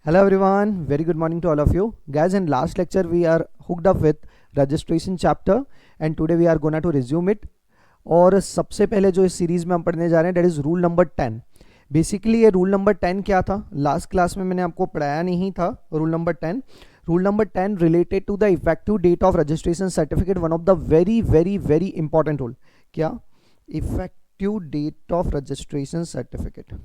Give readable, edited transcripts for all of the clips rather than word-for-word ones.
Hello everyone, very good morning to all of you. Guys, in last lecture we are hooked up with registration chapter and today we are going to resume it. और सबसे पहले जो इस series में हम पढ़ने जा रहे हैं that is rule number 10. Basically ये रूल नंबर 10 क्या था, लास्ट क्लास में मैंने आपको पढ़ाया नहीं था. Rule number 10 related to the effective date of registration certificate, one of the very very very important rule. क्या? Effective date of registration certificate.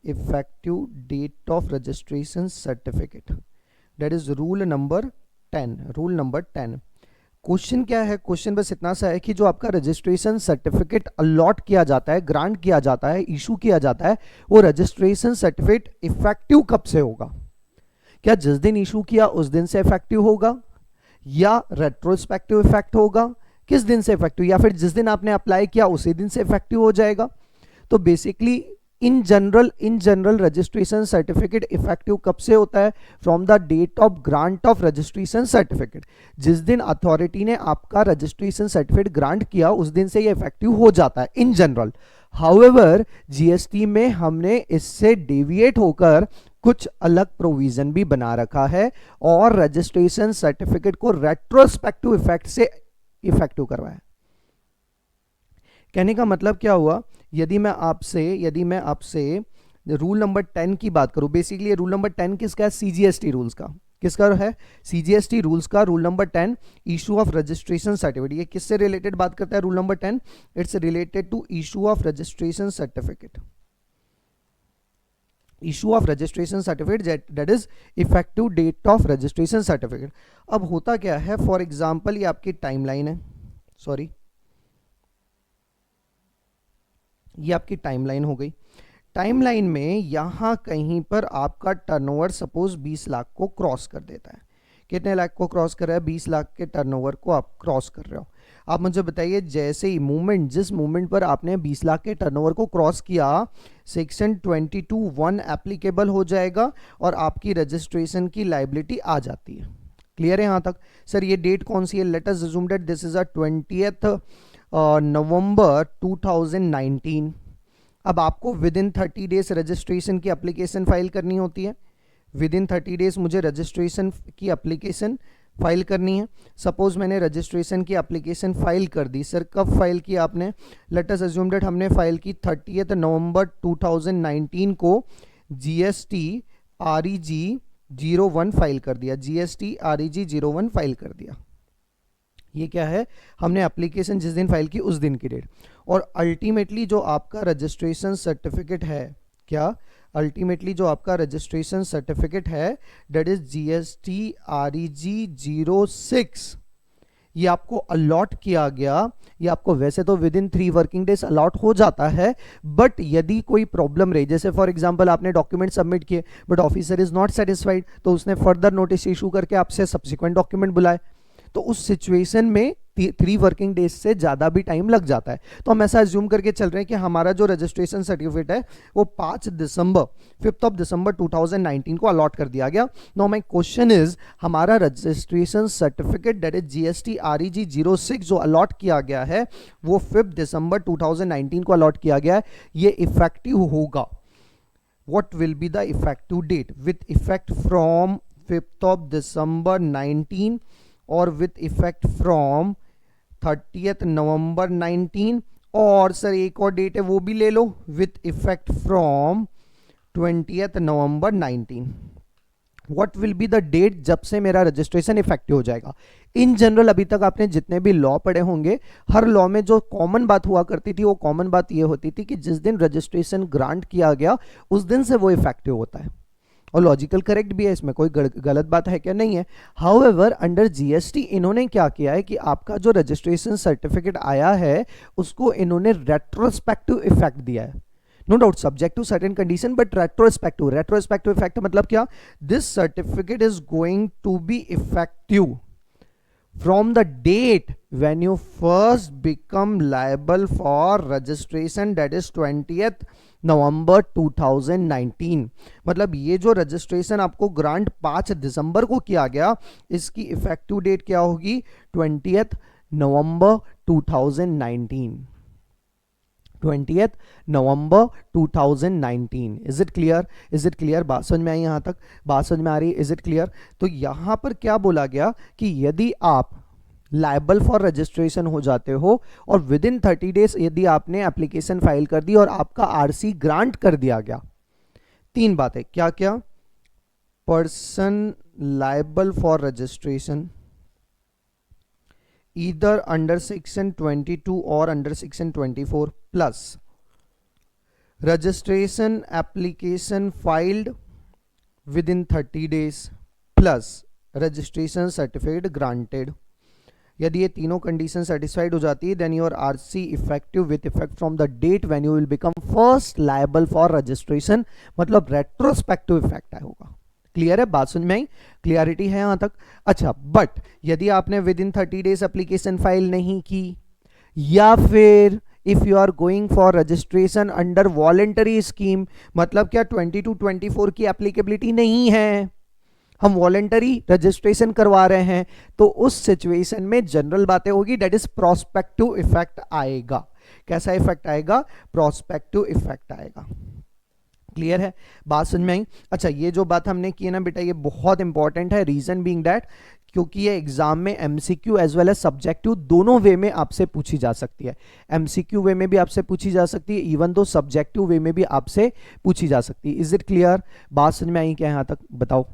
effective date of registration certificate, that is rule number 10. Question क्या है? Question बस इतना सा है कि जो आपका रजिस्ट्रेशन सर्टिफिकेट अलॉट किया जाता है, ग्रांट किया जाता है, इशू किया जाता है, वो रजिस्ट्रेशन सर्टिफिकेट इफेक्टिव कब से होगा? क्या जिस दिन इशू किया उस दिन से इफेक्टिव होगा, या रेट्रोस्पेक्टिव इफेक्ट होगा? किस दिन से इफेक्टिव, या फिर जिस दिन आपने अप्लाई किया उसी दिन से इफेक्टिव हो जाएगा? तो basically in general registration certificate effective कब से होता है? From the date of grant of registration certificate. जिस दिन अथॉरिटी ने आपका रजिस्ट्रेशन सर्टिफिकेट ग्रांट किया उस दिन से ये इफेक्टिव हो जाता है इन जनरल. हाउएवर जीएसटी में हमने इससे डेविएट होकर कुछ अलग प्रोविजन भी बना रखा है और रजिस्ट्रेशन सर्टिफिकेट को रेट्रोस्पेक्टिव इफेक्ट से इफेक्टिव करवाया. कहने का मतलब क्या हुआ? यदि मैं आपसे रूल नंबर 10 की बात करूं, बेसिकली रूल नंबर 10 किसका है? सीजीएसटी रूल्स का. किसका है? सीजीएसटी रूल्स का rule number 10, issue of registration certificate. ये किससे रिलेटेड बात करता है rule number 10? It's related to issue of registration certificate. Issue of registration certificate, that is effective date of registration certificate. अब होता क्या है, फॉर एग्जाम्पल ये आपकी टाइमलाइन है, सॉरी ये आपकी टाइमलाइन हो गई. टाइमलाइन में यहां कहीं पर आपका टर्नओवर सपोज 20 लाख को क्रॉस कर देता है. कितने लाख को क्रॉस कर रहा है? 20 लाख के टर्नओवर को आप क्रॉस कर रहे हो. आप मुझे बताइए, जैसे ही जिस मूवमेंट पर आपने 20 लाख के टर्नओवर को क्रॉस किया, सेक्शन 22(1) एप्लीकेबल हो जाएगा और आपकी रजिस्ट्रेशन की लायबिलिटी आ जाती है. क्लियर है यहां तक? सर ये डेट कौन सी है? Let us assume that this is 20th नवंबर 2019. अब आपको विद इन 30 डेज रजिस्ट्रेशन की एप्लीकेशन फाइल करनी होती है. विद इन 30 डेज मुझे रजिस्ट्रेशन की एप्लीकेशन फाइल करनी है. सपोज मैंने रजिस्ट्रेशन की एप्लीकेशन फाइल कर दी. सर कब फाइल की आपने? लेट अस अज्यूम दैट हमने फाइल की 30th नवंबर 2019 को. जीएसटी REG 01 फाइल कर दिया. जीएसटी REG 01 फाइल कर दिया. ये क्या है? हमने एप्लीकेशन जिस दिन फाइल की उस दिन की डेट. और अल्टीमेटली जो आपका रजिस्ट्रेशन सर्टिफिकेट है, क्या? अल्टीमेटली जो आपका रजिस्ट्रेशन सर्टिफिकेट है दैट इज जीएसटी REG 06. ये आपको अलॉट किया गया. ये आपको वैसे तो within 3 working days allot हो जाता है, बट यदि कोई प्रॉब्लम रही, जैसे फॉर एग्जांपल आपने डॉक्यूमेंट सबमिट किए but officer is not satisfied, तो उसने फर्दर नोटिस इशू करके आपसे सब्सिक्वेंट डॉक्यूमेंट बुलाए, तो उस सिचुएशन में 3 वर्किंग डेज से ज़्यादा भी टाइम लग जाता है. तो हम ऐसा अज्यूम करके चल रहे हैं कि हमारा जो रजिस्ट्रेशन सर्टिफिकेट है वो 5th दिसंबर 2019 को अलॉट कर दिया गया. नाउ माय क्वेश्चन इज, हमारा registration certificate that is GST REG 06 जो अलॉट किया गया है वो 5th दिसंबर 2019 को अलॉट किया गया है. ये इफेक्टिव होगा. What will be the effective date? With effect from 5th December 19 और विथ इफेक्ट फ्रॉम 30th नवंबर 19. और सर एक और डेट है वो भी ले लो, with effect from 20th November 19. What will be the date जब से मेरा रजिस्ट्रेशन इफेक्टिव हो जाएगा? इन जनरल अभी तक आपने जितने भी लॉ पढ़े होंगे, हर लॉ में जो कॉमन बात हुआ करती थी वो कॉमन बात ये होती थी कि जिस दिन रजिस्ट्रेशन ग्रांट किया गया उस दिन से वो इफेक्टिव होता है. और लॉजिकल करेक्ट भी है, इसमें कोई गलत बात है क्या? नहीं है. हाउएवर अंडर जीएसटी इन्होंने क्या किया है कि आपका जो रजिस्ट्रेशन सर्टिफिकेट आया है उसको इन्होंने रेट्रोस्पेक्टिव इफेक्ट दिया है. No doubt subject to certain condition, but retrospective effect मतलब क्या? This certificate is going to be effective from the date when you first become liable for registration, that is 20th नवंबर 2019. मतलब ये जो registration आपको grant 5 दिसंबर को किया गया, इसकी इफेक्टिव डेट क्या होगी? 20th November 2019. 20 November 2019। Is it clear? Is it clear? बात समझ में आई यहाँ तक? बात समझ में आ रही है? Is it clear? तो यहाँ पर क्या बोला गया कि यदि आप लायबल फॉर रजिस्ट्रेशन हो जाते हो और विद इन 30 डेज यदि आपने एप्लीकेशन फाइल कर दी और आपका आरसी ग्रांट कर दिया गया, तीन बातें, क्या क्या? Person liable for registration either under section 22 or under section 24 plus registration application filed within 30 days plus registration certificate granted। यदि ये तीनों कंडीशन सेटिस्फाइड हो जाती है then your RC effective with effect from the date when you will become first liable for registration, मतलब retrospective effect होगा। Clear है? बात समझ में आई? क्लियरिटी है यहां तक? अच्छा, बट यदि आपने within 30 days application file नहीं की, या फिर if you are going for registration under voluntary scheme, मतलब क्या 22-24 की एप्लीकेबिलिटी नहीं है, हम वॉलेंटरी रजिस्ट्रेशन करवा रहे हैं, तो उस सिचुएशन में जनरल बातें होगी, दैट इज प्रोस्पेक्टिव इफेक्ट आएगा। कैसा इफेक्ट आएगा? प्रोस्पेक्टिव इफेक्ट आएगा। क्लियर है? बात समझ में आई? अच्छा, ये जो बात हमने की है ना बेटा, ये बहुत इंपॉर्टेंट है। रीजन बीइंग दैट क्योंकि ये एग्जाम में MCQ as well as subjective दोनों वे में आपसे पूछी जा सकती है। एमसीक्यू वे में भी आपसे पूछी जा सकती है, इवन दो सब्जेक्टिव वे में भी आपसे पूछी जा सकती है। Is it clear? बात समझ में आई क्या यहां तक? बताओ,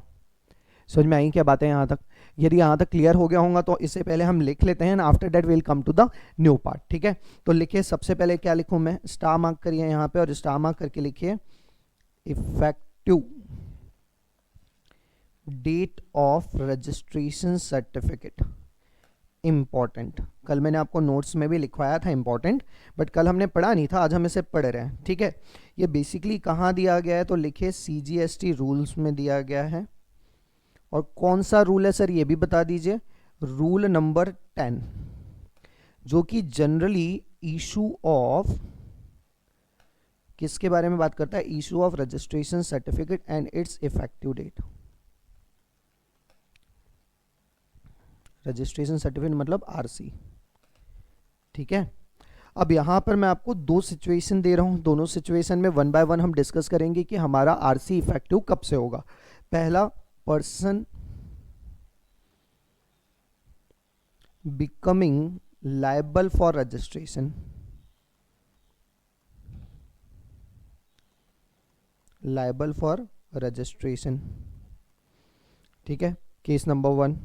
समझ में आई क्या बातें यहां तक? यदि यहां तक क्लियर हो गया होगा तो इससे पहले हम लिख लेते हैं, after that will come to the new part. ठीक है, तो लिखिए, सबसे पहले क्या लिखूं मैं? स्टार मार्क करिए यहां पे और स्टार मार्क करके लिखिए effective date of registration certificate. Important, कल मैंने आपको नोट्स में भी लिखवाया था इंपॉर्टेंट, बट कल हमने पढ़ा नहीं था, आज हम इसे पढ़ रहे हैं। ठीक है, ये बेसिकली कहाँ दिया गया है? तो लिखिए CGST रूल्स में दिया गया है। और कौन सा रूल है सर ये भी बता दीजिए? रूल नंबर 10, जो कि जनरली इशू ऑफ किसके बारे में बात करता है? Issue of registration certificate and its effective date. Registration certificate मतलब आरसी। ठीक है, अब यहां पर मैं आपको दो सिचुएशन दे रहा हूं, दोनों सिचुएशन में वन बाय वन हम डिस्कस करेंगे कि हमारा आरसी इफेक्टिव कब से होगा। पहला, person becoming liable for registration, liable for registration. ठीक है, केस नंबर 1।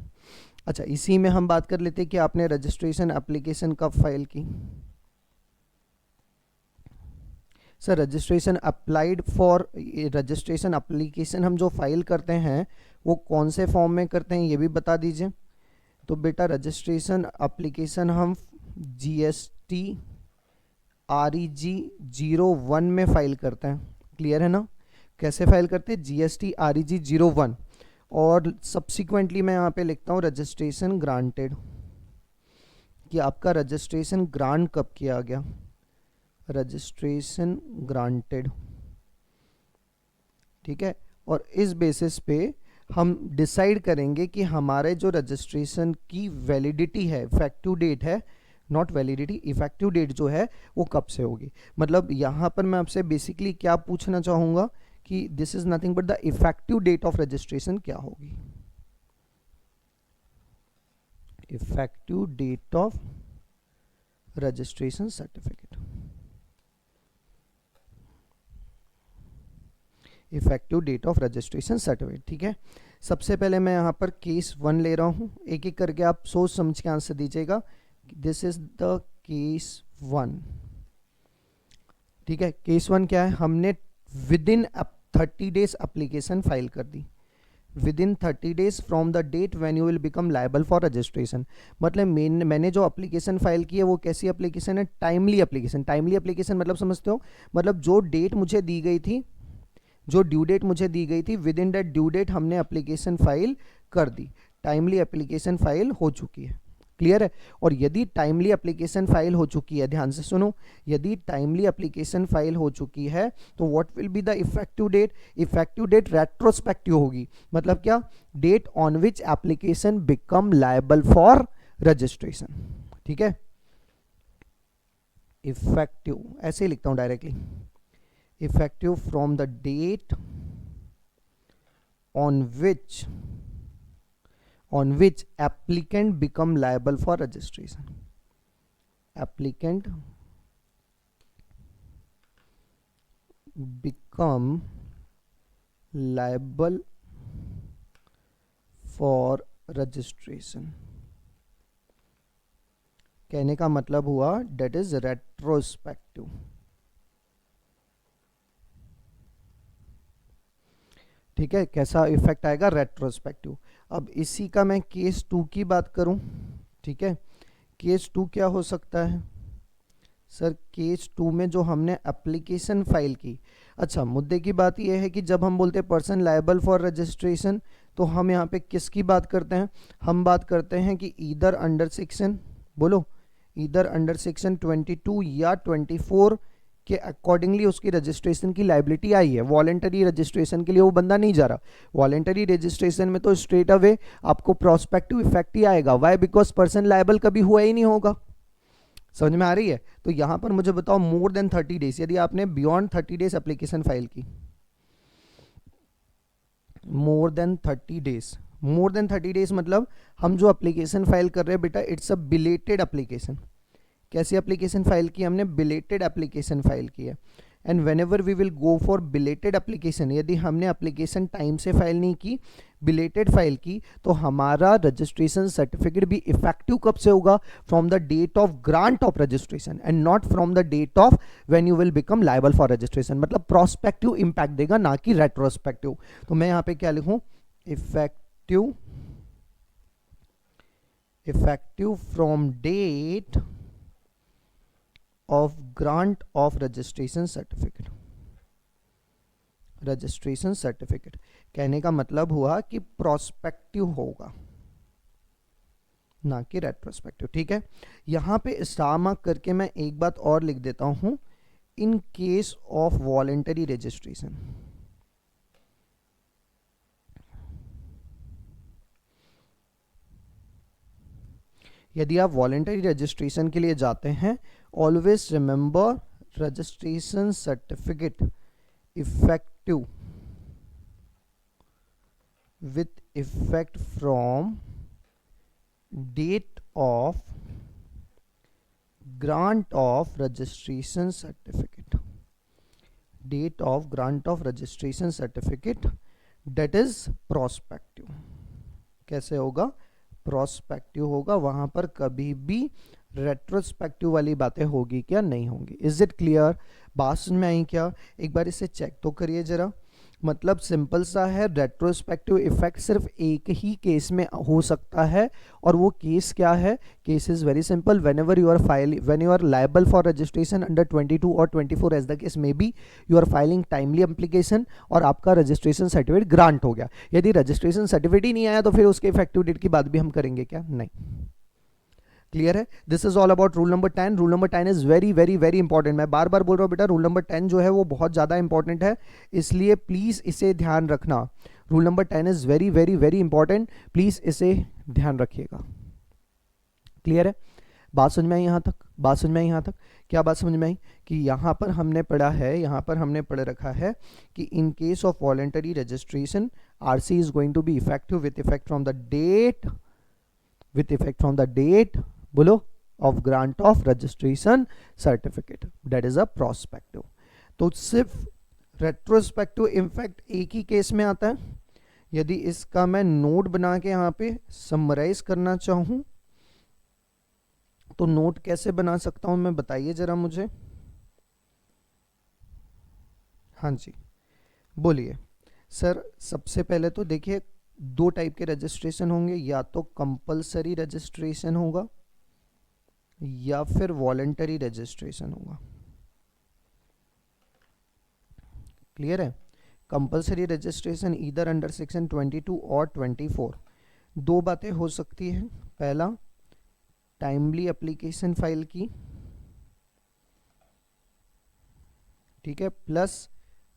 अच्छा, इसी में हम बात कर लेते हैं कि आपने रजिस्ट्रेशन एप्लीकेशन कब फाइल की। Sir registration applied for, registration application हम जो फाइल करते हैं वो कौन से फॉर्म में करते हैं ये भी बता दीजिए। तो बेटा रजिस्ट्रेशन एप्लीकेशन हम GST REG 01 में फाइल करते हैं। क्लियर है ना? कैसे फाइल करते हैं? GST REG 01। और सब्सिक्वेंटली मैं यहाँ पे लिखता हूँ रजिस्ट्रेशन ग्रांटेड, कि आपका रजिस्ट्रेशन ग्रांट कब किया गया। Registration granted. ठीक है, और इस बेसिस पे हम डिसाइड करेंगे कि हमारे जो रजिस्ट्रेशन की वैलिडिटी है, इफेक्टिव डेट है, नॉट वैलिडिटी, इफेक्टिव डेट जो है वो कब से होगी। मतलब यहाँ पर मैं आपसे बेसिकली क्या पूछना चाहूँगा कि this is nothing but the effective date of registration क्या होगी। Effective date of registration certificate, effective date of registration certificate. ठीक है, सबसे पहले मैं यहाँ पर केस 1 ले रहा हूँ, एक एक करके आप सोच समझ के आंसर दीजिएगा। This is the case 1। ठीक है, केस 1 क्या है? हमने within 30 days application file कर दी। Within 30 days from the date when you will become liable for registration. मतलब मैंने जो एप्लीकेशन फाइल की है वो कैसी एप्लीकेशन है? Timely application. टाइमली एप्लीकेशन मतलब समझते हो? मतलब जो डेट मुझे दी गई थी, जो ड्यू डेट मुझे दी गई थी, within that due date हमने एप्लीकेशन फाइल कर दी। टाइमली एप्लीकेशन फाइल हो चुकी है। क्लियर है? और यदि टाइमली एप्लीकेशन फाइल हो चुकी है, ध्यान से सुनो, यदि टाइमली एप्लीकेशन फाइल हो चुकी है तो what will be the effective date? Effective date retrospective होगी। मतलब क्या? Date on which application become liable for registration. ठीक है, इफेक्टिव, ऐसे ही लिखता हूं directly, effective from the date on which applicant become liable for registration, applicant become liable for registration. कहने का मतलब हुआ डेट इज रेट्रोस्पेक्टिव। ठीक है, कैसा इफेक्ट आएगा, रेट्रोस्पेक्टिव। अब इसी का मैं केस 2 की बात करूं, ठीक है, केस 2 क्या हो सकता है सर, केस 2 में जो हमने एप्लीकेशन फाइल की, अच्छा मुद्दे की बात यह है कि जब हम बोलते हैं पर्सन लायबल फॉर रजिस्ट्रेशन, तो हम यहाँ पे किसकी बात करते हैं, हम बात करते हैं कि ईदर अंडर सेक्शन, बोलो, ईदर अंडर सेक्शन 22 या 24 के अकॉर्डिंगली उसकी रजिस्ट्रेशन की लाइबिलिटी आई है। वॉलेंटरी रजिस्ट्रेशन के लिए वो बंदा नहीं जा रहा, वॉलेंटरी रजिस्ट्रेशन में तो स्ट्रेट अवे आपको प्रोस्पेक्टिव इफेक्ट ही आएगा। वाई, बिकॉज पर्सन लायबल कभी हुआ ही नहीं होगा। समझ में आ रही है? तो यहां पर मुझे बताओ, मोर देन 30 डेज, यदि आपने बियॉन्ड 30 डेज एप्लीकेशन फाइल की, more than 30 days, more than 30 days मतलब हम जो एप्लीकेशन फाइल कर रहे हैं बेटा, इट्स अ बिलेटेड एप्लीकेशन। कैसी एप्लीकेशन फाइल की हमने, बिलेटेड एप्लीकेशन फाइल की है। And whenever we will go for belated application, यदि हमने एप्लीकेशन टाइम से फाइल नहीं की, बिलेटेड फाइल की, तो हमारा रजिस्ट्रेशन सर्टिफिकेट भी इफेक्टिव कब से होगा, from the date of grant of registration and not from the date of when you will become liable for registration. मतलब प्रोस्पेक्टिव इंपैक्ट देगा, ना कि रेट्रोस्पेक्टिव। तो मैं यहां पे क्या लिखूं, effective, effective from date of grant of registration certificate, registration certificate. कहने का मतलब हुआ कि प्रोस्पेक्टिव होगा, ना कि रेट्रोस्पेक्टिव। ठीक है, यहां पे स्टार मार्क करके मैं एक बात और लिख देता हूं, in case of voluntary registration, यदि आप वॉलेंटरी रजिस्ट्रेशन के लिए जाते हैं, always remember registration certificate effective with effect from date of grant of registration certificate, date of grant of registration certificate, date is prospective. कैसे होगा, प्रोस्पेक्टिव होगा, वहां पर कभी भी रेट्रोस्पेक्टिव वाली बातें होगी क्या, नहीं होंगी। इज इट क्लियर, बात समझ में आई क्या? एक बार इसे चेक तो करिए जरा। मतलब सिंपल सा है, रेट्रोस्पेक्टिव इफेक्ट सिर्फ एक ही केस में हो सकता है, और वो केस क्या है, case is very simple, whenever you are filing, when you are liable for registration under 22 और 24 as the case may be, you are filing timely application और आपका रजिस्ट्रेशन सर्टिफिकेट ग्रांट हो गया। यदि रजिस्ट्रेशन सर्टिफिकेट ही नहीं आया तो फिर उसके इफेक्टिव डेट की बात भी हम करेंगे क्या, नहीं। क्लियर है? This is all about rule number 10। Rule number 10 is very very very important. मैं बार बार बोल रहा हूं बेटा, रूल नंबर 10 जो है वो बहुत ज्यादा इंपॉर्टेंट है, इसलिए प्लीज इसे ध्यान रखना। Rule number 10 is very very very important, please इसे ध्यान रखिएगा। क्लियर है? बात समझ में आई यहां तक? बात समझ में आई यहां तक? क्या बात समझ में आई कि यहां पर हमने पढ़ा है, यहां पर हमने पढ़ रखा है कि in case of voluntary registration RC is going to be effective with effect from the date, with effect from the date, बोलो, of grant of registration certificate, that is a prospective। तो सिर्फ रेट्रोस्पेक्टिव इम्पैक्ट एक ही case में आता है। यदि इसका मैं नोट बना के यहाँ पे समराइज करना चाहूं तो नोट कैसे बना सकता हूं मैं, बताइए जरा मुझे। हाँ जी बोलिए सर। सबसे पहले तो देखिए, दो टाइप के रजिस्ट्रेशन होंगे, या तो कंपलसरी रजिस्ट्रेशन होगा या फिर वॉलेंटरी रजिस्ट्रेशन होगा। क्लियर है? Compulsory registration either under section 22 और 24। दो बातें हो सकती हैं, पहला टाइमली एप्लीकेशन फाइल की, ठीक है, प्लस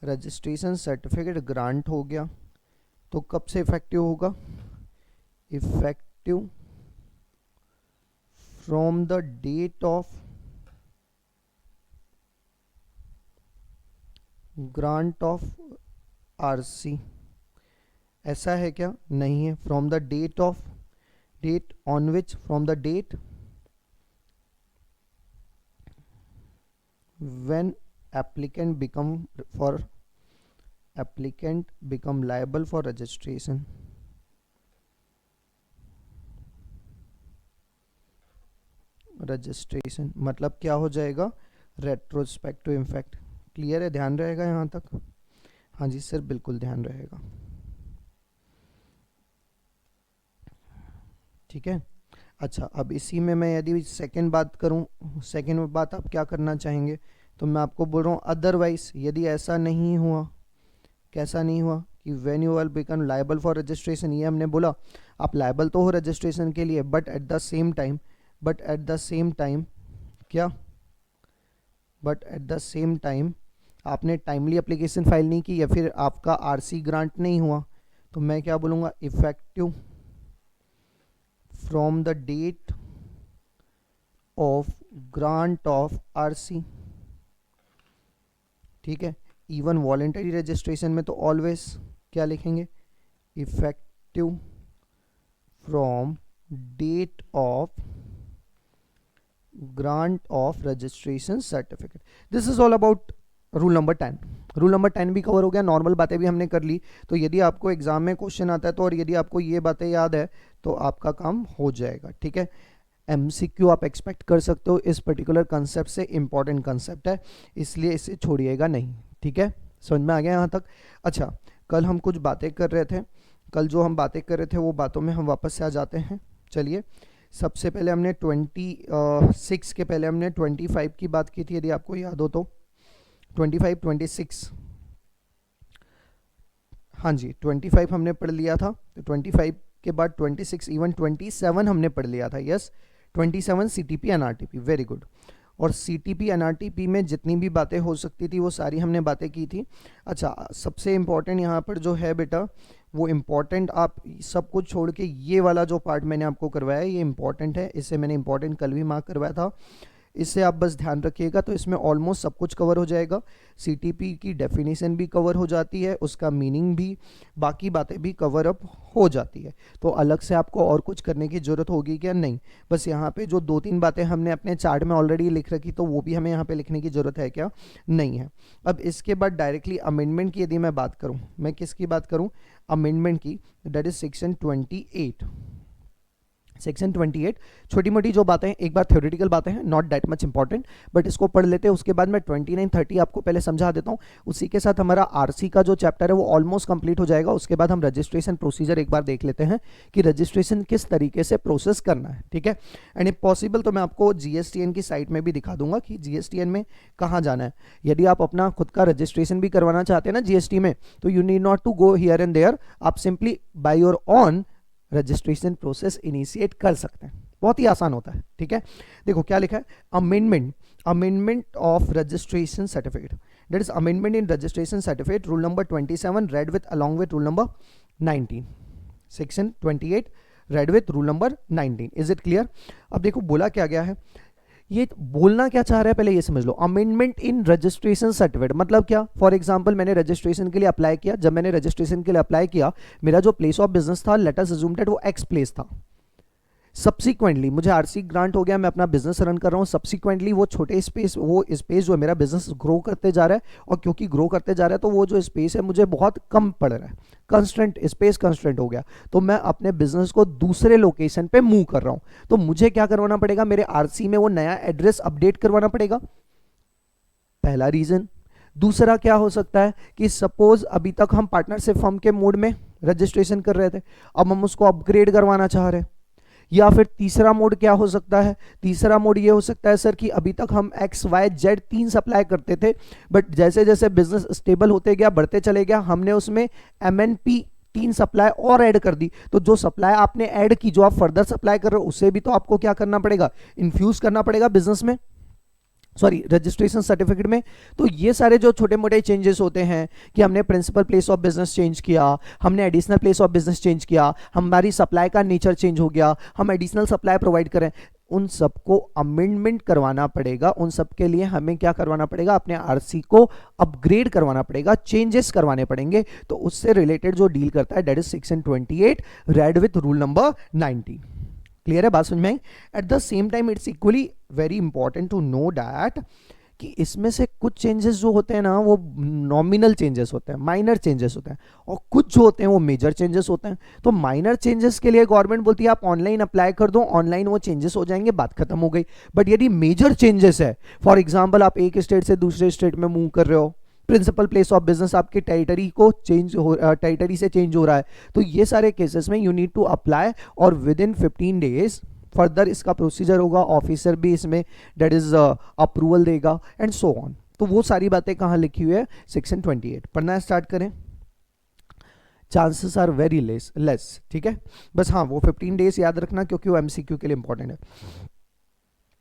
रजिस्ट्रेशन सर्टिफिकेट ग्रांट हो गया, तो कब से इफेक्टिव होगा, effective from the date of grant of RC, ऐसा है क्या? नहीं है। From the date of, date on which, from the date when applicant become liable for registration. रजिस्ट्रेशन मतलब क्या हो जाएगा? Retrospective impact. क्लियर है? ध्यान रहेगा यहाँ तक? हाँ जी सर, बिल्कुल ध्यान रहेगा। ठीक है। अच्छा, अब इसी में मैं यदि सेकंड बात करूं, सेकंड बात आप क्या करना चाहेंगे, तो मैं आपको बोल रहा हूँ अदरवाइज यदि ऐसा नहीं हुआ, कैसा नहीं हुआ कि when you will become liable for registration, ये हमने बोला आप लायबल तो हो रजिस्ट्रेशन के लिए, but at the same time क्या, but at the same time आपने टाइमली एप्लीकेशन फाइल नहीं की या फिर आपका आरसी ग्रांट नहीं हुआ, तो मैं क्या बोलूँगा? Effective from the date of grant of RC. ठीक है। इवन वॉलेंटरी रजिस्ट्रेशन में तो ऑलवेज क्या लिखेंगे? Effective from date of grant of registration certificate. This is all about rule number 10। Rule number 10 भी कवर हो गया, नॉर्मल बातें भी हमने कर ली। तो यदि आपको एग्जाम में क्वेश्चन आता है तो, और यदि आपको ये बातें याद है तो आपका काम हो जाएगा। ठीक है। एमसीक्यू आप एक्सपेक्ट कर सकते हो इस पर्टिकुलर कंसेप्ट से, इंपॉर्टेंट कंसेप्ट है, इसलिए इसे छोड़िएगा नहीं। ठीक है, समझ में आ गया यहाँ तक? अच्छा, कल हम कुछ बातें कर रहे थे, कल जो हम बातें कर रहे थे वो बातों में हम वापस से आ जाते हैं। चलिए, सबसे पहले हमने 26 के पहले हमने 25 की बात की थी, यदि आपको याद हो तो। 25, 26, हाँ जी 25 हमने पढ़ लिया था। तो 25 के बाद 26, इवन 27 हमने पढ़ लिया था। Yes, 27 CTP NRTP, very good. और सीटीपी एनआरटीपी में जितनी भी बातें हो सकती थी वो सारी हमने बातें की थी। अच्छा, सबसे इम्पॉर्टेंट यहाँ पर जो है बेटा, वो इम्पॉर्टेंट, आप सब कुछ छोड़ के ये वाला जो पार्ट मैंने आपको करवाया ये इम्पॉर्टेंट है, इससे मैंने इम्पॉर्टेंट कल भी मार्क करवाया था, इससे आप बस ध्यान रखिएगा। तो इसमें ऑलमोस्ट सब कुछ कवर हो जाएगा। सीटीपी की डेफिनेशन भी कवर हो जाती है, उसका मीनिंग भी, बाकी बातें भी कवर अप हो जाती है। तो अलग से आपको और कुछ करने की ज़रूरत होगी क्या? नहीं, बस यहाँ पे जो 2-3 बातें हमने अपने चार्ट में ऑलरेडी लिख रखी, तो वो भी हमें यहाँ पे लिखने की ज़रूरत है क्या? नहीं है। अब इसके बाद डायरेक्टली अमेंडमेंट की यदि मैं बात करूँ, मैं किसकी बात करूँ? अमेंडमेंट की, दैट इज सेक्शन 28। सेक्शन 28 छोटी मोटी जो बातें हैं, एक बार थ्योरेटिकल बातें हैं, not that much important, but इसको पढ़ लेते हैं। उसके बाद मैं 29-30 आपको पहले समझा देता हूं। उसी के साथ हमारा आरसी का जो चैप्टर है वो ऑलमोस्ट कंप्लीट हो जाएगा। उसके बाद हम रजिस्ट्रेशन प्रोसीजर एक बार देख लेते हैं कि रजिस्ट्रेशन किस तरीके से प्रोसेस करना है। ठीक है, एंड इफ पॉसिबल तो मैं आपको जीएसटीएन की साइट में भी दिखा दूंगा कि जीएसटीएन में कहाँ जाना है। यदि आप अपना खुद का रजिस्ट्रेशन भी करवाना चाहते हैं ना जीएसटी में, तो you need not to go here and there, आप simply by your own registration process initiate कर सकते हैं। बहुत ही आसान होता है। ठीक है, देखो क्या लिखा है, amendment of registration certificate, that is amendment in registration certificate, rule number 27 red with along with rule number 19, section 28 read with rule number 19। Is it clear? अब देखो बोला क्या गया है, ये बोलना क्या चाह रहा है पहले ये समझ लो। अमेंडमेंट इन रजिस्ट्रेशन सर्टिफिकेट मतलब क्या? फॉर एग्जांपल मैंने रजिस्ट्रेशन के लिए अप्लाई किया, जब मैंने रजिस्ट्रेशन के लिए अप्लाई किया, मेरा जो प्लेस ऑफ बिजनेस था, लेट अस अज्यूम दैट वो एक्स प्लेस था। सब्सिक्वेंटली मुझे आरसी ग्रांट हो गया, मैं अपना बिजनेस रन कर रहा हूँ। सब्सिक्वेंटली वो छोटे स्पेस, वो स्पेस जो है मेरा बिजनेस ग्रो करते जा रहा है, और क्योंकि ग्रो करते जा रहा है तो वो जो स्पेस है मुझे बहुत कम पड़ रहा है, कंस्ट्रेंट, स्पेस कंस्ट्रेंट हो गया, तो मैं अपने बिजनेस को दूसरे लोकेशन पे मूव कर रहा हूँ। तो मुझे क्या करवाना पड़ेगा? मेरे आरसी में वो नया एड्रेस अपडेट करवाना पड़ेगा, पहला रीजन। दूसरा क्या हो सकता है कि सपोज अभी तक हम पार्टनरशिप फर्म के मोड में रजिस्ट्रेशन कर रहे थे, अब हम उसको अपग्रेड करवाना चाह रहे हैं। या फिर तीसरा मोड क्या हो सकता है? तीसरा मोड ये हो सकता है सर कि अभी तक हम XYZ 3 सप्लाई करते थे, बट जैसे जैसे बिजनेस स्टेबल होते गया, बढ़ते चले गया, हमने उसमें MNP 3 सप्लाई और ऐड कर दी। तो जो सप्लाई आपने ऐड की, जो आप फर्दर सप्लाई कर रहे हो, उसे भी तो आपको क्या करना पड़ेगा? इन्फ्यूज करना पड़ेगा बिजनेस में। सॉरी रजिस्ट्रेशन सर्टिफिकेट में। तो ये सारे जो छोटे मोटे चेंजेस होते हैं कि हमने principal place of business change किया, हमने additional place of business change किया, हमारी सप्लाई का नेचर चेंज हो गया, हम एडिशनल सप्लाई प्रोवाइड करें, उन सबको अमेंडमेंट करवाना पड़ेगा। उन सब के लिए हमें क्या करवाना पड़ेगा, अपने आरसी को अपग्रेड करवाना पड़ेगा, चेंजेस करवाने पड़ेंगे। तो उससे रिलेटेड जो डील करता है that is section 28 read with rule number 90। Clear है, बात समझ में आई। At the same time it's equally very important to know that कि इसमें से कुछ चेंजेस जो होते हैं ना वो नॉमिनल चेंजेस होते हैं, माइनर चेंजेस होते हैं, और कुछ जो होते हैं वो मेजर चेंजेस होते हैं। तो माइनर चेंजेस के लिए गवर्नमेंट बोलती है आप ऑनलाइन अप्लाई कर दो, ऑनलाइन वो चेंजेस हो जाएंगे, बात खत्म हो गई। बट यदि मेजर चेंजेस है, फॉर एग्जाम्पल आप एक स्टेट से दूसरे स्टेट में मूव कर रहे हो, प्रिंसिपल प्लेस ऑफ बिजनेस आपकी टेरिटरी को चेंज हो, टेरिटरी से चेंज हो रहा है, तो ये सारे केसेस में यू नीड टू अप्लाई, और विद इन 15 डेज फर्दर इसका प्रोसीजर होगा, ऑफिसर भी इसमें दैट इज अप्रूवल देगा एंड सो ऑन। तो वो सारी बातें कहाँ लिखी हुई है, सेक्शन 28। पढ़ना स्टार्ट करें, चांसेस आर वेरी लेस। ठीक है, बस हाँ वो 15 डेज याद रखना क्योंकि वो एमसीक्यू के लिए इंपॉर्टेंट है।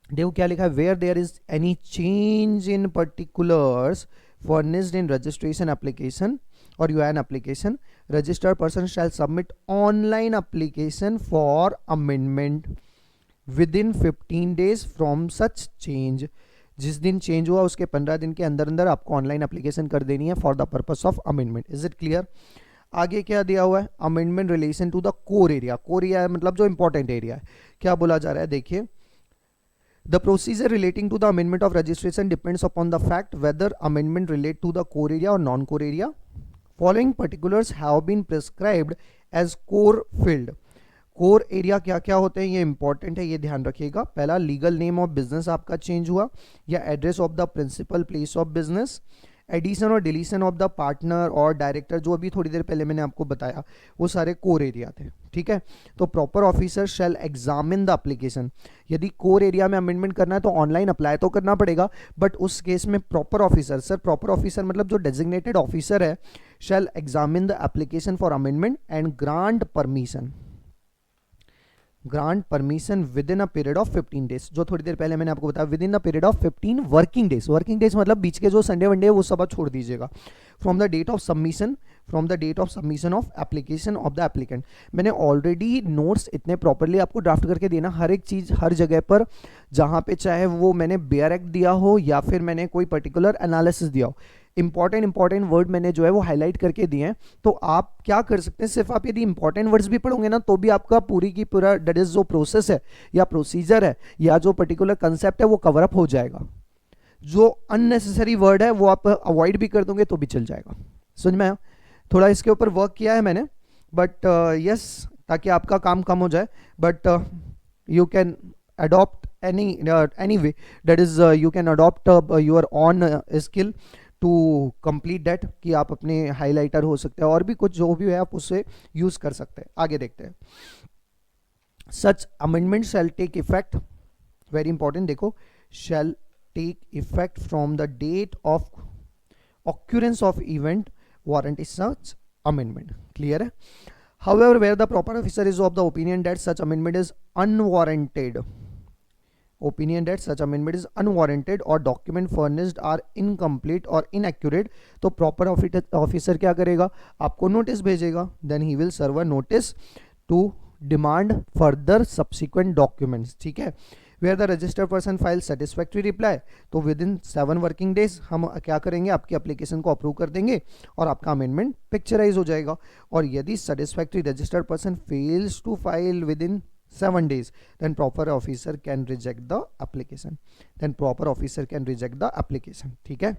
देखो क्या लिखा है, where there is any change in particulars furnished in registration application or UIN application, registered person shall submit online application for amendment within 15 days from such change। जिस दिन चेंज हुआ उसके 15 दिन के अंदर अंदर आपको ऑनलाइन एप्लीकेशन कर देनी है for the purpose of amendment. Is it clear? आगे क्या दिया हुआ है, amendment relation to the core area. Core area मतलब जो इंपॉर्टेंट एरिया है। क्या बोला जा रहा है, देखिए, the procedure relating to the amendment of registration depends upon the fact whether amendment relate to the core area or non-core area. Following particulars have been prescribed as core field। Core area क्या क्या होते हैं ये important है, ये ध्यान रखिएगा। पहला, लीगल नेम ऑफ बिजनेस आपका चेंज हुआ, या address of the principal place of business, addition और डिलीशन ऑफ द पार्टनर और डायरेक्टर, जो अभी थोड़ी देर पहले मैंने आपको बताया, वो सारे कोर एरिया थे। ठीक है, तो proper officer shall examine the application. यदि कोर एरिया में अमेंडमेंट करना है तो ऑनलाइन अप्लाई तो करना पड़ेगा, बट उस केस में proper officer, sir proper officer मतलब जो डेजिग्नेटेड ऑफिसर है, shall examine the application for amendment and grant permission within a period of 15 days. जो थोड़ी देर पहले मैंने आपको बताया, within the period of 15 working days. Working days मतलब बीच के जो संडे वनडे वो सब छोड़ दीजिएगा। From the date of submission of application of the applicant. मैंने ऑलरेडी नोट्स इतने प्रॉपरली आपको ड्राफ्ट करके देना, हर एक चीज हर जगह पर, जहां पे चाहे वो मैंने बेयर एक्ट दिया हो या फिर मैंने कोई पर्टिकुलर एनालिसिस दिया हो, इंपॉर्टेंट वर्ड मैंने जो है वो हाईलाइट करके दिए हैं। तो आप क्या कर सकते हैं, सिर्फ आप यदि इंपॉर्टेंट वर्ड्स भी पढ़ोगे ना तो भी आपका पूरी की पूरा दैट इज जो प्रोसेस है या प्रोसीजर है या जो पर्टिकुलर कंसेप्ट है वो कवर अप हो जाएगा। जो अननेसेसरी वर्ड है वो आप अवॉइड भी कर दोगे तो भी चल जाएगा। समझ में आया? थोड़ा इसके ऊपर वर्क किया है मैंने, बट यस, ताकि आपका काम कम हो जाए, but you can adopt any way, that is you can adopt your own skill to complete that, कि आप अपने हाईलाइटर हो सकते हैं और भी कुछ जो भी है आप उससे यूज कर सकते हैं। आगे देखते हैं, such amendment shall take effect, very important, देखो, shall take effect from the date of occurrence of event warranty such amendment। clear है? However, where the proper officer is of the opinion that such amendment is unwarranted, or document furnished are incomplete or inaccurate, तो proper officer क्या करेगा, आपको notice भेजेगा, then he will serve a notice to demand further subsequent documents। ठीक है, where the registered person files satisfactory reply, तो within 7 working days हम क्या करेंगे, आपकी एप्लीकेशन को अप्रूव कर देंगे और आपका अमेंडमेंट पिक्चराइज हो जाएगा। और यदि satisfactory registered person fails to file within 7 days, then proper officer can reject the application। ठीक है,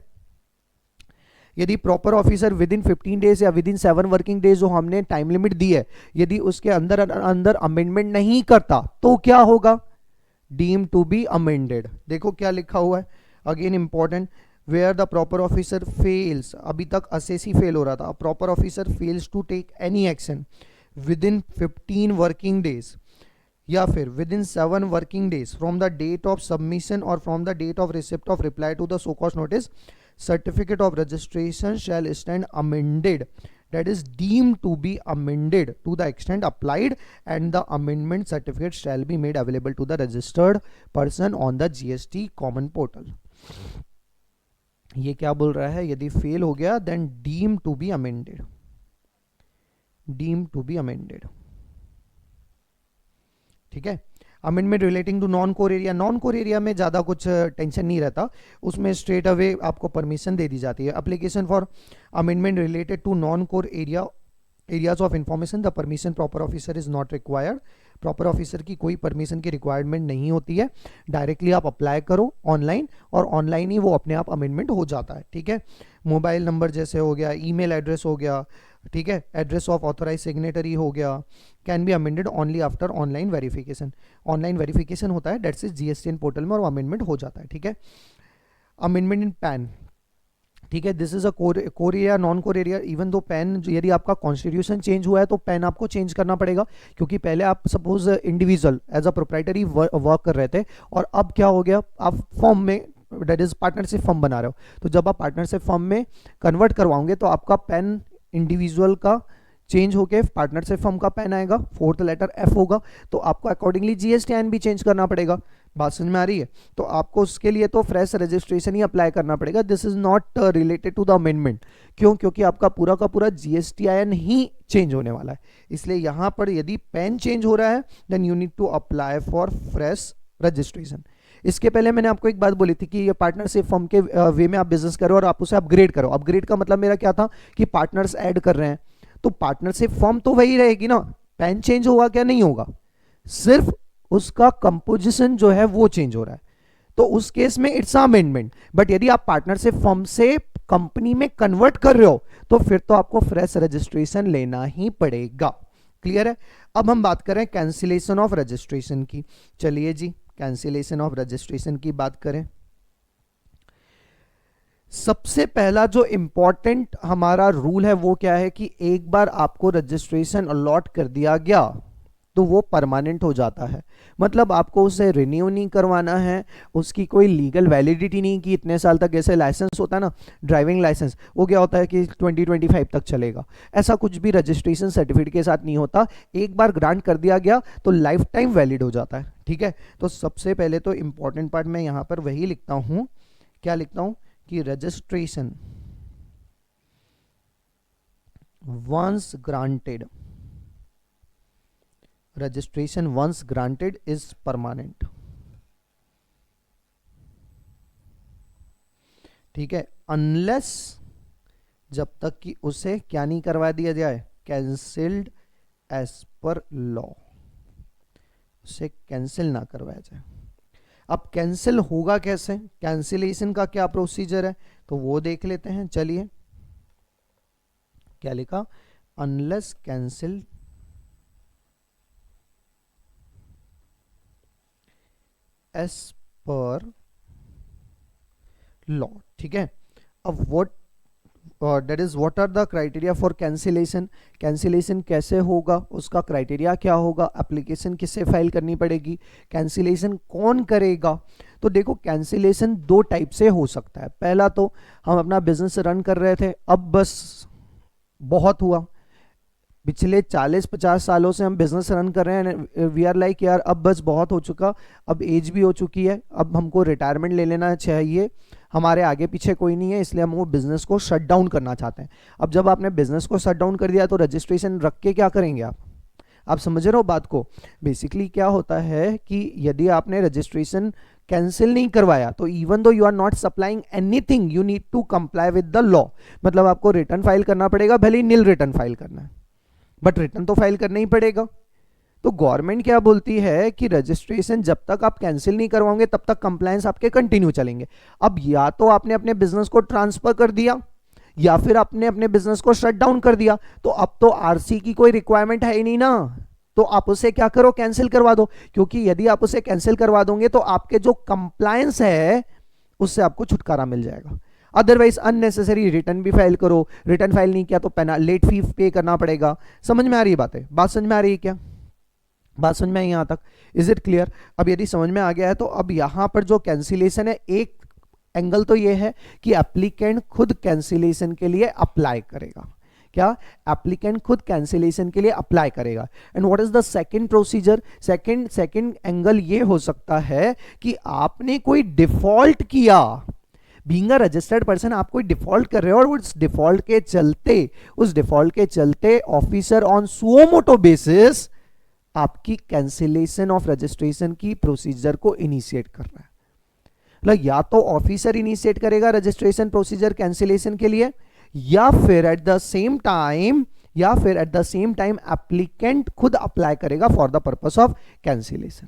यदि proper officer with in 15 days या विद इन 7 वर्किंग डेज जो हमने टाइम लिमिट दी है, यदि उसके अंदर अंदर अमेंडमेंट नहीं करता तो क्या होगा, डीम टू बी अमेंडेड। देखो क्या लिखा हुआ है, again important, where the proper officer fails, अभी तक असेसी फेल हो रहा था, proper officer fails to take any action within 15 working days या फिर within 7 working days from the date of submission or from the date of receipt of reply to the so called notice, certificate of registration shall stand amended, that is deemed to be amended to the extent applied, and the amendment certificate shall be made available to the registered person on the GST common portal। ये क्या बोल रहा है, यदि fail हो गया then deem to be amended, deem to be amended. ठीक है। Amendment relating to non core area, non core area में ज़्यादा कुछ टेंशन नहीं रहता, उसमें स्ट्रेट अवे आपको परमिशन दे दी जाती है। Application for amendment related to non core area areas of information the permission proper officer is not required, proper officer की कोई परमिशन की रिक्वायरमेंट नहीं होती है, डायरेक्टली आप अप्लाई करो ऑनलाइन और ऑनलाइन ही वो अपने आप अमेंडमेंट हो जाता है। ठीक है। मोबाइल नंबर जैसे हो गया, ईमेल एड्रेस हो गया, ठीक है, एड्रेस ऑफ ऑथोराइज सिग्नेटरी हो गया, can be amended only after online verification, online verification होता है डेट्स इज जीएसटीएन पोर्टल में और अमेंडमेंट हो जाता है। ठीक है। अमेंडमेंट इन पैन, ठीक है, this is a core area non core area, even though pan यदि आपका कॉन्स्टिट्यूशन चेंज हुआ है तो पैन आपको चेंज करना पड़ेगा, क्योंकि पहले आप suppose individual as a proprietary work कर रहे थे और अब क्या हो गया, आप फॉर्म में दैट इज पार्टनरशिप फॉर्म बना रहे हो, तो जब आप पार्टनरशिप फॉर्म में कन्वर्ट करवाओगे तो आपका पैन इंडिविजुअल का चेंज होके पार्टनरशिप फॉर्म का पैन आएगा, फोर्थ लेटर एफ होगा, तो आपको अकॉर्डिंगली जीएसटीआईएन भी चेंज करना पड़ेगा। बात समझ में आ रही है? तो आपको उसके लिए तो फ्रेश रजिस्ट्रेशन ही अप्लाई करना पड़ेगा। This is not related to the amendment, क्यों? क्योंकि आपका पूरा का पूरा जीएसटीआईएन ही चेंज होने वाला है, इसलिए यहां पर यदि पैन चेंज हो रहा है then you need to apply for fresh registration. इसके पहले मैंने आपको एक बात बोली थी कि ये पार्टनरशिप फॉर्म के वे में आप बिजनेस करो और आप उसे अपग्रेड करो। अपग्रेड का मतलब मेरा क्या था कि पार्टनर्स ऐड कर रहे हैं, तो पार्टनरशिप फॉर्म तो वही रहेगी ना, पैन चेंज होगा क्या? नहीं होगा, सिर्फ उसका कंपोजिशन जो है वो चेंज हो रहा है, तो उस केस में इट्स अमेंडमेंट। बट यदि आप पार्टनरशिप फॉर्म से कंपनी में कन्वर्ट कर रहे हो तो फिर तो आपको फ्रेश रजिस्ट्रेशन लेना ही पड़ेगा। क्लियर है? अब हम बात करें कैंसिलेशन ऑफ रजिस्ट्रेशन की। चलिए जी, कैंसिलेशन ऑफ रजिस्ट्रेशन की बात करें। सबसे पहला जो इंपॉर्टेंट हमारा रूल है वो क्या है कि एक बार आपको रजिस्ट्रेशन अलॉट कर दिया गया तो वो परमानेंट हो जाता है, मतलब आपको उसे रिन्यू नहीं करवाना है, उसकी कोई लीगल वैलिडिटी नहीं कि इतने साल तक, जैसे लाइसेंस होता है ना, ड्राइविंग लाइसेंस, वो क्या होता है कि 2025 तक चलेगा, ऐसा कुछ भी रजिस्ट्रेशन सर्टिफिकेट के साथ नहीं होता। एक बार ग्रांट कर दिया गया तो लाइफ टाइम वैलिड हो जाता है। ठीक है, तो सबसे पहले तो इंपॉर्टेंट पार्ट मैं यहां पर वही लिखता हूं, क्या लिखता हूं कि registration once granted, registration once granted is permanent। ठीक है, अनलेस, जब तक कि उसे क्या नहीं करवा दिया जाए, कैंसिल्ड एज पर लॉ, उसे कैंसिल ना करवाया जाए। अब कैंसिल होगा कैसे, कैंसिलेशन का क्या प्रोसीजर है तो वो देख लेते हैं। चलिए, क्या लिखा, unless cancel as per law. ठीक है, अब what that is what are the criteria for cancellation, cancellation कैसे होगा, उसका क्राइटेरिया क्या होगा, एप्लीकेशन किससे फाइल करनी पड़ेगी, कैंसिलेशन कौन करेगा। तो देखो, कैंसिलेशन दो टाइप से हो सकता है। पहला तो हम अपना बिजनेस रन कर रहे थे, अब बस बहुत हुआ, पिछले 40-50 सालों से हम बिजनेस रन कर रहे हैं, वी आर लाइक यार अब बस बहुत हो चुका, अब एज भी हो चुकी है, अब हमको रिटायरमेंट ले लेना चाहिए, हमारे आगे पीछे कोई नहीं है, इसलिए हम वो बिजनेस को शट डाउन करना चाहते हैं। अब जब आपने बिजनेस को शट डाउन कर दिया तो रजिस्ट्रेशन रख के क्या करेंगे आप समझ रहे हो बात को। बेसिकली क्या होता है कि यदि आपने रजिस्ट्रेशन कैंसिल नहीं करवाया तो even though you are not supplying anything you need to comply with the law, मतलब आपको रिटर्न फाइल करना पड़ेगा, भले ही नील रिटर्न फाइल करना है बट रिटर्न तो फाइल करना ही पड़ेगा। तो गवर्नमेंट क्या बोलती है कि रजिस्ट्रेशन जब तक आप कैंसिल नहीं करवाओगे तब तक कंप्लायंस आपके कंटिन्यू चलेंगे। अब या तो आपने अपने बिजनेस को ट्रांसफर कर दिया या फिर आपने अपने बिजनेस को शट डाउन कर दिया, तो अब तो आरसी की कोई रिक्वायरमेंट है ही नहीं ना, तो आप उसे क्या करो, कैंसिल करवा दो, क्योंकि यदि आप उसे कैंसिल करवा दोगे तो आपके जो कंप्लायंस है उससे आपको छुटकारा मिल जाएगा। अदरवाइज अननेसेसरी रिटर्न भी फाइल करो, रिटर्न फाइल नहीं किया तो लेट फी पे करना पड़ेगा। समझ में आ रही है बातें, बात समझ में आ रही है क्या, बात समझ में आई यहां तक, इज इट क्लियर? अब यदि समझ में आ गया है तो अब यहां पर जो कैंसिलेशन है, एक एंगल तो ये है कि एप्लीकेंट खुद कैंसिलेशन के लिए अप्लाई करेगा, क्या एप्लीकेंट खुद कैंसिलेशन के लिए अप्लाई करेगा। And what is the second procedure, second angle ये हो सकता है कि आपने कोई डिफॉल्ट किया, बीइंग अ रजिस्टर्ड पर्सन आप कोई डिफॉल्ट कर रहे हो और उस डिफॉल्ट के चलते officer on suo moto basis आपकी कैंसिलेशन ऑफ रजिस्ट्रेशन की प्रोसीजर को इनिशिएट कर रहा है। मतलब या तो ऑफिसर इनिशिएट करेगा रजिस्ट्रेशन प्रोसीजर कैंसिलेशन के लिए, या फिर eight the same time applicant खुद अप्लाई करेगा for the purpose of cancellation.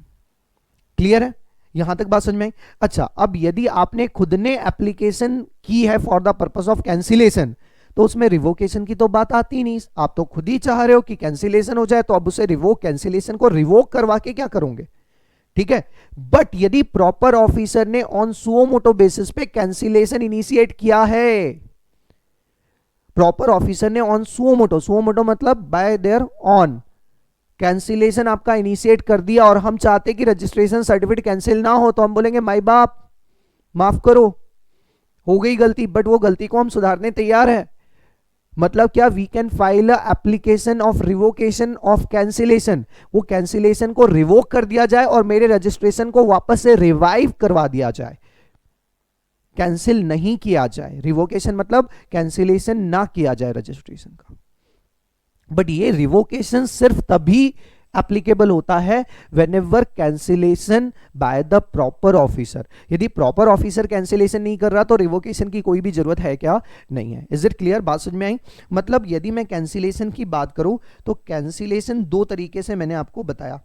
Clear है, यहां तक बात समझ में आई। अच्छा, अब यदि आपने खुद ने एप्लीकेशन की है for the purpose of cancellation, तो उसमें रिवोकेशन की तो बात आती नहीं। आप तो खुद ही चाह रहे हो कि कैंसिलेशन हो जाए, तो अब उसे कैंसिलेशन को रिवोक करवा के क्या करोगे, ठीक है। बट यदि प्रॉपर ऑफिसर ने ऑन सुओ मोटो बेसिस पे कैंसिलेशन इनिशिएट किया है, प्रॉपर ऑफिसर ने ऑन सुओ मोटो मतलब बाय देयर ऑन कैंसिलेशन आपका इनिशिएट कर दिया, और हम चाहते कि रजिस्ट्रेशन सर्टिफिकेट कैंसिल ना हो, तो हम बोलेंगे माई बाप माफ करो, हो गई गलती, बट वो गलती को हम सुधारने तैयार है। मतलब क्या, we can file application of revocation of cancellation, वो कैंसिलेशन को रिवोक कर दिया जाए और मेरे रजिस्ट्रेशन को वापस से रिवाइव करवा दिया जाए, कैंसिल नहीं किया जाए। रिवोकेशन मतलब कैंसिलेशन ना किया जाए रजिस्ट्रेशन का। बट ये रिवोकेशन सिर्फ तभी एप्लीकेबल होता है whenever cancellation bye the proper officer. यदि प्रॉपर ऑफिसर कैंसिलेशन नहीं कर रहा तो रिवोकेशन की कोई भी जरूरत है क्या, नहीं है। इज इट क्लियर, बात समझ में आई। मतलब यदि मैं कैंसिलेशन की बात करूं तो कैंसिलेशन दो तरीके से मैंने आपको बताया।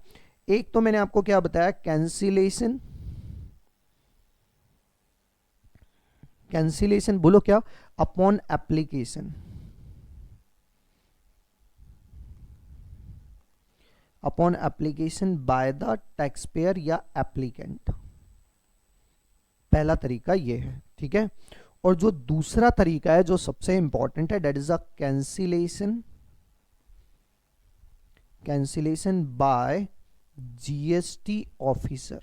एक तो मैंने आपको क्या बताया, कैंसिलेशन बोलो क्या, upon application, upon application by the tax payer या एप्लीकेंट। पहला तरीका ये है, ठीक है। और जो दूसरा तरीका है जो सबसे इंपॉर्टेंट है, that is a cancellation by GST officer.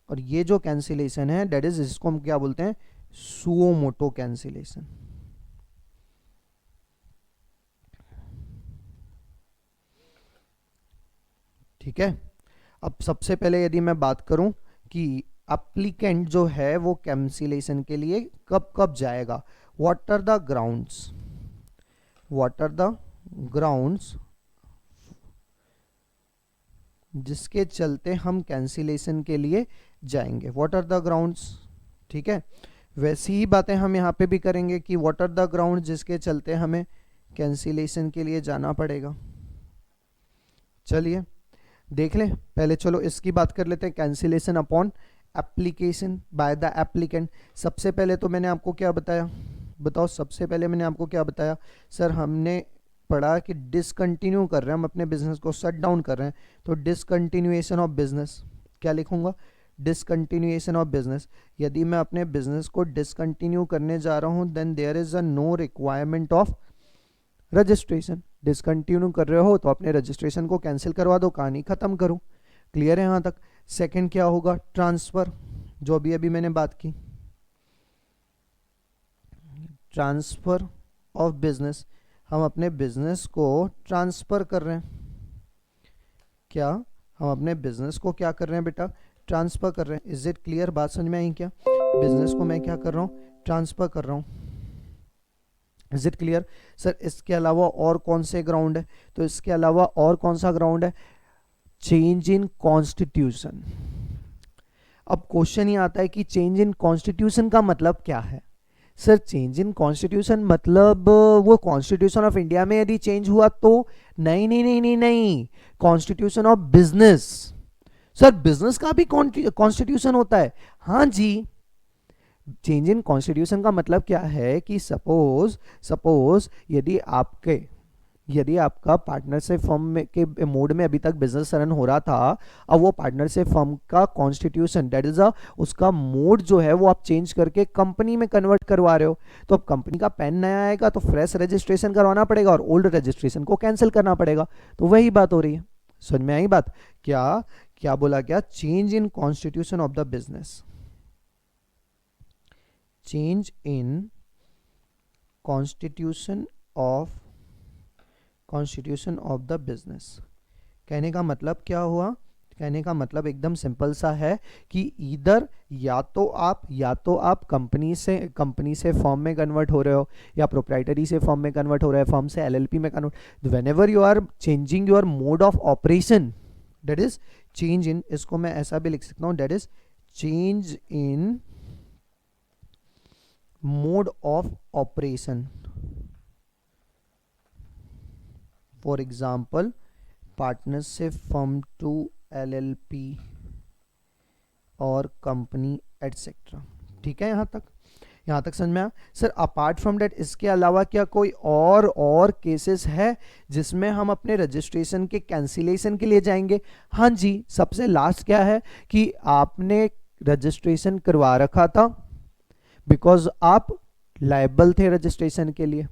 और ये जो कैंसिलेशन है दैट इज, इसको हम क्या बोलते हैं, सुओ मोटो कैंसिलेशन। ठीक है। अब सबसे पहले यदि मैं बात करूं कि एप्लीकेंट जो है वो कैंसिलेशन के लिए कब कब जाएगा, व्हाट आर द ग्राउंड्स जिसके चलते हम कैंसिलेशन के लिए जाएंगे, व्हाट आर द ग्राउंड्स। ठीक है, वैसी ही बातें हम यहाँ पे भी करेंगे कि व्हाट आर द ग्राउंड्स जिसके चलते हमें कैंसिलेशन के लिए जाना पड़ेगा। चलिए देख लें, पहले चलो इसकी बात कर लेते हैं, cancellation upon application by the applicant. सबसे पहले तो मैंने आपको क्या बताया, बताओ, सबसे पहले मैंने आपको क्या बताया सर, हमने पढ़ा कि डिसकंटिन्यू कर रहे हैं हम अपने बिजनेस को, शट डाउन कर रहे हैं, तो डिसकंटिन्यूएशन ऑफ बिजनेस, क्या लिखूंगा, डिसकंटिन्यूएशन ऑफ बिजनेस। यदि मैं अपने बिजनेस को डिसकंटिन्यू करने जा रहा हूं then there is a no requirement of registration. Discontinue कर रहे हो तो अपने रजिस्ट्रेशन को कैंसिल करवा दो, कहानी खत्म करो। क्लियर है यहाँ तक। सेकंड क्या होगा, ट्रांसफर, जो अभी अभी मैंने बात की, ट्रांसफर ऑफ बिजनेस, हम अपने बिजनेस को ट्रांसफर कर रहे हैं। क्या हम अपने बिजनेस को क्या कर रहे हैं बेटा, ट्रांसफर कर रहे हैं। इज इट क्लियर, बात समझ में आई क्या, बिजनेस को मैं क्या कर रहा हूँ, ट्रांसफर कर रहा हूँ। Is it clear sir. इसके अलावा और कौन से ग्राउंड है, तो इसके अलावा और कौन सा ग्राउंड है, चेंज इन कॉन्स्टिट्यूशन। अब क्वेश्चन ही आता है कि चेंज इन कॉन्स्टिट्यूशन का मतलब क्या है। सर चेंज इन कॉन्स्टिट्यूशन मतलब वो कॉन्स्टिट्यूशन ऑफ इंडिया में यदि चेंज हुआ तो, नहीं नहीं नहीं नहीं नहीं, constitution of business. Sir business का भी कॉन्स्टिट्यूशन होता है, हाँ जी। चेंज इन कॉन्स्टिट्यूशन का मतलब क्या है कि सपोज यदि आपका पार्टनरशिप फर्म में के मोड में अभी तक बिजनेस रन हो रहा था, अब वो पार्टनरशिप फर्म का कॉन्स्टिट्यूशन दैट इज उसका मोड जो है वो आप चेंज करके कंपनी में कन्वर्ट करवा रहे हो, तो अब कंपनी का पैन नया आएगा तो फ्रेश रजिस्ट्रेशन करवाना पड़ेगा और ओल्ड रजिस्ट्रेशन को कैंसिल करना पड़ेगा। तो वही बात हो रही है, समझ में आई बात। क्या बोला, क्या change in constitution of the business, change in constitution of the business. कहने का मतलब क्या हुआ? कहने का मतलब एकदम सिंपल सा है कि इधर या तो आप कंपनी से फर्म में कन्वर्ट हो रहे हो, या प्रोप्राइटरी से फर्म में कन्वर्ट हो रहे हो, फर्म से एलएलपी में convert. Whenever you are changing your mode of operation, that is change in, इसको मैं ऐसा भी लिख सकता हूं, that is change in mode of operation. For example partnership firm to LLP और कंपनी एटसेट्रा। ठीक है, यहाँ तक समझ में आया? सर अपार्ट फ्रॉम डेट इसके अलावा क्या कोई और केसेस है जिसमें हम अपने रजिस्ट्रेशन के कैंसिलेशन के लिए जाएंगे? हाँ जी, सबसे लास्ट क्या है कि आपने रजिस्ट्रेशन करवा रखा था बिकॉज आप लायबल थे रजिस्ट्रेशन के लिए।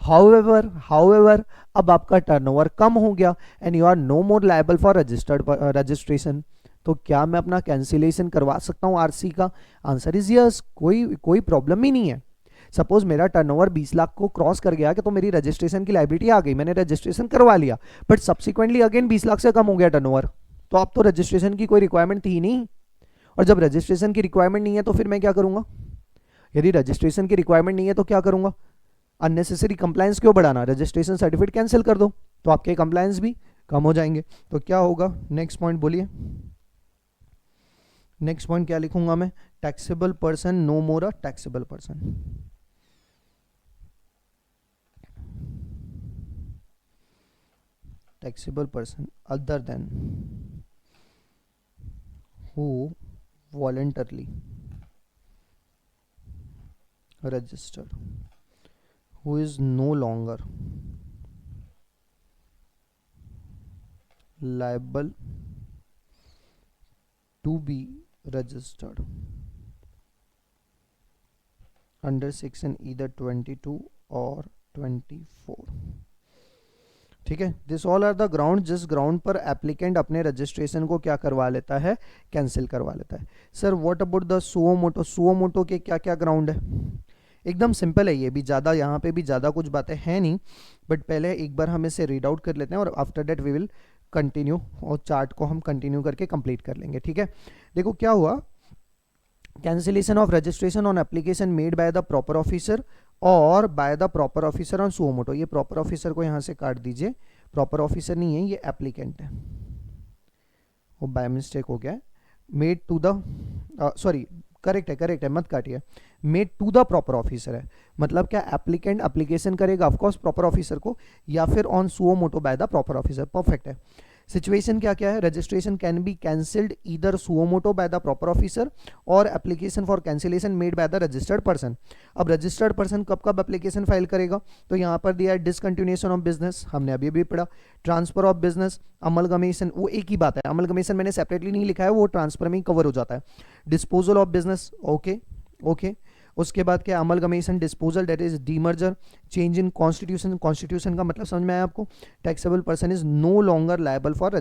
हाउएवर अब आपका टर्नओवर कम हो गया and you are no more liable for registration, तो क्या मैं अपना कैंसिलेशन करवा सकता हूं आरसी का? आंसर इज यस, कोई प्रॉब्लम ही नहीं है। सपोज मेरा टर्नओवर 20 लाख को क्रॉस कर गया कि तो मेरी रजिस्ट्रेशन की लायबिलिटी आ गई, मैंने रजिस्ट्रेशन करवा लिया, बट सब्सिक्वेंटली अगेन 20 लाख से कम हो गया टर्नओवर, तो अब तो रजिस्ट्रेशन की कोई रिक्वायरमेंट थी नहीं। और जब रजिस्ट्रेशन की रिक्वायरमेंट नहीं है तो फिर मैं क्या करूंगा? यदि रजिस्ट्रेशन की रिक्वायरमेंट नहीं है तो क्या करूंगा? अननेसेसरी कंप्लायंस क्यों बढ़ाना? रजिस्ट्रेशन सर्टिफिकेट कैंसिल कर दो तो आपके कंप्लायंस भी कम हो जाएंगे। तो क्या होगा? नेक्स्ट पॉइंट बोलिए। नेक्स्ट पॉइंट क्या लिखूंगा मैं? Taxable person, no more a taxable person. Taxable person other than who voluntarily registered, who is no longer liable to be registered under section either 22 or 24। ठीक है, this all are the ground जिस ground पर applicant अपने registration को क्या करवा लेता है? कैंसिल करवा लेता है। Sir what about the suo motu? Suo motu के क्या क्या ग्राउंड है? एकदम सिंपल है, ये भी ज़्यादा यहाँ पे भी ज़्यादा कुछ बातें हैं नहीं, बट पहले एक बार हम इसे रीड आउट कर लेते हैं और after that we will continue, और चार्ट को हम कंटिन्यू करके कंप्लीट कर लेंगे। ठीक है, देखो क्या हुआ। Cancellation of registration on application made by the proper officer or by the proper officer on suo motu. ये प्रॉपर ऑफिसर को यहाँ से काट दीजिए, प्रॉपर ऑफिसर नहीं है, ये एप्लीकेंट है, वो बाय मिस्टेक हो गया है। Made to the sorry correct है मत काटिए, made to the proper officer है, मतलब क्या एप्लीकेंट एप्लीकेशन करेगा ऑफकोर्स प्रॉपर ऑफिसर को, या फिर on suo motto by the proper officer. Perfect है। सिचुएशन क्या क्या है? Registration can be cancelled either suo motto by the proper officer or application for cancellation made by the registered person. अब registered person कब कब application file करेगा? तो यहाँ पर दिया है डिसकंटिन्यूएशन ऑफ बिजनेस, हमने अभी पढ़ा। ट्रांसफर ऑफ बिजनेस, अमलगमेशन, वो एक ही बात है, अमलगमेशन मैंने सेपरेटली नहीं लिखा है, वो ट्रांसफर में ही कवर हो जाता है। Disposal of business, okay. उसके बाद क्या? Amalgamation, disposal, that is demerger, change in constitution. Constitution का मतलब समझ में आया आपको? Taxable person is no longer liable for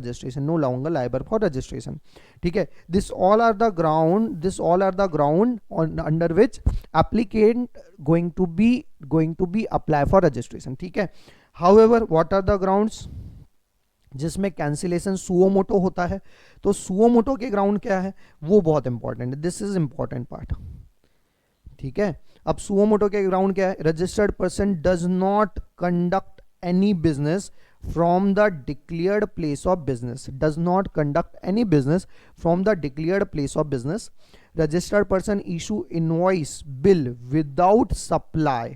registration, ठीक है। This all are the ground under which applicant going to be apply for registration, ठीक है। However what are the grounds जिसमें कैंसिलेशन सुओ मोटो होता है? तो सुओ मोटो के ground क्या है वो बहुत इंपॉर्टेंट है, दिस इज इंपॉर्टेंट पार्ट, ठीक है। अब सुओ मोटो के ग्राउंड क्या है? Registered person does not conduct any business from the declared place of business, does not conduct any business from the declared place of business. Registered person issue invoice bill without supply,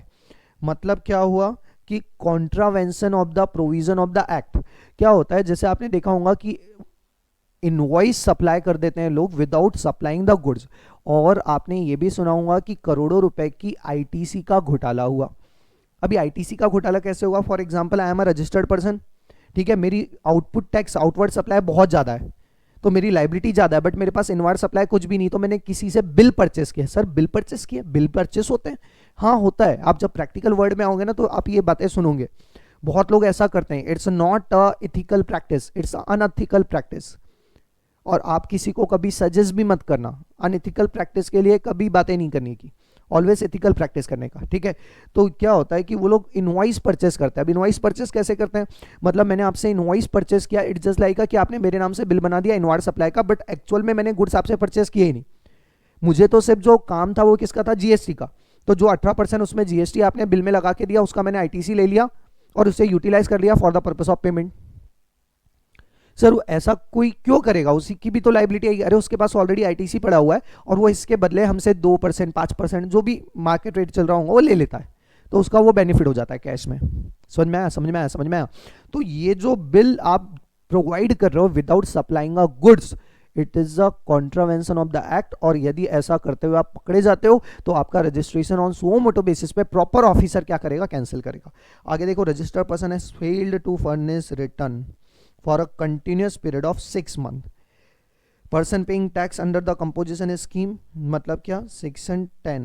मतलब क्या हुआ कि contravention of the provision of the act. क्या होता है? जैसे आपने देखा होगा कि इनवॉइस सप्लाई कर देते हैं लोग विदाउट सप्लाइंग द गुड्स, और आपने ये भी सुना होगा कि करोड़ों रुपए की आईटीसी का घोटाला हुआ। अभी आईटीसी का घोटाला कैसे हुआ? For example I am a registered person, ठीक है, मेरी आउटपुट टैक्स आउटवर्ड सप्लाई बहुत ज्यादा है, तो मेरी लाइबिलिटी ज्यादा है, बट मेरे पास इनवर्ड सप्लाई कुछ भी नहीं, तो मैंने किसी से बिल परचेस किया। सर बिल परचेस किया? बिल परचेस होते हैं? हाँ होता है, आप जब प्रैक्टिकल वर्ड में आओगे ना तो आप ये बातें सुनोगे। बहुत लोग ऐसा करते हैं, it's not a ethical practice, it's unethical practice, और आप किसी को कभी सजेस्ट भी मत करना अनएथिकल प्रैक्टिस के लिए, कभी बातें नहीं करने की, ऑलवेज एथिकल प्रैक्टिस करने का, ठीक है। तो क्या होता है कि वो लोग इनवॉइस परचेस करते हैं। अब इनवॉइस परचेस कैसे करते हैं, मतलब मैंने आपसे इनवॉइस परचेस किया, इट्स जस्ट लाइक कि आपने मेरे नाम से बिल बना दिया इनवायर सप्लाई का, बट एक्चुअल में मैंने गुड्स आपसे परचेस किए ही नहीं। मुझे तो सिर्फ जो काम था वो किसका था, जीएसटी का। तो जो 18% उसमें जीएसटी आपने बिल में लगा के दिया, उसका मैंने आईटीसी ले लिया और उसे यूटिलाइज कर लिया for the purpose of payment. Sir ऐसा कोई क्यों करेगा, उसी की भी तो लाइबिलिटी है। अरे उसके पास ऑलरेडी आईटीसी पड़ा हुआ है और वो इसके बदले हमसे 2% 5% जो भी मार्केट रेट चल रहा होगा वो ले लेता है, तो उसका वो बेनिफिट हो जाता है कैश में। समझ में आया, समझ में आया, समझ में आया। तो ये जो बिल आप प्रोवाइड कर रहे हो without supplying a goods, it is a contravention of the act, और यदि ऐसा करते हुए आप पकड़े जाते हो तो आपका registration on suo moto basis पे प्रॉपर ऑफिसर क्या करेगा, कैंसिल करेगा। आगे देखो, registered person has failed to furnish return for a continuous period of 6 months. Person paying tax under the composition scheme, मतलब क्या, section 10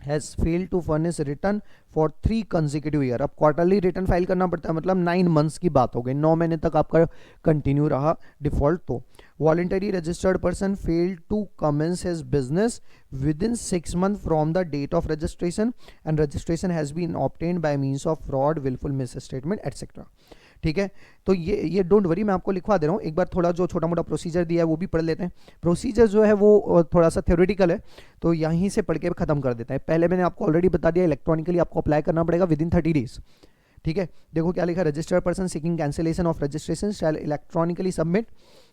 has failed to furnish return for 3 consecutive year। अब quarterly return file करना पड़ता है, मतलब 9 months की बात हो गई, 9 महीने तक आपका कंटिन्यू रहा डिफॉल्ट। तो voluntary registered person failed to commence his business within 6 months from the date of registration and registration has been obtained by means of fraud, wilful misstatement etcetera. ठीक है, तो ये डोंट वरी, मैं आपको लिखवा दे रहा हूँ। एक बार थोड़ा जो छोटा मोटा प्रोसीजर दिया है वो भी पढ़ लेते हैं। प्रोसीजर जो है वो थोड़ा सा थ्योरेटिकल है, तो यहीं से पढ़ के खत्म कर देते हैं। पहले मैंने आपको ऑलरेडी बता दिया, इलेक्ट्रॉनिकली आपको अप्लाई करना पड़ेगा विद इन 30 डेज। ठीक है, देखो क्या लिखा, registered person seeking cancellation of registration shall electronically submit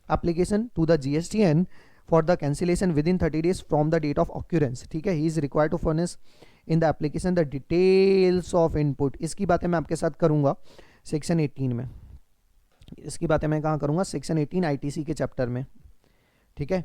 application to the GSTN for the cancellation within 30 days from the date of occurrence. ठीक है, he is required to furnish in the application the details of input. इसकी बातें मैं आपके साथ करूंगा section 18 में, इसकी बातें मैं कहाँ करूंगा, सेक्शन 18 आईटीसी के चैप्टर में। ठीक है,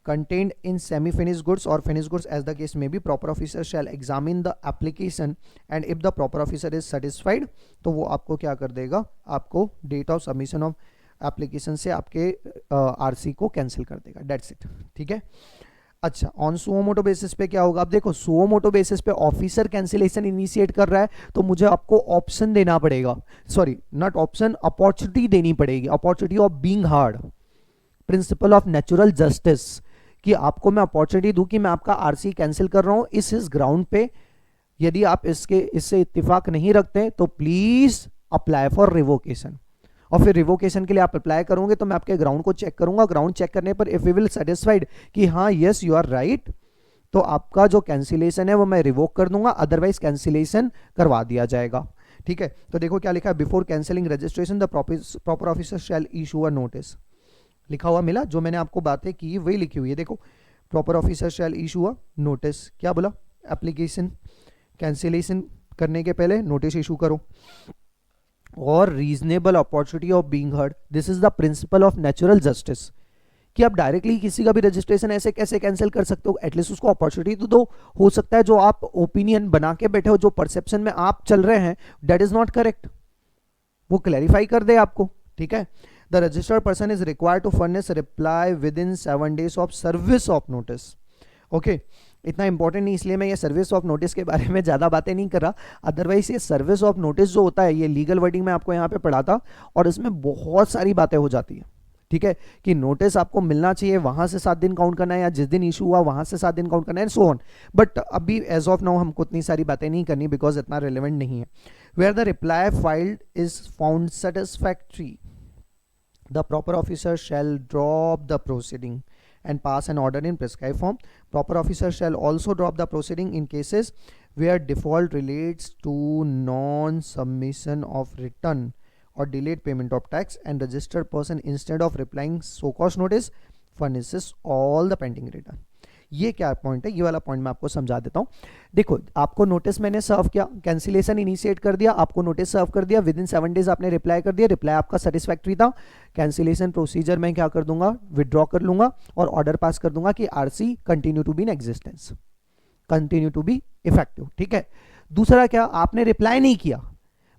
contained in semi finished goods or finished goods as the case may be, proper officer shall examine the application and if the proper officer is satisfied तो वो आपको क्या कर देगा, आपको date of submission of application से आपके RC को कैंसिल कर देगा, डेट्स इट। ठीक है, अच्छा, ऑन सुओ मोटो बेसिस पे क्या होगा, अब देखो सुओ मोटो बेसिस पे ऑफिसर कैंसिलेशन इनिशिएट कर रहा है तो मुझे आपको ऑप्शन देना पड़ेगा, सॉरी नॉट ऑप्शन, अपॉर्चुनिटी देनी पड़ेगी, opportunity of being hard, principle of natural justice, कि आपको मैं अपॉर्चुनिटी दूं कि मैं आपका आरसी कैंसिल कर रहा हूं इस ग्राउंड पे। यदि आप इससे इत्तेफाक नहीं रखते तो प्लीज अप्लाई फॉर रिवोकेशन, और फिर रिवोकेशन के लिए आप अप्लाई करोगे तो मैं आपके ग्राउंड को चेक करूंगा। ग्राउंड चेक करने पर इफ वी विल सेटिस्फाइड कि हाँ यस यू आर राइट, तो आपका जो कैंसिलेशन है वो मैं रिवोक कर दूंगा, अदरवाइज कैंसिलेशन करवा दिया जाएगा। ठीक है, तो देखो क्या लिखा है, before cancelling registration the proper officer shall issue a notice. लिखा हुआ मिला, जो मैंने आपको बातें की वही लिखी हुई है। देखो, proper officer shall issue a notice, क्या बोला, एप्लीकेशन कैंसिलेशन करने के पहले नोटिस इशू करो, और reasonable opportunity of being heard, this is the principle of natural justice, कि आप डायरेक्टली किसी का भी रजिस्ट्रेशन ऐसे कैसे कैंसिल कर सकते हो, एटलीस्ट उसको अपॉर्चुनिटी तो दो। हो सकता है जो आप ओपिनियन बना के बैठे हो, जो परसेप्शन में आप चल रहे हैं दैट इज नॉट करेक्ट, वो क्लैरिफाई कर दे आपको। ठीक है, the registered person is required to furnish reply within 7 days of service of notice. Okay, इतना इंपॉर्टेंट नहीं इसलिए मैं ये सर्विस ऑफ नोटिस के बारे में ज़्यादा बातें नहीं कर रहा, अदरवाइज ये सर्विस ऑफ नोटिस जो होता है ये लीगल वर्डिंग में आपको यहाँ पे पढ़ा था और इसमें बहुत सारी बातें हो जाती है। ठीक है, कि नोटिस आपको मिलना चाहिए, वहां से 7 दिन काउंट करना है, या जिस दिन इशू हुआ वहां से 7 दिन काउंट करना है, सो ऑन। बट अभी एज ऑफ नाउ हमको इतनी सारी बातें नहीं करनी बिकॉज इतना रिलेवेंट नहीं है। Where the reply filed is found satisfactory, the proper officer shall drop the proceeding and pass an order in prescribed form. Proper officer shall also drop the proceeding in cases where default relates to non-submission of return or delayed payment of tax, and registered person instead of replying so cause notice furnishes all the pending return. ये क्या point है, ये वाला point मैं आपको समझा देता हूं। देखो, आपको नोटिस मैंने सर्व किया, कैंसिलेशन इनिशिएट कर दिया, आपको नोटिस सर्व कर दिया, विद इन 7 days आपने रिप्लाई कर दिया, रिप्लाई आपका सेटिस्फैक्ट्री था, कैंसिलेशन प्रोसीजर मैं क्या कर दूंगा, विड्रॉ कर लूंगा और ऑर्डर पास कर दूंगा कि RC continue to be in existence, continue to be effective. ठीक है, दूसरा क्या, आपने रिप्लाई नहीं किया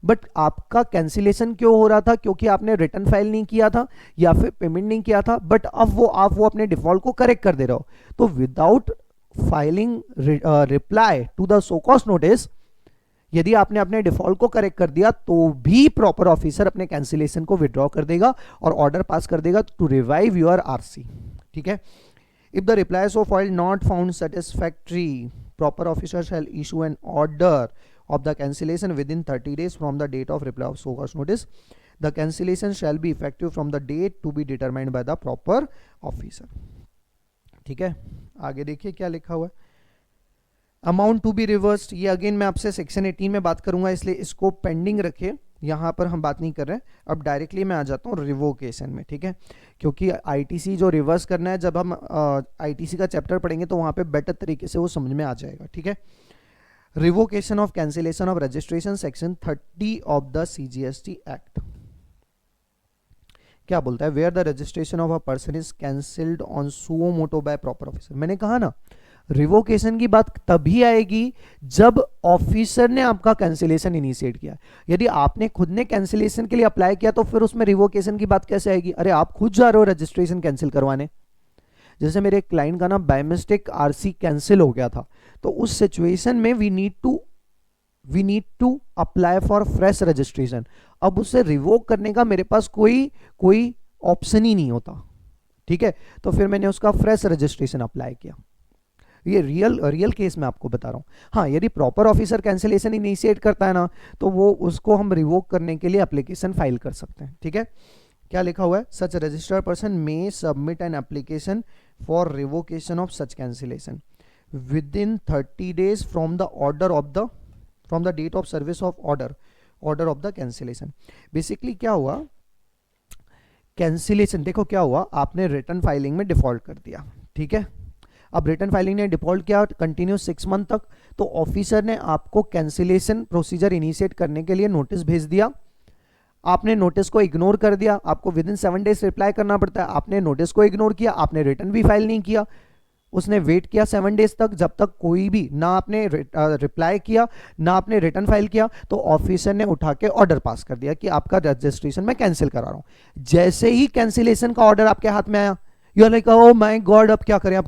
बट आपका कैंसिलेशन क्यों हो रहा था, क्योंकि आपने रिटर्न फाइल नहीं किया था या फिर पेमेंट नहीं किया था, बट अब आप वो अपने डिफॉल्ट को करेक्ट कर दे रहे हो, तो without filing reply to the show cause notice, यदि आपने अपने डिफॉल्ट को करेक्ट कर दिया तो भी प्रॉपर ऑफिसर अपने कैंसिलेशन को विड्रॉ कर देगा और ऑर्डर पास कर देगा टू रिवाइव योर आरसी। ठीक है, If the reply so filed not found satisfactory, proper officer shall issue an order of the cancellation within 30 days from the date of reply of so cause notice. The cancellation shall be effective from the date to be determined by the proper officer. ठीक है, आगे देखिए क्या लिखा हुआ है. Amount to be reversed, ये again मैं आपसे सेक्शन 18 में बात करूंगा, इसलिए इसको पेंडिंग रखिए, यहाँ पर हम बात नहीं कर रहे हैं. अब डायरेक्टली मैं आ जाता हूँ रिवोकेशन में. ठीक है, क्योंकि आईटीसी जो रिवर्स करना है, जब हम आईटीसी का चैप्टर पढ़ेंगे तो वहाँ पे बेटर तरीके से वो समझ में आ जाएगा. ठीक है, revocation of cancellation of registration section 30 of the CGST act क्या बोलता है? Where the registration of a person is cancelled on suo motto by proper officer. मैंने कहा ना, रिवोकेशन की बात तभी आएगी जब ऑफिसर ने आपका कैंसिलेशन इनिशिएट किया. यदि आपने खुद ने कैंसिलेशन के लिए अप्लाई किया तो फिर उसमें रिवोकेशन की बात कैसे आएगी? अरे आप खुद जा रहे हो रजिस्ट्रेशन कैंसिल करवाने. जैसे मेरे क्लाइंट का ना बाय मिस्टेक आरसी कैंसिल हो गया था, तो उस सिचुएशन में we need to apply for fresh registration. अब उसे रिवोक करने का मेरे पास कोई ऑप्शन ही नहीं होता. ठीक है, तो फिर मैंने उसका फ्रेश रजिस्ट्रेशन अप्लाई किया. ये रियल केस में आपको बता रहा हूं. हाँ, यदि प्रॉपर ऑफिसर कैंसिलेशन इनिशिएट करता है ना, तो वो उसको हम रिवोक करने के लिए एप्लीकेशन फाइल कर सकते हैं. ठीक है, क्या लिखा हुआ है? Such registered person may submit an application for revocation of such cancellation within 30 days from the date of service of order of the cancellation. Basically क्या हुआ, कैंसिलेशन देखो क्या हुआ, आपने रिटर्न फाइलिंग में डिफॉल्ट कर दिया. ठीक है, अब रिटर्न फाइलिंग ने डिफॉल्ट किया कंटिन्यू 6 मंथ तक, तो ऑफिसर ने आपको कैंसिलेशन प्रोसीजर इनिशिएट करने के लिए नोटिस भेज दिया. आपने नोटिस को इग्नोर कर दिया, आपको विद इन 7 days रिप्लाई करना पड़ता है. आपने नोटिस को इग्नोर किया, आपने रिटर्न भी फाइल नहीं किया. उसने वेट किया 7 days तक, जब तक कोई भी ना आपने रिप्लाई किया ना आपने रिटर्न फाइल किया, तो ऑफिसर ने उठा के ऑर्डर पास कर दिया कि आपका रजिस्ट्रेशन मैं कैंसिल करा रहा हूं. जैसे ही कैंसिलेशन का ऑर्डर आपके हाथ में आया, you are like oh my god, अब क्या करें.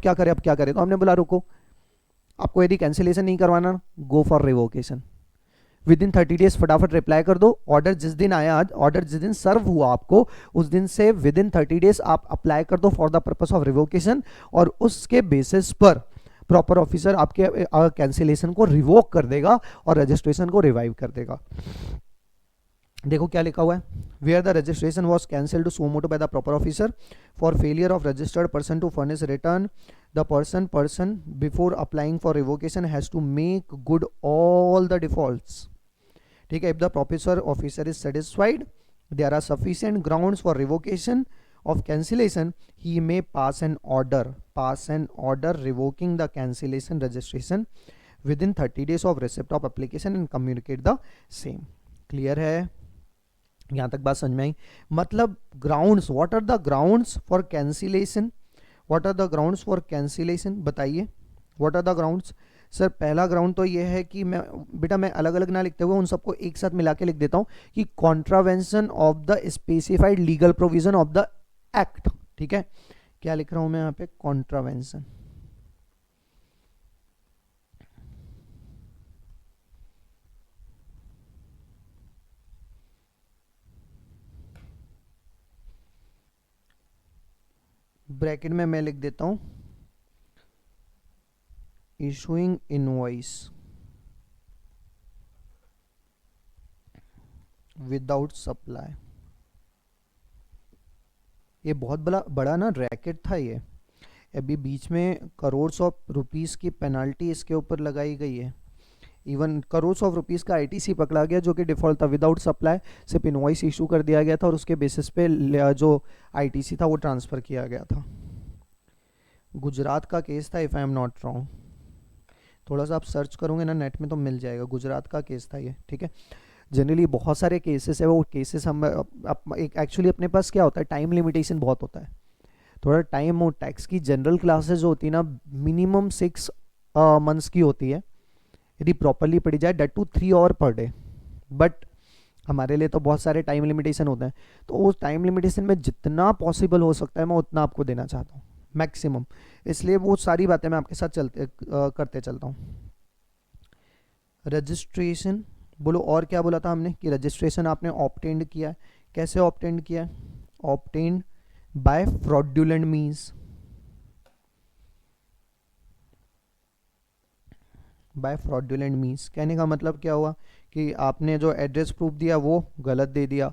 तो हमने बोला रुको, आपको यदि कैंसिलेशन नहीं करवाना, go for revocation. With in 30 days फटाफट रिप्लाई कर दो. ऑर्डर जिस दिन आया, ऑर्डर जिस दिन सर्व हुआ आपको, उस दिन से विद इन 30 days आप अप्लाई कर दो for the purpose of revocation, और उसके बेसिस पर प्रॉपर ऑफिसर आपके कैंसिलेशन को रिवोक कर देगा और रजिस्ट्रेशन को रिवाइव कर देगा. देखो क्या लिखा हुआ है, where the registration was cancelled suo moto by the proper officer for failure of registered person to furnish return, the person before applying for revocation has to make good all the defaults. ठीक है, if the proper officer is satisfied there are sufficient grounds for revocation of cancellation, he may pass an order revoking the cancellation registration within 30 days of receipt of application and communicate the same. Clear है? यहां तक बात समझ में आई? मतलब grounds, what are the grounds for cancellation? बताइए, what are the grounds? Sir पहला ग्राउंड तो ये है कि मैं अलग अलग ना लिखते हुए उन सबको एक साथ मिला के लिख देता हूं कि contravention of the specified legal provision of the act. ठीक है, क्या लिख रहा हूं मैं यहां पे? कॉन्ट्रावेंशन. ब्रैकेट में मैं लिख देता हूं इशूइंग इनवॉइस विदाउट सप्लाई. ये बहुत बड़ा ना रैकेट था ये. अभी बीच में करोड़्स ऑफ रुपीस की पेनाल्टी इसके ऊपर लगाई गई है. इवन करोड़्स ऑफ रुपीस का आईटीसी पकड़ा गया जो कि डिफॉल्ट था. विदाउट सप्लाई सिर्फ इनवॉइस इशू कर दिया गया था और उसके बेसिस पे जो आईटीसी था वो ट्रांसफ़र किया गया था. गुजरात का केस था if I am not wrong. थोड़ा सा आप सर्च करोगे ना नेट में तो मिल जाएगा. गुजरात का केस था ये. ठीक है, जनरली बहुत सारे केसेस है, वो केसेस हम एक एक्चुअली अपने पास क्या होता है, टाइम लिमिटेशन बहुत होता है. थोड़ा टाइम और टैक्स की जनरल क्लासेस जो होती है ना, मिनिमम 6 मंथ्स की होती है यदि प्रॉपरली पढ़ी जाए, date to 3 hours per day. But हमारे लिए तो बहुत सारे टाइम लिमिटेशन होते हैं, तो उस टाइम लिमिटेशन में जितना पॉसिबल हो सकता है मैं उतना आपको देना चाहता हूँ, मैक्सिमम. इसलिए वो सारी बातें मैं आपके साथ करते चलता हूँ. रजिस्ट्रेशन बोलो, और क्या बोला था हमने कि रजिस्ट्रेशन आपने ऑब्टेंड किया है. कैसे ऑब्टेंड किया है? Obtained by fraudulent means. By fraudulent means. कहने का मतलब क्या हुआ कि आपने जो एड्रेस प्रूफ दिया वो गलत दे दिया,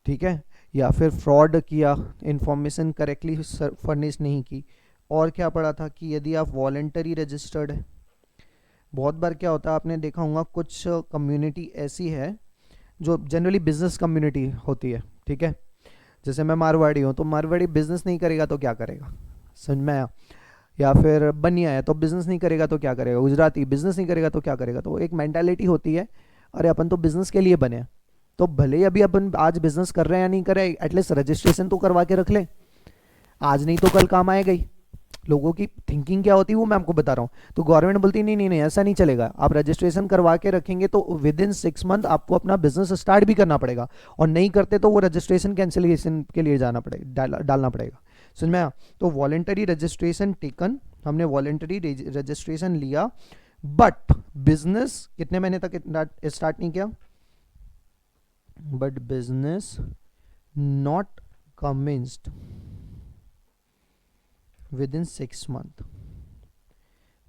ठीक है, या फिर फ्रॉड किया, इंफॉर्मेशन करेक्टली फर्निश नहीं की। और क्या पढ़ा था कि यदि आप वॉलेंटरी रजिस्टर्ड है, बहुत बार क्या होता है आपने देखा होगा कुछ कम्युनिटी ऐसी है जो जनरली बिजनेस कम्युनिटी होती है, ठीक है, जैसे मैं मारवाड़ी हूँ तो मारवाड़ी बिजनेस नहीं करेगा तो क्या करेगा, समझ में आया। या फिर बनिया है तो बिजनेस नहीं करेगा तो क्या करेगा, गुजराती बिजनेस नहीं करेगा तो क्या करेगा। तो एक मेंटालिटी होती है, अरे अपन तो बिजनेस के लिए बने हैं, तो भले ही अभी अपन आज बिजनेस कर रहे हैं या नहीं कर रहे हैं, एटलीस्ट रजिस्ट्रेशन तो करवा के रख ले, आज नहीं तो कल काम आएगा ही। लोगों की थिंकिंग क्या होती है वो मैं आपको बता रहा हूँ। तो गवर्नमेंट बोलती है नहीं नहीं नहीं ऐसा नहीं चलेगा, आप रजिस्ट्रेशन करवा के रखेंगे तो विद इन 6 मंथ आपको अपना बिजनेस स्टार्ट भी करना पड़ेगा, और नहीं करते तो वो रजिस्ट्रेशन कैंसिलेशन के लिए जाना पड़ेगा, डालना पड़ेगा। समझ में आया। तो वॉलेंटरी रजिस्ट्रेशन टेकन, हमने वॉलेंटरी रजिस्ट्रेशन लिया, बट बिजनेस कितने महीने तक स्टार्ट नहीं किया, but business not commenced with in 6 month,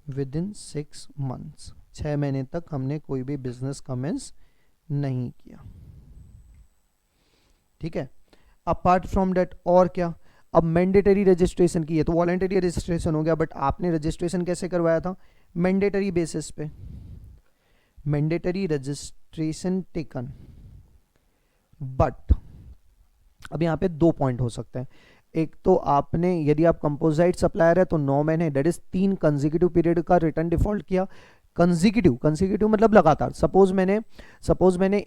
with in 6 months, 6 महीने तक हमने कोई भी बिजनेस कमेंस नहीं किया, ठीक है। अपार्ट फ्रॉम डेट और क्या, अब मैंडेटरी रजिस्ट्रेशन की है तो वॉलेंटरी रजिस्ट्रेशन हो गया, बट आपने रजिस्ट्रेशन कैसे करवाया था, मैंडेटरी बेसिस पे, मैंडेटरी रजिस्ट्रेशन टेकन। बट अब यहाँ पे 2 पॉइंट हो सकते हैं। एक तो आपने यदि आप कंपोजिट सप्लायर है तो 9 महीने दैट इज 3 कंसेक्यूटिव पीरियड का रिटर्न डिफॉल्ट किया। कंसेक्यूटिव मतलब लगातार, सपोज मैंने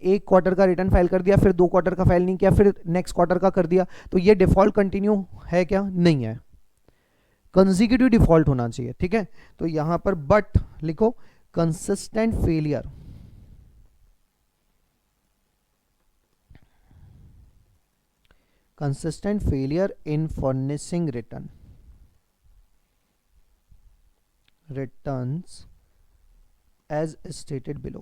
1 क्वार्टर का रिटर्न फाइल कर दिया, फिर 2 क्वार्टर का फाइल नहीं किया, फिर नेक्स्ट क्वार्टर का कर दिया, तो ये डिफॉल्ट कंटिन्यू है क्या, नहीं है, कंसेक्यूटिव डिफॉल्ट होना चाहिए, ठीक है। तो यहां पर बट लिखो consistent failure, consistent failure in furnishing returns as stated below।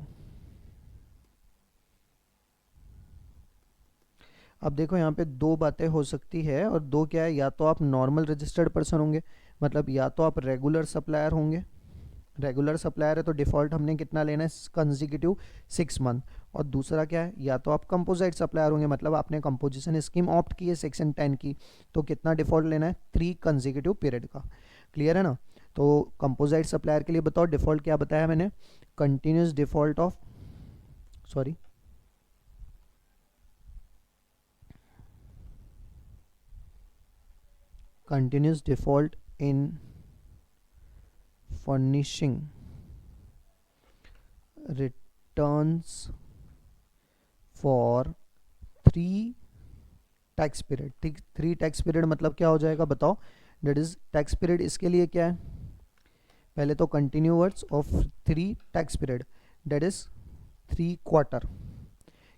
अब देखो यहाँ पे 2 बातें हो सकती है, और 2 क्या है, या तो आप नॉर्मल रजिस्टर्ड पर्सन होंगे, मतलब या तो आप रेगुलर सप्लायर होंगे, रेगुलर सप्लायर है तो डिफॉल्ट हमने कितना लेना है, कंसेक्यूटिव 6 मंथ। और दूसरा क्या है, या तो आप कंपोजिट सप्लायर होंगे, मतलब आपने कंपोजिशन स्कीम ऑप्ट की है सेक्शन 10 की, तो कितना डिफॉल्ट लेना है, 3 कंसेक्यूटिव पीरियड का। क्लियर है ना। तो कंपोजिट सप्लायर के लिए बताओ डिफॉल्ट क्या बताया मैंने, continuous default of, sorry continuous default in furnishing returns for 3 tax period. ठीक, 3 टैक्स पीरियड मतलब क्या हो जाएगा बताओ, दैट इज टैक्स पीरियड इसके लिए क्या है, पहले तो continuous of 3 tax period that is 3 quarter,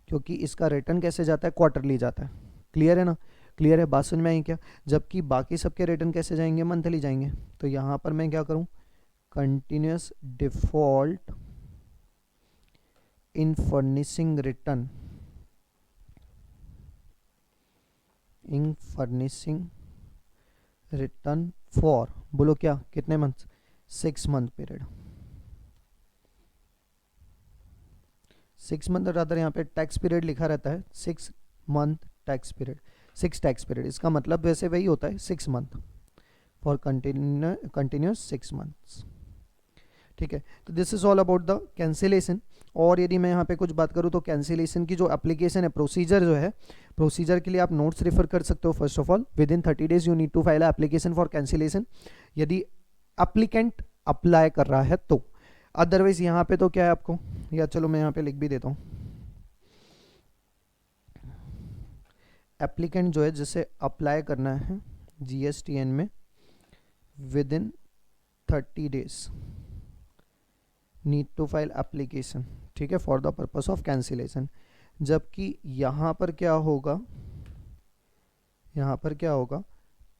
क्योंकि इसका रिटर्न कैसे जाता है, क्वार्टरली जाता है। क्लियर है ना, क्लियर है, बात समझ में आई क्या। जबकि बाकी सबके रिटर्न कैसे जाएंगे, मंथली जाएंगे। तो यहाँ पर मैं क्या करूँ, continuous default in furnishing return for, बोलो क्या, कितने month, 6 month period, 6 month rather यहाँ पे टैक्स पीरियड लिखा रहता है, 6 month tax period, 6 tax period, इसका मतलब वैसे वही होता है 6 मंथ फॉर कंटिन्यूस 6 मंथ्स। ठीक है, तो this is all about the cancellation. और यदि मैं यहाँ पे कुछ बात करूँ तो कैंसिलेशन की जो एप्लीकेशन है, प्रोसीजर जो है, प्रोसीजर के लिए आप नोट्स रेफर कर सकते हो। First of all within 30 days you need to file application for cancellation, यदि एप्लीकेंट अप्लाई कर रहा है तो। अदरवाइज यहाँ पे तो क्या है आपको, या चलो मैं यहाँ पे लिख भी देता हूँ, एप्लीकेंट जो है जिसे अप्लाई करना है GSTN में within 30 days need to file application, ठीक है, for the purpose of cancellation. जबकि यहाँ पर क्या होगा, यहाँ पर क्या होगा,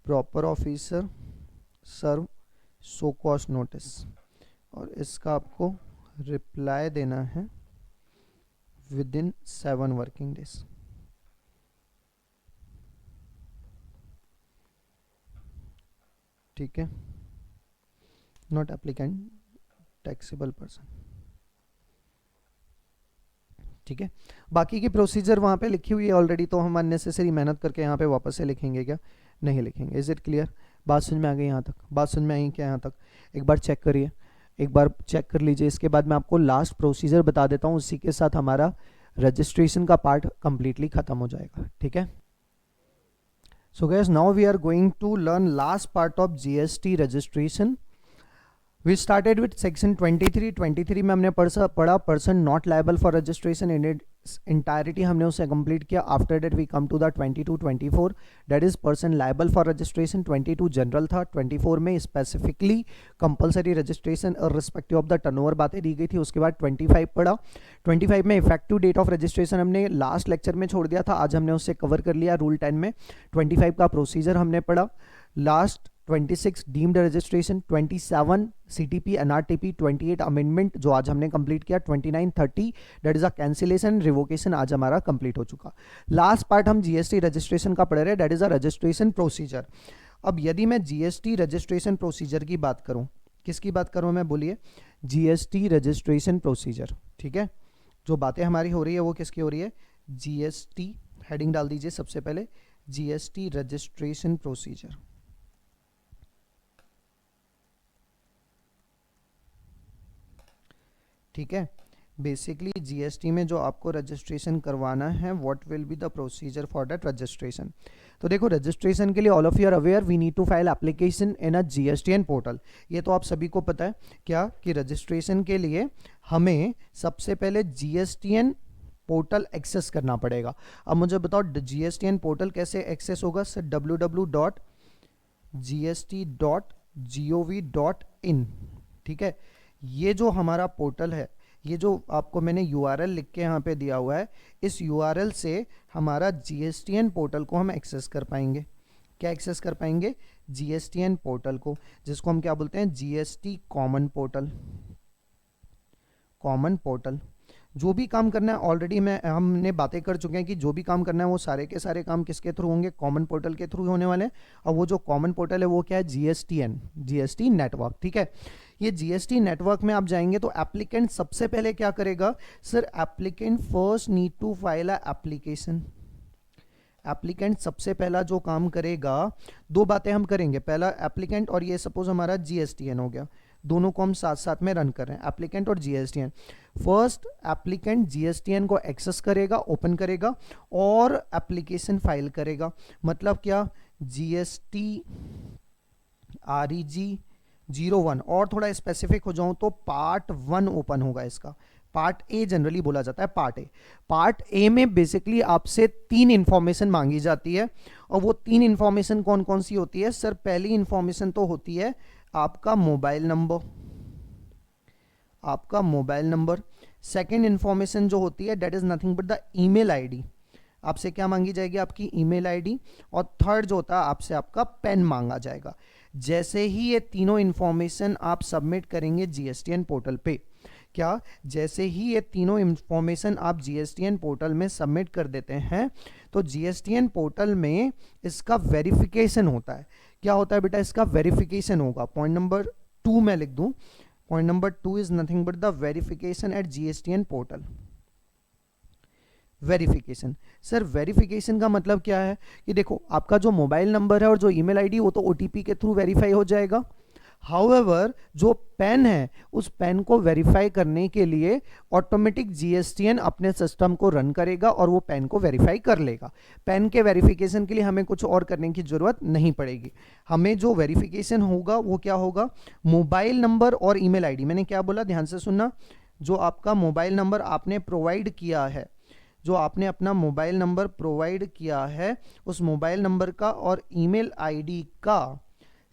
proper officer serve show cause notice, और इसका आपको रिप्लाई देना है विद इन 7 वर्किंग डेज। ठीक है, नॉट एप्लीकेंट, टैक्सेबल पर्सन। ठीक है, बाकी की प्रोसीजर वहाँ पे लिखी हुई है ऑलरेडी, तो हम अननेसेसरी मेहनत करके यहाँ पे वापस से लिखेंगे क्या? नहीं लिखेंगे। Is it clear? बात समझ में आ गई यहाँ तक? बात समझ में आई क्या यहाँ तक? एक बार चेक करिए, एक बार चेक कर लीजिए, इसके बाद मैं आपको लास्ट प्रोसीजर बता देता हूँ, उसी के साथ हमारा रजिस्ट्रेशन का पार्ट कंप्लीटली खत्म हो जाएगा। ठीक है, so guys now we are going to learn last part of GST registration. We started with section 23 में हमने पढ़ा person not liable for registration in its entirety, हमने उसे कंप्लीट किया। After that we come to the 22-24 that is person liable for registration. 22 general था, 24 में specifically compulsory registration और respective of the turnover बातें दी गई थी। उसके बाद 25 पढ़ा। 25 में इफेक्टिव डेट ऑफ रजिस्ट्रेशन हमने लास्ट लेक्चर में छोड़ दिया था, आज हमने उससे कवर कर लिया रूल 10 में। 25 का प्रोसीजर हमने पढ़ा। Last 26 deemed registration, 27 CTP NRTP, 28 amendment जो आज हमने कंप्लीट किया, 29 30 that is a cancellation revocation आज हमारा कंप्लीट हो चुका। लास्ट पार्ट हम जीएसटी रजिस्ट्रेशन का पढ़ रहे हैं, that is a registration procedure. अब यदि मैं जीएसटी रजिस्ट्रेशन प्रोसीजर की बात करूं, किसकी बात करूं मैं, बोलिए? GST registration procedure. ठीक है, जो बातें हमारी हो रही है वो किसकी हो रही है? जीएसटी, हेडिंग डाल दीजिए सबसे पहले, जीएसटी रजिस्ट्रेशन प्रोसीजर। ठीक है, बेसिकली जीएसटी में जो आपको रजिस्ट्रेशन करवाना है, what will be the procedure for that registration. तो देखो, रजिस्ट्रेशन के लिए all of you are aware we need to file application in a GSTN portal. ये तो आप सभी को पता है क्या, कि रजिस्ट्रेशन के लिए हमें सबसे पहले जीएसटीएन पोर्टल एक्सेस करना पड़ेगा। अब मुझे बताओ जीएसटीएन पोर्टल कैसे एक्सेस होगा? Sir www.gst.gov.in। ठीक है, ये जो हमारा पोर्टल है, ये जो आपको मैंने यूआरएल लिख के यहाँ पे दिया हुआ है, इस यूआरएल से हमारा जीएसटीएन पोर्टल को हम एक्सेस कर पाएंगे। क्या एक्सेस कर पाएंगे? जीएसटीएन पोर्टल को, जिसको हम क्या बोलते हैं? GST common portal. Common portal, जो भी काम करना है ऑलरेडी हमने बातें कर चुके हैं कि जो भी काम करना है वो सारे के सारे काम किसके थ्रू होंगे? कॉमन पोर्टल के थ्रू होने वाले हैं। और वो जो कॉमन पोर्टल है वो क्या है? GSTN, GST network. ठीक है, ये जीएसटी नेटवर्क में आप जाएंगे तो एप्लीकेंट सबसे पहले क्या करेगा? Sir applicant first need to file a application. Applicant सबसे पहला जो काम करेगा, दो बातें हम करेंगे। पहला एप्लीकेंट, और ये सपोज हमारा जीएसटीएन हो गया, दोनों को हम साथ साथ में रन कर रहे हैं, एप्लीकेंट और जीएसटीएन। फर्स्ट एप्लीकेंट जीएसटीएन को एक्सेस करेगा, ओपन करेगा और एप्लीकेशन फाइल करेगा। मतलब क्या? जीएसटी REG 01, और थोड़ा स्पेसिफिक हो जाऊं तो पार्ट 1 ओपन होगा इसका। पार्ट ए जनरली बोला जाता है पार्ट ए। पार्ट ए में बेसिकली आपसे 3 इंफॉर्मेशन मांगी जाती है, और वो 3 इंफॉर्मेशन कौन कौन सी होती है? सर पहली इंफॉर्मेशन तो होती है आपका मोबाइल नंबर, आपका मोबाइल नंबर। सेकेंड इंफॉर्मेशन जो होती है that is nothing but the email ID, आपसे क्या मांगी जाएगी? आपकी ईमेल आईडी। और थर्ड जो होता है आपसे आपका पेन मांगा जाएगा। जैसे ही ये तीनों इंफॉर्मेशन आप सबमिट करेंगे जीएसटीएन पोर्टल पे, क्या जैसे ही ये तीनों इंफॉर्मेशन आप जीएसटीएन पोर्टल में सबमिट कर देते हैं तो जीएसटीएन पोर्टल में इसका वेरिफिकेशन होता है। क्या होता है बेटा? इसका वेरिफिकेशन होगा। पॉइंट नंबर 2 मैं लिख दूं, point number 2 is nothing but the verification eight GSTN portal. Verification, sir verification का मतलब क्या है? कि देखो, आपका जो मोबाइल नंबर है और जो ईमेल आईडी वो तो ओटीपी के थ्रू वेरीफाई हो जाएगा। हाउएवर जो पेन है, उस पेन को वेरीफाई करने के लिए ऑटोमेटिक जीएसटीएन अपने सिस्टम को रन करेगा और वो पेन को वेरीफाई कर लेगा। पेन के वेरिफिकेशन के लिए हमें कुछ और करने की जरूरत नहीं पड़ेगी। हमें जो वेरिफिकेशन होगा वो क्या होगा? मोबाइल नंबर और ईमेल आईडी। मैंने क्या बोला, ध्यान से सुनना। जो आपका मोबाइल नंबर आपने प्रोवाइड किया है, जो आपने अपना मोबाइल नंबर प्रोवाइड किया है, उस मोबाइल नंबर का और ईमेल आईडी का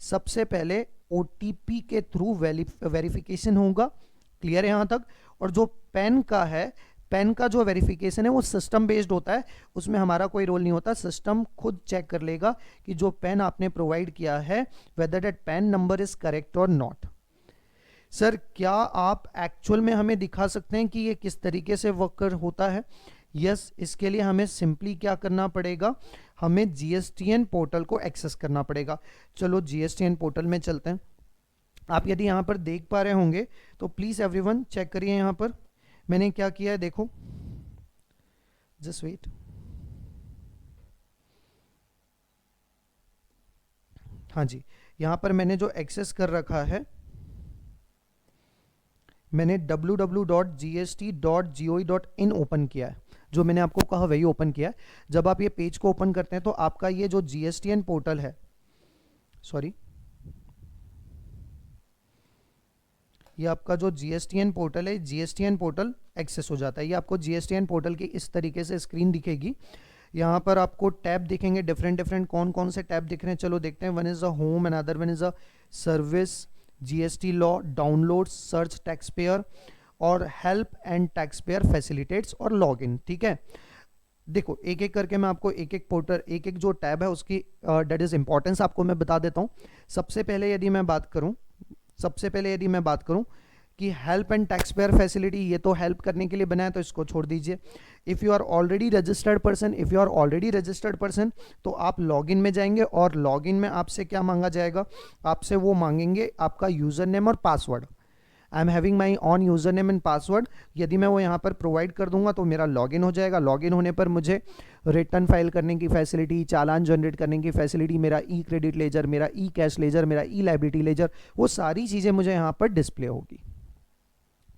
सबसे पहले ओटीपी के थ्रू वेरिफिकेशन होगा। क्लियर है यहाँ तक? और जो पेन का है, पेन का जो वेरिफिकेशन है वो सिस्टम बेस्ड होता है, उसमें हमारा कोई रोल नहीं होता। सिस्टम खुद चेक कर लेगा कि जो पेन आपने प्रोवाइड किया है whether that PAN number is correct और नॉट। सर क्या आप एक्चुअल में हमें दिखा सकते हैं कि ये किस तरीके से वर्क होता है? यस, इसके लिए हमें सिंपली क्या करना पड़ेगा? हमें जीएसटीएन पोर्टल को एक्सेस करना पड़ेगा। चलो जीएसटीएन पोर्टल में चलते हैं। आप यदि यहाँ पर देख पा रहे होंगे तो प्लीज़ एवरीवन चेक करिए। यहाँ पर मैंने क्या किया है, देखो जस्ट वेट। हाँ जी, यहाँ पर मैंने जो एक्सेस कर रखा है, मैंने www.gst.goi.in ओपन किया है, जो मैंने आपको कहा वही ओपन किया है। जब आप ये पेज को ओपन करते हैं तो आपका ये जो GSTN पोर्टल है, सॉरी, ये आपका जो GSTN पोर्टल है, GSTN पोर्टल एक्सेस हो जाता है। ये आपको GSTN पोर्टल की इस तरीके से स्क्रीन दिखेगी। यहाँ पर आपको टैब दिखेंगे, डिफरेंट कौन कौन से टैब दिख रहे हैं, चलो देखते हैं। One is a home and other one is a service, GST law, download, search taxpayer और help and taxpayer facilitates और लॉग इन। ठीक है, देखो एक एक करके मैं आपको एक एक पोर्टल, एक एक जो टैब है उसकी डेट इज इंपॉर्टेंस आपको मैं बता देता हूँ। सबसे पहले यदि मैं बात करूँ कि help and tax payer facility, ये तो हेल्प करने के लिए बनाया तो इसको छोड़ दीजिए। If you are already registered person, तो आप लॉगिन में जाएंगे और लॉगिन में आपसे क्या मांगा जाएगा, आपसे वो मांगेंगे आपका यूज़र नेम और password. I am having my on user name and password, यदि मैं वो यहाँ पर प्रोवाइड कर दूंगा तो मेरा लॉगिन हो जाएगा। लॉगिन होने पर मुझे रिटर्न फाइल करने की फैसिलिटी, चालान जनरेट करने की फैसिलिटी, मेरा ई क्रेडिट लेजर, मेरा ई कैश लेजर, मेरा ई लाइबिलिटी लेजर, वो सारी चीज़ें मुझे यहाँ पर डिस्प्ले होगी।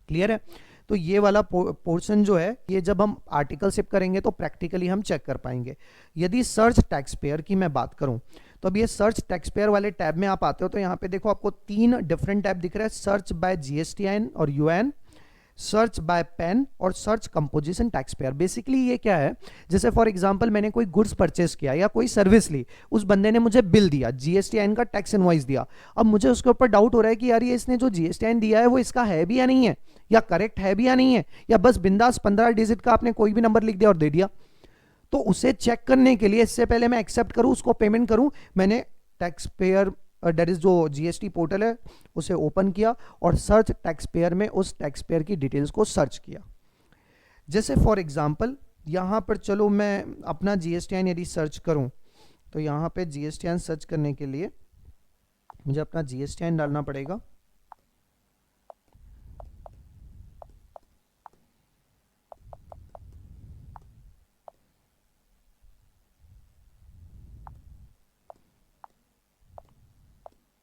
क्लियर है? तो ये वाला पोर्शन जो है, ये जब हम आर्टिकल शिप करेंगे तो प्रैक्टिकली हम चेक कर पाएंगे। यदि सर्च टैक्स पेयर की मैं बात करूं तो अब ये सर्च टैक्स पेयर वाले टैब में आप आते हो तो यहाँ पे देखो आपको 3 डिफरेंट टैब दिख रहे हैं, सर्च बाय GSTN और UN, सर्च बाय पेन और search composition tax payer. Basically ये क्या है, जैसे फॉर एग्जांपल मैंने कोई गुड्स परचेस किया या कोई सर्विस ली, उस बंदे ने मुझे बिल दिया, GSTN का टैक्स इनवॉइस दिया। अब मुझे उसके ऊपर डाउट हो रहा है कि यार ये इसने जो GSTN दिया है वो इसका है भी या नहीं है, या करेक्ट है भी या नहीं है, या बस बिंदास 15 डिजिट का आपने कोई भी नंबर लिख दिया और दे दिया। तो उसे चेक करने के लिए, इससे पहले मैं एक्सेप्ट करूं, उसको पेमेंट करूं, मैंने टैक्स पेयर डेट इज जो GST पोर्टल है उसे ओपन किया और सर्च टैक्स पेयर में उस टैक्स पेयर की डिटेल्स को सर्च किया। जैसे फॉर एग्जांपल यहाँ पर चलो मैं अपना GSTN यदि सर्च करूं तो यहाँ पे GSTN सर्च करने के लिए मुझे अपना GSTN डालना पड़ेगा।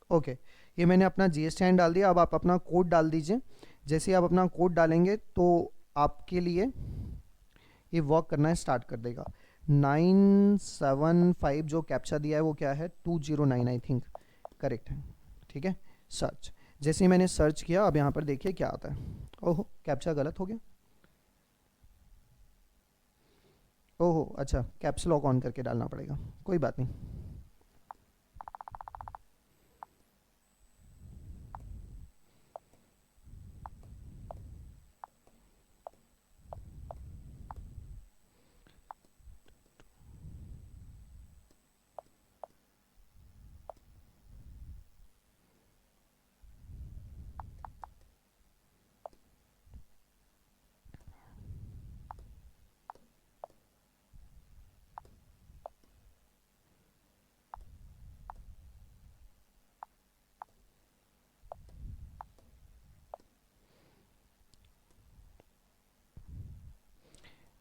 ओके, ये मैंने अपना GSTN डाल दिया। अब आप अपना कोड डाल दीजिए। जैसे आप अपना कोड डालेंगे तो आपके लिए ये वर्क करना स्टार्ट कर देगा। 975 जो कैप्चा दिया है वो क्या है, 209 आई थिंक करेक्ट है। ठीक है, सर्च, जैसे ही मैंने सर्च किया अब यहाँ पर देखिए क्या आता है। ओहो, कैप्चा गलत हो गया। ओहो अच्छा, कैप्स लॉक ऑन करके डालना पड़ेगा, कोई बात नहीं।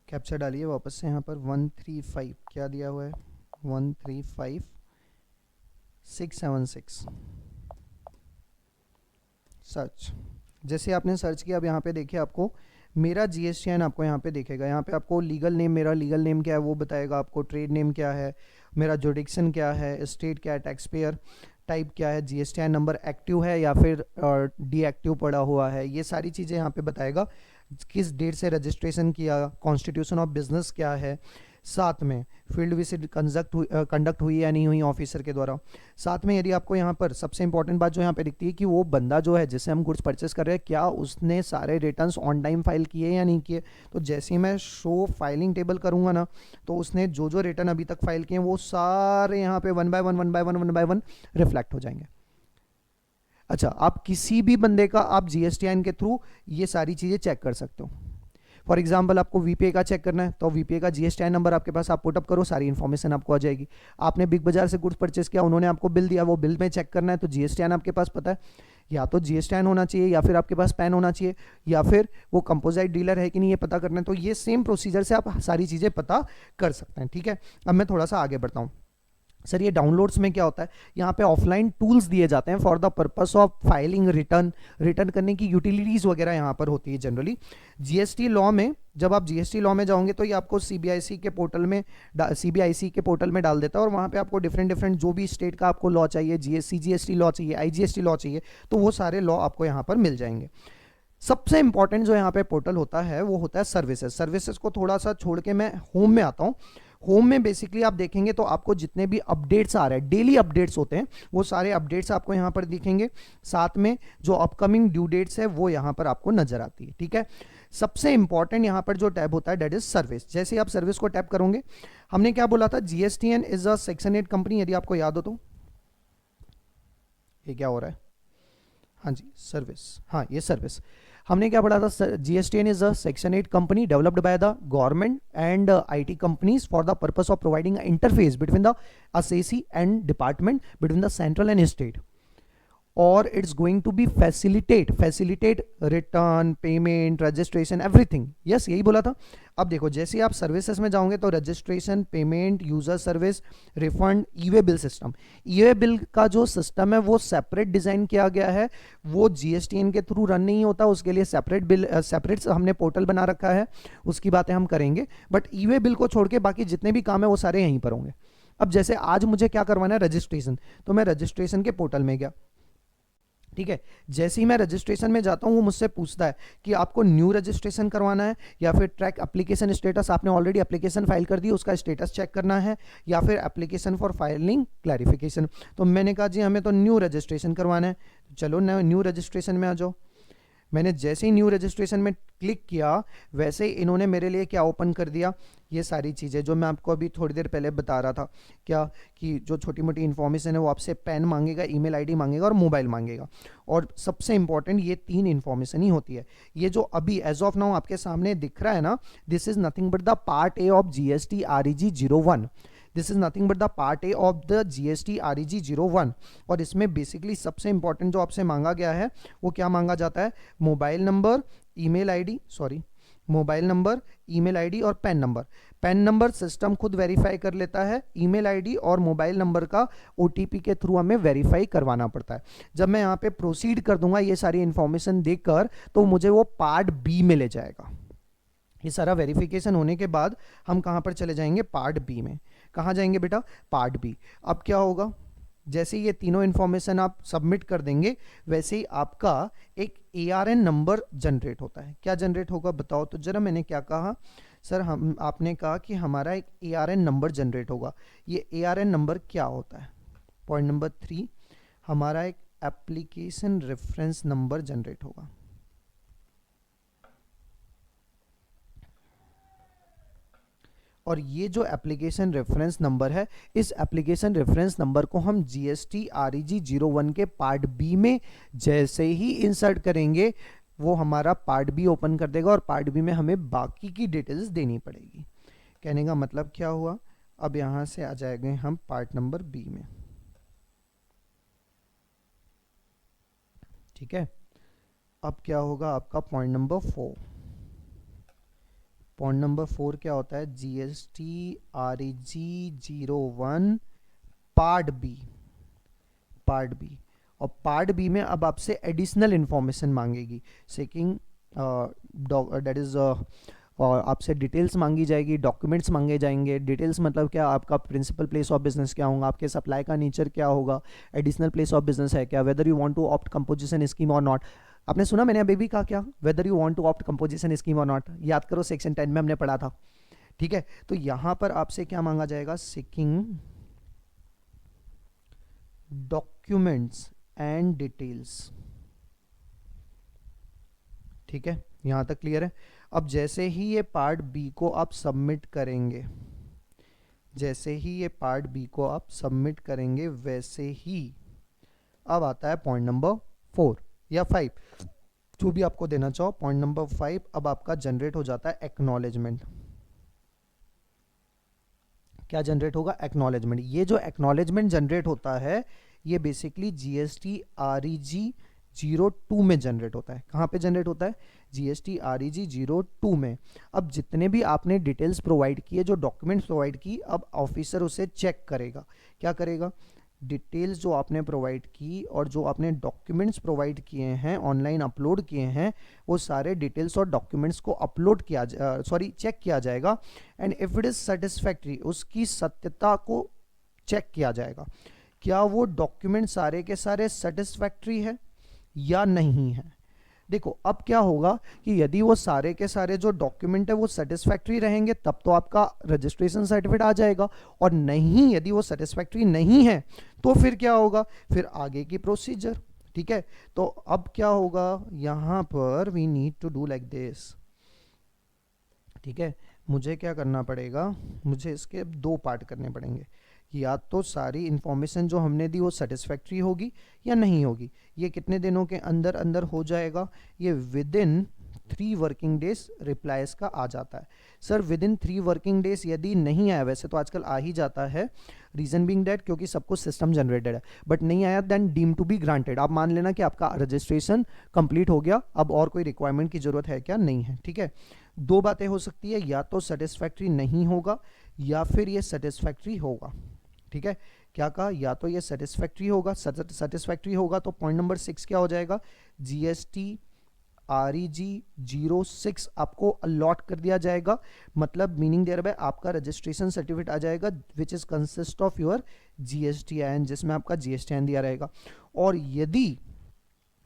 कैप्चा डालिए वापस से। यहाँ पर 135 क्या दिया हुआ है, 135676 सर्च। जैसे आपने सर्च किया अब यहाँ पे देखिए आपको मेरा GSTN आपको यहाँ पे दिखेगा। यहाँ पे आपको लीगल नेम, मेरा लीगल नेम क्या है वो बताएगा आपको, ट्रेड नेम क्या है, मेरा जुडिक्शन क्या है, स्टेट क्या है, टैक्स पेयर टाइप क्या है, GSTN नंबर एक्टिव है या फिर डीएक्टिव पड़ा हुआ है, ये सारी चीज़ें यहाँ पे बताएगा। किस डेट से रजिस्ट्रेशन किया, कॉन्स्टिट्यूशन ऑफ बिजनेस क्या है, साथ में फील्ड विजिट कंडक्ट हुई या नहीं हुई ऑफिसर के द्वारा। साथ में यदि आपको यहाँ पर सबसे इंपॉर्टेंट बात जो यहाँ पे दिखती है कि वो बंदा जो है जिससे हम गुड्स परचेस कर रहे हैं, क्या उसने सारे रिटर्न्स ऑन टाइम फाइल किए या नहीं किए। तो जैसे ही मैं शो फाइलिंग टेबल करूँगा ना, तो उसने जो जो रिटर्न अभी तक फाइल किए हैं वो सारे यहाँ पे वन बाय वन रिफ्लेक्ट हो जाएंगे। अच्छा, आप किसी भी बंदे का आप GSTN के थ्रू ये सारी चीज़ें चेक कर सकते हो। फॉर एग्जाम्पल आपको VPA का चेक करना है तो VPA का GSTN नंबर आपके पास, आप पुटअप करो, सारी इन्फॉर्मेशन आपको आ जाएगी। आपने बिग बाजार से गुड्स परचेस किया, उन्होंने आपको बिल दिया, वो बिल में चेक करना है तो GSTN आपके पास पता है। या तो जीएसटीआईएन होना चाहिए, या फिर आपके पास पैन होना चाहिए, या फिर वो कंपोजिट डीलर है कि नहीं ये पता करना है। तो ये सेम प्रोसीजर से आप सारी चीज़ें पता कर सकते हैं। ठीक है, अब मैं थोड़ा सा आगे बढ़ता हूँ। सर ये डाउनलोड्स में क्या होता है, यहाँ पे ऑफलाइन टूल्स दिए जाते हैं for the purpose of filing return करने की यूटिलिटीज़ वगैरह यहाँ पर होती है जनरली। जीएसटी लॉ में, जब आप जीएसटी लॉ में जाओगे तो ये आपको सीबीआईसी के पोर्टल में डाल देता है, और वहाँ पे आपको डिफरेंट जो भी स्टेट का आपको लॉ चाहिए, सीजीएसटी लॉ चाहिए, आईजीएसटी लॉ चाहिए, तो वो सारे लॉ आपको यहाँ पर मिल जाएंगे। सबसे इंपॉर्टेंट जो यहाँ पे पोर्टल होता है वो होता है सर्विसेज को थोड़ा सा छोड़ के मैं होम में आता हूँ। होम में बेसिकली आप देखेंगे तो आपको जितने भी अपडेट्स आ रहे हैं, डेली अपडेट्स होते हैं, वो सारे अपडेट्स आपको यहाँ पर दिखेंगे। साथ में जो अपकमिंग ड्यू डेट्स है वो यहाँ पर आपको नजर आती है। ठीक है, सबसे इंपॉर्टेंट यहाँ पर जो टैब होता है दैट इज सर्विस। जैसे आप सर्विस को टैप करोगे, हमने क्या बोला था, GSTN is a section 8 company, यदि आपको याद हो तो। ये क्या हो रहा है, हाँ जी सर्विस, हाँ ये सर्विस हमने क्या पढ़ा था, GSTN is a section 8 company developed by the government and IT companies for the purpose of providing interface between the assessee and department between the central and state, और it's going to be facilitate return, payment, registration, everything. Yes यही बोला था। अब देखो जैसे आप services में जाओगे तो registration, payment, user service, refund, e-way bill system. E-way bill का जो सिस्टम है वो सेपरेट डिजाइन किया गया है, वो जीएसटीएन के थ्रू रन नहीं होता, उसके लिए सेपरेट हमने पोर्टल बना रखा है, उसकी बातें हम करेंगे। बट ई-वे बिल को छोड़ के बाकी जितने भी काम है वो सारे यहीं पर होंगे। अब जैसे आज मुझे क्या करवाना है, रजिस्ट्रेशन, तो मैं रजिस्ट्रेशन के पोर्टल में गया। ठीक है, जैसे ही मैं रजिस्ट्रेशन में जाता हूं वो मुझसे पूछता है कि आपको न्यू रजिस्ट्रेशन करवाना है, या फिर ट्रैक एप्लीकेशन स्टेटस, आपने ऑलरेडी एप्लीकेशन फाइल कर दी उसका स्टेटस चेक करना है, या फिर एप्लीकेशन फॉर फाइलिंग क्लैरिफिकेशन। तो मैंने कहा जी हमें तो न्यू रजिस्ट्रेशन करवाना है, चलो न्यू रजिस्ट्रेशन में आ जाओ। मैंने जैसे ही न्यू रजिस्ट्रेशन में क्लिक किया वैसे ही इन्होंने मेरे लिए क्या ओपन कर दिया, ये सारी चीज़ें जो मैं आपको अभी थोड़ी देर पहले बता रहा था, क्या कि जो छोटी मोटी इन्फॉर्मेशन है वो आपसे पैन मांगेगा, ईमेल आईडी मांगेगा और मोबाइल मांगेगा, और सबसे इंपॉर्टेंट ये 3 इन्फॉर्मेशन ही होती है। ये जो अभी एज ऑफ नाउ आपके सामने दिख रहा है ना, this is nothing but the part A of GST REG 01। This is nothing but the part A of the GST REG 01, और इसमें बेसिकली सबसे इंपॉर्टेंट जो आपसे मांगा गया है वो क्या मांगा जाता है, mobile number, email ID, mobile number, email ID और PAN number. PAN number system खुद वेरीफाई कर लेता है, ईमेल आईडी और मोबाइल नंबर का ओटीपी के थ्रू हमें वेरीफाई करवाना पड़ता है। जब मैं यहाँ पे प्रोसीड कर दूंगा ये सारी इंफॉर्मेशन देकर, तो मुझे वो पार्ट बी में ले जाएगा। ये सारा वेरिफिकेशन होने के बाद हम कहाँ पर चले जाएंगे, पार्ट बी में। कहाँ जाएंगे बेटा, पार्ट बी। अब क्या होगा, जैसे ये तीनों इन्फॉर्मेशन आप सबमिट कर देंगे वैसे ही आपका एक ARN नंबर जनरेट होता है। क्या जनरेट होगा बताओ तो जरा। मैंने क्या कहा सर, आपने कहा कि हमारा एक ARN नंबर जनरेट होगा। ये ARN नंबर क्या होता है, पॉइंट नंबर 3, हमारा एक एप्लीकेशन रेफरेंस नंबर जनरेट होगा। और ये जो एप्लीकेशन रेफरेंस नंबर है, इस एप्लीकेशन रेफरेंस नंबर को हम GST REG 01 के पार्ट बी में जैसे ही इंसर्ट करेंगे वो हमारा पार्ट बी ओपन कर देगा, और पार्ट बी में हमें बाकी की डिटेल्स देनी पड़ेगी। कहने का मतलब क्या हुआ, अब यहां से आ जाएंगे हम पार्ट नंबर बी में। ठीक है, अब क्या होगा आपका पॉइंट नंबर 4। पॉइंट नंबर 4 क्या होता है, GST REG 01 पार्ट बी। और पार्ट बी में अब आपसे एडिशनल इंफॉर्मेशन मांगेगी, सेकिंग दैट इज, और आपसे डिटेल्स मांगी जाएगी, डॉक्यूमेंट्स मांगे जाएंगे। डिटेल्स मतलब क्या, आपका प्रिंसिपल प्लेस ऑफ बिजनेस क्या होगा, आपके सप्लाई का नेचर क्या होगा, एडिशनल प्लेस ऑफ बिजनेस है क्या, whether you want to opt composition scheme or not. आपने सुना मैंने अभी भी कहा क्या, whether you want to opt composition scheme or not, याद करो सेक्शन 10 में हमने पढ़ा था। ठीक है, तो यहां पर आपसे क्या मांगा जाएगा, सीकिंग डॉक्यूमेंट्स एंड डिटेल्स। ठीक है, यहां तक क्लियर है। अब जैसे ही ये पार्ट बी को आप सबमिट करेंगे, वैसे ही अब आता है पॉइंट नंबर 4 या 5, जो भी आपको देना चाहो। पॉइंट नंबर 5 अब आपका जनरेट हो जाता है एक्नॉलेजमेंट। क्या जनरेट होगा, एक्नॉलेजमेंट। ये जो एक्नॉलेजमेंट जनरेट होता है ये बेसिकली GST REG 02 में जनरेट होता है। कहाँ पे जनरेट होता है? GST REG 02 में। अब जितने भी आपने डिटेल्स प्रोवाइड किए, जो डॉक्यूमेंट्स प्रोवाइड की, अब ऑफिसर उसे चेक करेगा। क्या करेगा? डिटेल्स जो आपने प्रोवाइड की और जो आपने डॉक्यूमेंट्स प्रोवाइड किए हैं, ऑनलाइन अपलोड किए हैं, वो सारे डिटेल्स और डॉक्यूमेंट्स को अपलोड किया चेक किया जाएगा। And if it is satisfactory, उसकी सत्यता को चेक किया जाएगा। क्या वो डॉक्यूमेंट सारे के सारे सेटिस्फैक्ट्री है या नहीं है। देखो अब क्या होगा कि यदि वो सारे के सारे जो डॉक्यूमेंट है वो सेटिस्फैक्ट्री रहेंगे तब तो आपका रजिस्ट्रेशन सर्टिफिकेट आ जाएगा, और नहीं, यदि वो सेटिस्फैक्ट्री नहीं है तो फिर क्या होगा? फिर आगे की प्रोसीजर। ठीक है, तो अब क्या होगा, यहां पर we need to do like this. ठीक है, मुझे क्या करना पड़ेगा, मुझे इसके दो पार्ट करने पड़ेंगे। या तो सारी इंफॉर्मेशन जो हमने दी वो सेटिस्फैक्ट्री होगी या नहीं होगी। ये कितने दिनों के अंदर अंदर हो जाएगा? ये with in 3 working days replies का आ जाता है। Sir with in 3 working days यदि नहीं आया, वैसे तो आजकल आ ही जाता है, रीजन बिंग दैट क्योंकि सब कुछ सिस्टम जनरेटेड है, बट नहीं आया then deem to be granted. आप मान लेना कि आपका रजिस्ट्रेशन कंप्लीट हो गया, अब और कोई रिक्वायरमेंट की जरूरत है क्या? नहीं है। ठीक है, दो बातें हो सकती है, या तो सेटिस्फैक्ट्री नहीं होगा या फिर ये सेटिस्फैक्ट्री होगा। ठीक है, क्या कहा? या तो ये सेटिस्फैक्ट्री होगा। सेटिस्फैक्ट्री होगा तो पॉइंट नंबर 6 क्या हो जाएगा? GST REG 06 आपको अलॉट कर दिया जाएगा, मतलब मीनिंग देयर बाय आपका रजिस्ट्रेशन सर्टिफिकेट आ जाएगा which is consist of your GSTIN, जिसमें आपका GSTIN दिया रहेगा।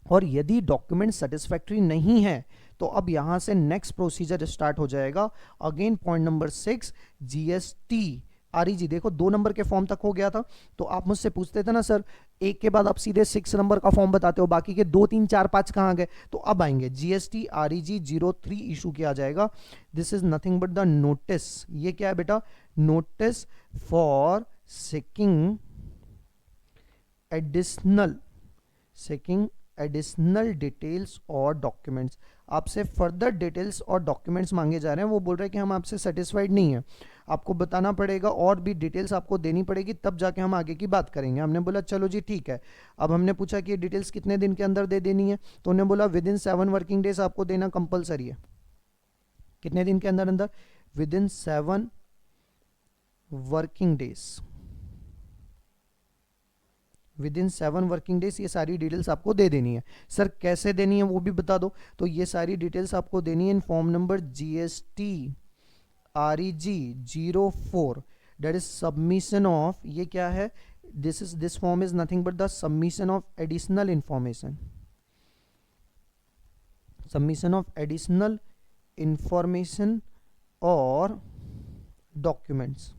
और यदि डॉक्यूमेंट सेटिस्फैक्ट्री नहीं है तो अब यहां से नेक्स्ट प्रोसीजर स्टार्ट हो जाएगा। Again point number 6, GST REG। देखो 2 नंबर के फॉर्म तक हो गया था, तो आप मुझसे पूछते थे ना सर एक के बाद आप सीधे 6 नंबर का फॉर्म बताते हो, बाकी के 2 3 4 5 कहां गए? तो अब आएंगे GST REG 03 इशू किया जाएगा। This is nothing but the notice. ये क्या है बेटा? नोटिस फॉर सेकिंग एडिशनल डिटेल्स और डॉक्यूमेंट्स। आपसे फर्दर डिटेल्स और डॉक्यूमेंट्स मांगे जा रहे हैं। वो बोल रहे हैं कि हम आपसे सेटिस्फाइड नहीं है, आपको बताना पड़ेगा और भी डिटेल्स आपको देनी पड़ेगी, तब जाके हम आगे की बात करेंगे। हमने बोला चलो जी ठीक है। अब हमने पूछा कि ये डिटेल्स कितने दिन के अंदर दे देनी है, तो उन्होंने बोला विद इन 7 वर्किंग डेज आपको देना कंपलसरी है। कितने दिन के अंदर अंदर? With in 7 working days. With in 7 working days ये सारी डिटेल्स आपको दे देनी है। सर कैसे देनी है वो भी बता दो। तो ये सारी डिटेल्स आपको देनी है in form number GST REG 04, that is submission of, ये क्या है? this form is nothing but the submission of additional information, और डॉक्यूमेंट्स।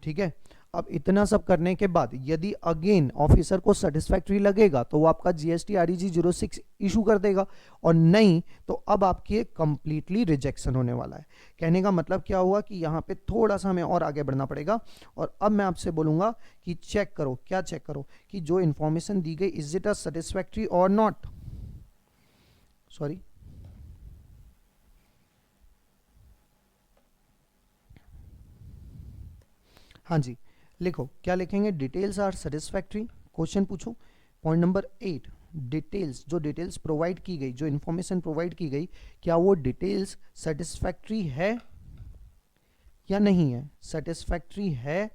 ठीक है, अब इतना सब करने के बाद यदि अगेन ऑफिसर को सेटिस्फैक्ट्री लगेगा तो वो आपका GST REG 06 इशू कर देगा, और नहीं तो अब आपकी कंप्लीटली रिजेक्शन होने वाला है। कहने का मतलब क्या हुआ कि यहाँ पे थोड़ा सा हमें और आगे बढ़ना पड़ेगा, और अब मैं आपसे बोलूंगा कि चेक करो। क्या चेक करो? कि जो इंफॉर्मेशन दी गई is it a satisfactory or not. Sorry, हाँ जी, लिखो क्या लिखेंगे? Details are satisfactory. क्वेश्चन पूछो पॉइंट नंबर 8, डिटेल्स, जो डिटेल्स प्रोवाइड की गई, जो इंफॉर्मेशन प्रोवाइड की गई, क्या वो डिटेल्स सेटिस्फैक्ट्री है या नहीं है? सेटिस्फैक्ट्री है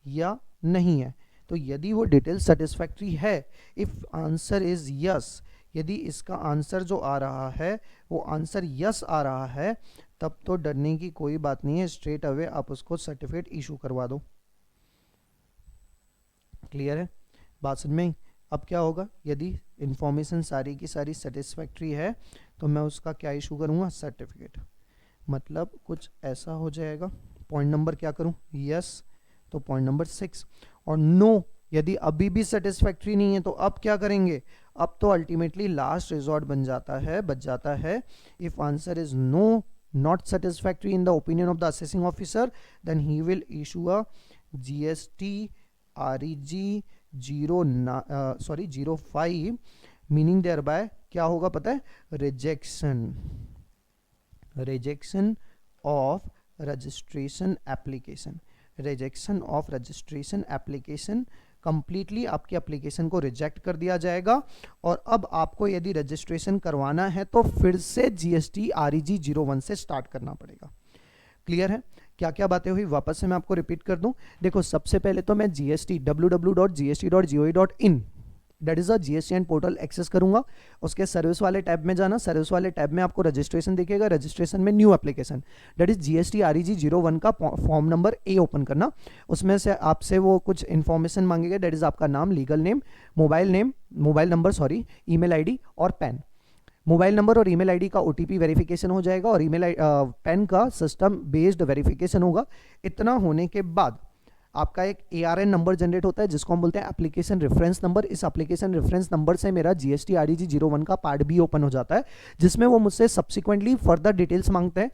या नहीं है? तो यदि वो डिटेल्स सेटिस्फैक्ट्री है, इफ आंसर इज यस, यदि इसका आंसर जो आ रहा है वो आंसर यस आ रहा है, तब तो डरने की कोई बात नहीं है, स्ट्रेट अवे आप उसको सर्टिफिकेट इशू करवा दो। क्लियर है बात समझ में? अब क्या होगा? यदि इंफॉर्मेशन सारी की सारी सेटिस्फैक्ट्री है तो मैं उसका क्या इशू करूंगा? सर्टिफिकेट। मतलब कुछ ऐसा हो जाएगा। पॉइंट नंबर क्या करूं? यस, तो पॉइंट नंबर 6। और नो, यदि अभी भी सेटिस्फैक्ट्री नहीं है तो अब क्या करेंगे? अब तो अल्टीमेटली लास्ट रिजॉर्ट बच जाता है। If answer is no, not satisfactory in the opinion of the assessing officer, then he will issue a GST REG 05, meaning thereby क्या होगा पता है? Rejection of registration application. Completely आपकी application को reject कर दिया जाएगा। और अब आपको यदि रजिस्ट्रेशन करवाना है तो फिर से GST REG 01 से स्टार्ट करना पड़ेगा। क्लियर है? क्या क्या बातें हुई वापस से मैं आपको रिपीट कर दूं। देखो, सबसे पहले तो मैं GST www.gst.gov.in that is a GSTN portal access करूंगा। उसके सर्विस वाले टैब में जाना, सर्विस वाले टैब में आपको रजिस्ट्रेशन दिखेगा, रजिस्ट्रेशन में new application that is GST REG 01 का फॉर्म नंबर A ओपन करना। उसमें से आपसे वो कुछ इंफॉर्मेशन मांगेगा, दैट इज आपका नाम, legal name, mobile number sorry, email ID और पैन। मोबाइल नंबर और ईमेल आईडी का OTP वेरिफिकेशन हो जाएगा और पैन का सिस्टम बेस्ड वेरिफिकेशन होगा। इतना होने के बाद आपका एक ARN नंबर जनरेट होता है जिसको हम बोलते हैं एप्लीकेशन रेफरेंस नंबर। इस एप्लीकेशन रेफरेंस नंबर से मेरा GST REG 01 का पार्ट भी ओपन हो जाता है, जिसमें वो मुझसे सब्सिक्वेंटली फर्दर डिटेल्स मांगते हैं,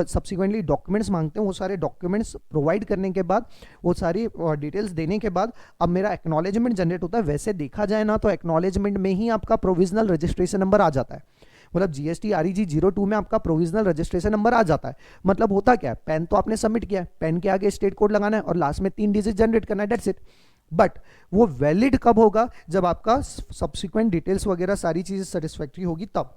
सब्सिक्वेंटली डॉक्यूमेंट्स मांगते हैं। वो सारे डॉक्यूमेंट्स प्रोवाइड करने के बाद, वो सारी डिटेल्स देने के बाद अब मेरा एक्नॉलेजमेंट जनरेट होता है। वैसे देखा जाए ना तो एक्नॉलेजमेंट में ही आपका प्रोविजनल रजिस्ट्रेशन नंबर आ जाता है, मतलब GST REG 02 में आपका प्रोविजनल रजिस्ट्रेशन नंबर आ जाता है। मतलब होता क्या है, पैन तो आपने सबमिट किया है, पैन के आगे स्टेट कोड लगाना है और लास्ट में 3 डिजिट जनरेट करना है, दैट्स इट। बट वो वैलिड कब होगा, जब आपका सब्सिक्वेंट डिटेल्स वगैरह सारी चीजें सेटिस्फैक्ट्री होगी तब।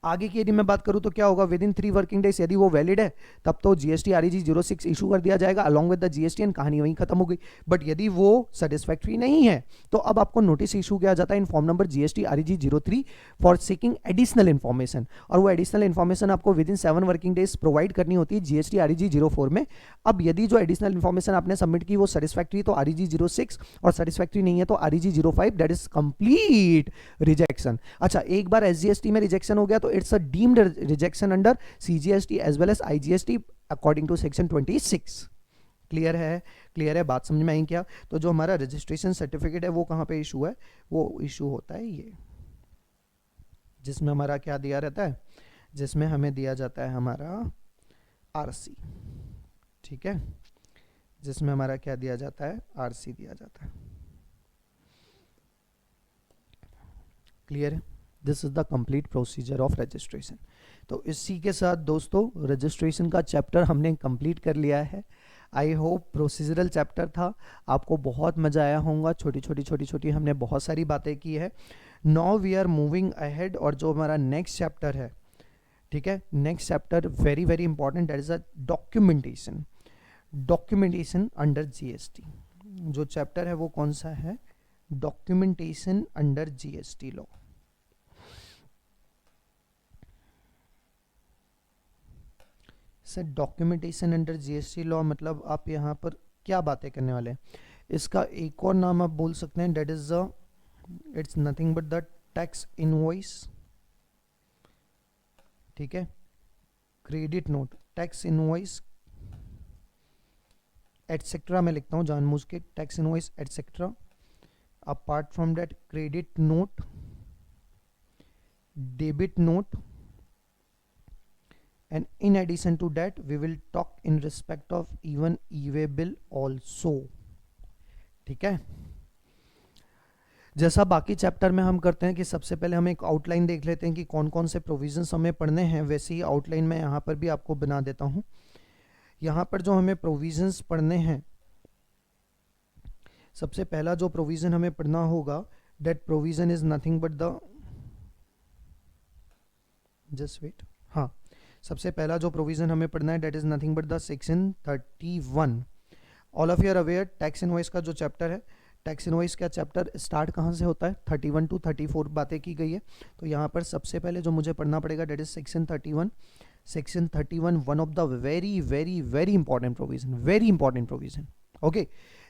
आगे की यदि मैं बात करूं तो क्या होगा, विद इन 3 वर्किंग डेज यदि वो वैलिड है तब तो GST REG 06 इशू कर दिया जाएगा अलॉन्ग विद द GSTN, कहानी वहीं खत्म हो गई। बट यदि वो सेटिस्फैक्ट्री नहीं है तो अब आपको नोटिस इशू किया जाता है in form number GST REG 03 for seeking additional information, और वो एडिशनल इन्फॉर्मेशन आपको with in 7 working days provide करनी होती है GST REG 04 में। अब यदि जो एडिशनल इन्फॉर्मेशन आपने सबमिट की वो सेटिस्फैक्ट्री तो REG 06, और सेटिस्फैक्ट्री नहीं है तो REG 05, that is complete rejection. अच्छा, एक बार SGST में रिजेक्शन हो गया तो it's a deemed rejection under CGST as well as IGST according to section 26। Clear है? क्लियर है? बात समझ में आई क्या? तो जो हमारा रजिस्ट्रेशन सर्टिफिकेट है वो कहां पे इशू है, वो इशू होता है ये, जिसमें हमारा क्या दिया रहता है, जिसमें हमें दिया जाता है हमारा RC, ठीक है, जिसमें हमारा क्या दिया जाता है, RC दिया जाता है। क्लियर है? This is the complete procedure of registration. तो इसी के साथ दोस्तों रजिस्ट्रेशन का चैप्टर हमने कंप्लीट कर लिया है। आई होप प्रोसीजरल चैप्टर था, आपको बहुत मजा आया होगा। छोटी हमने बहुत सारी बातें की है। Now we are moving ahead, और जो हमारा नेक्स्ट चैप्टर है, ठीक है, next chapter very very important, that is a documentation under GST। जो चैप्टर है वो कौन सा है, documentation under GST law. Sir documentation under GST law मतलब आप यहाँ पर क्या बातें करने वाले हैं, इसका एक और नाम आप बोल सकते हैं, that is it's nothing but the tax invoice, ठीक है, credit note, tax invoice etcetera मैं लिखता हूँ जानबूझ के, tax invoice etcetera. Apart from that credit note, debit note, and in addition to that we will talk in respect of even e-way bill also, ठीक है। जैसा बाकी चैप्टर में हम करते हैं कि सबसे पहले हम एक आउटलाइन देख लेते हैं कि कौन कौन से प्रोविजंस हमें पढ़ने हैं, वैसे ही आउटलाइन मैं यहाँ पर भी आपको बना देता हूँ। यहाँ पर जो हमें प्रोविजंस पढ़ने हैं, सबसे पहला जो प्रोविजन हमें पढ़ना होगा, that provision is nothing but the, just wait, हाँ, सबसे पहला जो प्रोविजन हमें पढ़ना है that is nothing but the section 31। All of you are aware tax invoice का जो चैप्टर है, टैक्स इनवॉइस का चैप्टर स्टार्ट कहाँ से होता है, 31 to 34 बातें की गई है। तो यहाँ पर सबसे पहले जो मुझे पढ़ना पड़ेगा that is section 31। Section 31 one of the very very very important provision, very important provision, okay.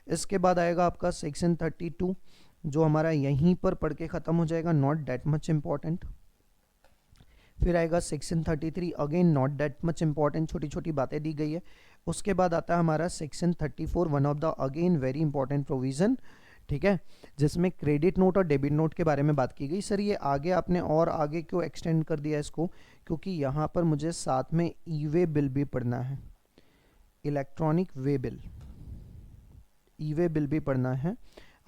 इसके बाद आएगा आपका सेक्शन 32 जो हमारा यहीं पर पढ़ के खत्म हो जाएगा, नॉट दैट मच इंपॉर्टेंट। फिर आएगा section 33, again not that much important, छोटी छोटी बातें दी गई है। उसके बाद आता है हमारा section 34, one of the again very important provision, ठीक है, जिसमें क्रेडिट नोट और डेबिट नोट के बारे में बात की गई। सर ये आगे आपने और आगे क्यों एक्सटेंड कर दिया इसको, क्योंकि यहाँ पर मुझे साथ में ई-वे बिल भी पढ़ना है, electronic way bill, e-way bill भी पढ़ना है।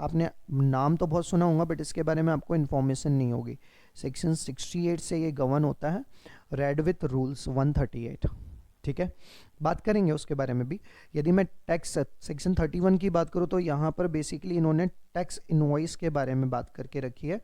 आपने नाम तो बहुत सुना होगा बट इसके बारे में आपको इन्फॉर्मेशन नहीं होगी। सेक्शन 68 से ये गवर्न होता है, रेड विथ रूल्स 138, ठीक है, बात करेंगे उसके बारे में भी। यदि मैं टैक्स सेक्शन 31 की बात करूं तो यहाँ पर बेसिकली इन्होंने टैक्स इनवॉइस के बारे में बात करके रखी है।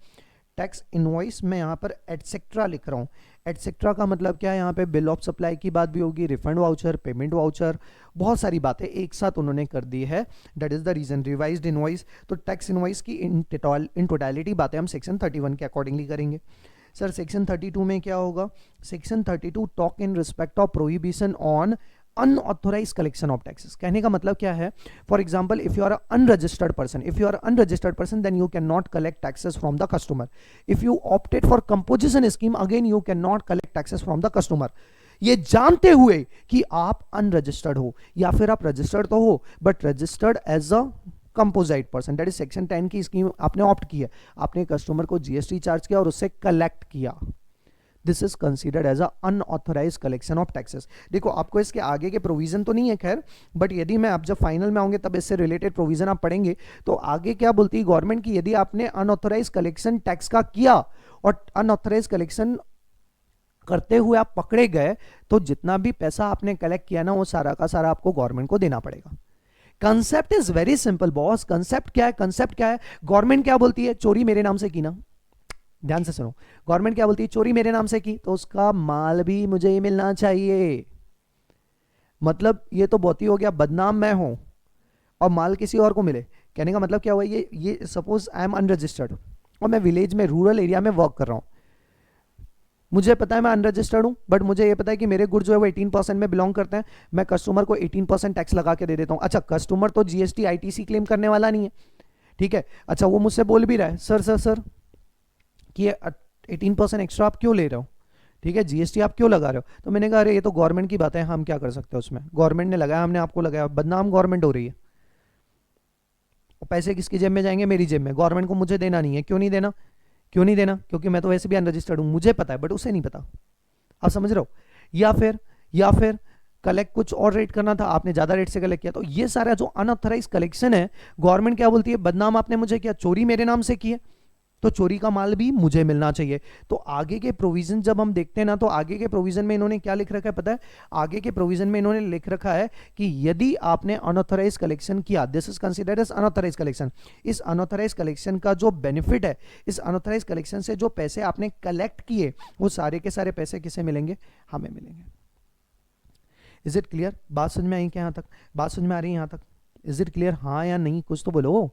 टैक्स इनवॉइस में यहाँ पर एटसेट्रा लिख रहा हूँ। एटसेट्रा का मतलब क्या है, यहाँ पे बिल ऑफ सप्लाई की बात भी होगी, रिफंड वाउचर, पेमेंट वाउचर, बहुत सारी बातें एक साथ उन्होंने कर दी है। That is the reason revised invoice. तो टैक्स इनवॉइस की इन टोटलिटी बातें हम सेक्शन 31 के अकॉर्डिंगली करेंगे। सर सेक्शन 32 में क्या होगा? Section 32 talk in respect of prohibition on unauthorise collection of taxes. कहने का मतलब क्या है? For example, if you are unregistered person, then you can not collect taxes from the customer. If you opted for composition scheme, again you can not collect taxes from the customer. ये जानते हुए कि आप unregistered हो या फिर आप registered तो हो but registered as a composite person, that is section 10 की स्कीम आपने ऑप्ट की है, आपने कस्टमर को जीएसटी चार्ज किया और उससे कलेक्ट किया। This is considered as unauthorise collection of taxes. देखो आपको इसके आगे के प्रोविजन तो नहीं है खैर, बट यदि मैं आप जब फाइनल में आऊंगे तब इससे रिलेटेड प्रोविजन आप पढ़ेंगे तो आगे क्या बोलती है गवर्नमेंट की, यदि आपने अनऑथोराइज कलेक्शन टैक्स का किया और अनऑथोराइज कलेक्शन करते हुए आप पकड़े गए तो जितना भी पैसा आपने कलेक्ट किया ना वो सारा का सारा आपको गवर्नमेंट को देना पड़ेगा। Concept is very simple boss. Concept क्या है? कंसेप्ट क्या है? गवर्नमेंट क्या बोलती है? चोरी मेरे नाम से की ना, ध्यान से सुनो, गवर्नमेंट क्या बोलती है? चोरी मेरे नाम से की तो उसका माल भी मुझे ही मिलना चाहिए। मतलब ये तो बहुत ही हो गया, बदनाम मैं हूं और माल किसी और को मिले। कहने का मतलब क्या हुआ? ये सपोज आई एम अनरजिस्टर्ड और मैं विलेज में रूरल एरिया में वर्क कर रहा हूं, मुझे पता है मैं अनरजिस्टर्ड हूं बट मुझे ये पता है कि मेरे गुड जो है वो 18% में बिलोंग करते हैं, मैं कस्टमर को 18% टैक्स लगा के दे देता हूं। अच्छा, कस्टमर तो जीएसटी आईटीसी क्लेम करने वाला नहीं है, ठीक है। अच्छा, वो मुझसे बोल भी रहा है सर कि 18% एक्स्ट्रा आप क्यों ले रहे हो, ठीक है, जीएसटी आप क्यों लगा रहे हो? तो मैंने कहा अरे ये तो गवर्नमेंट की बात है, हम क्या कर सकते हैं उसमें, गवर्नमेंट ने लगाया, हमने आपको लगाया, बदनाम गवर्नमेंट हो रही है। और पैसे किसकी जेब में जाएंगे? मेरी जेब में। गवर्नमेंट को मुझे देना नहीं है। क्यों नहीं देना? क्यों नहीं देना? क्योंकि मैं तो वैसे भी अनरजिस्टर्ड हूं, मुझे पता है बट उसे नहीं पता। आप समझ रहे हो? या फिर कलेक्ट कुछ और रेट करना था, आपने ज्यादा रेट से कलेक्ट किया। तो ये सारा जो अनऑथराइज कलेक्शन है, गवर्नमेंट क्या बोलती है? बदनाम आपने मुझे किया, चोरी मेरे नाम से की है तो चोरी का माल भी मुझे मिलना चाहिए। तो आगे के प्रोविजन जब हम देखते हैं ना, तो आगे के प्रोविजन में इन्होंने क्या लिख रखा है पता है? आगे के प्रोविजन में इन्होंने लिख रखा है कि यदि आपने अनऑथराइज कलेक्शन किया, this is considered as unauthorise collection. इस अनऑथराइज कलेक्शन का जो बेनिफिट है, इस अनऑथराइज कलेक्शन से जो पैसे आपने कलेक्ट किए वो सारे के सारे पैसे किसे मिलेंगे? हमें मिलेंगे। Is it clear? बात समझ में आई क्या? यहां तक बात समझ में आ रही है? यहां तक इज इट क्लियर? हाँ या नहीं, कुछ तो बोलो।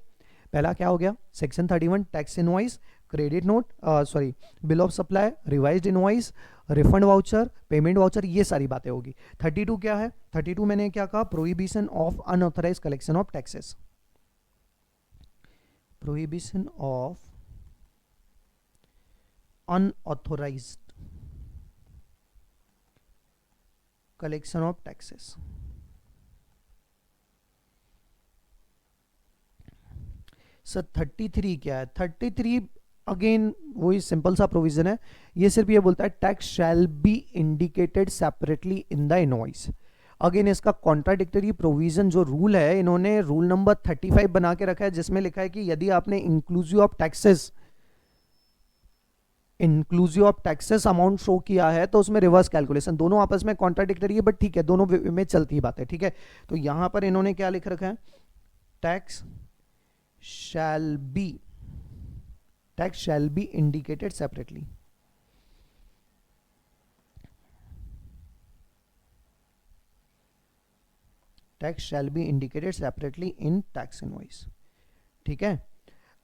पहला क्या हो गया? Section 31 tax invoice, credit note, sorry bill of supply, revised invoice, refund voucher, payment voucher, ये सारी बातें होगी। 32 क्या है? 32 मैंने क्या कहा? Prohibition of unauthorise collection of taxes. Prohibition of unauthorised collection of taxes. Sir 33 क्या है? 33 अगेन वही सिंपल सा प्रोविजन है, ये सिर्फ ये बोलता है tax shall be indicated separately in the invoice. Again इसका कॉन्ट्राडिक्टरी प्रोविजन जो रूल है, इन्होंने रूल नंबर 35 बना के रखा है जिसमें लिखा है कि यदि आपने inclusive of taxes amount show किया है तो उसमें रिवर्स कैलकुलेशन। दोनों आपस में कॉन्ट्राडिक्टरी है बट ठीक है, दोनों में चलती बात है, ठीक है। तो यहां पर इन्होंने क्या लिख रखा है? Tax shall be indicated separately। Tax shall be indicated separately in tax invoice, ठीक है।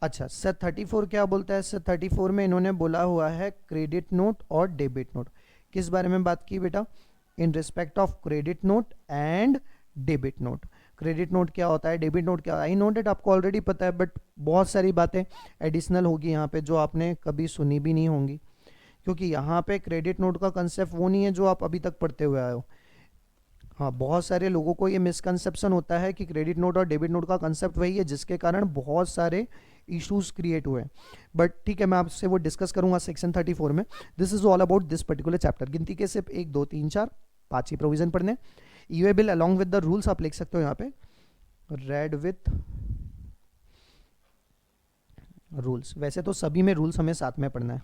अच्छा, सर 34 क्या बोलता है? सर 34 में इन्होंने बोला हुआ है क्रेडिट नोट और डेबिट नोट। किस बारे में बात की बेटा? इन respect of credit note and debit note. Credit note क्या होता है, डेबिट नोट क्या होता है? आई नो डेट आपको ऑलरेडी पता है बट बहुत सारी बातें एडिशनल होगी यहाँ पे जो आपने कभी सुनी भी नहीं होंगी, क्योंकि यहाँ पे क्रेडिट नोट का कंसेप्ट वो नहीं है जो आप अभी तक पढ़ते हुए आए हो। हाँ, बहुत सारे लोगों को ये मिसकंसेप्शन होता है कि क्रेडिट नोट और डेबिट नोट का कंसेप्ट वही है, जिसके कारण बहुत सारे इश्यूज क्रिएट हुए। बट ठीक है, मैं आपसे वो डिस्कस करूंगा सेक्शन 34 में। This is all about this particular chapter. गिनती के सिर्फ 1 2 3 4 5 ही प्रोविजन पढ़ने। E-way bill along with the rules आप लिख सकते हो यहाँ पे, रेड विथ रूल्स। वैसे तो सभी में रूल्स हमें साथ में पढ़ना है,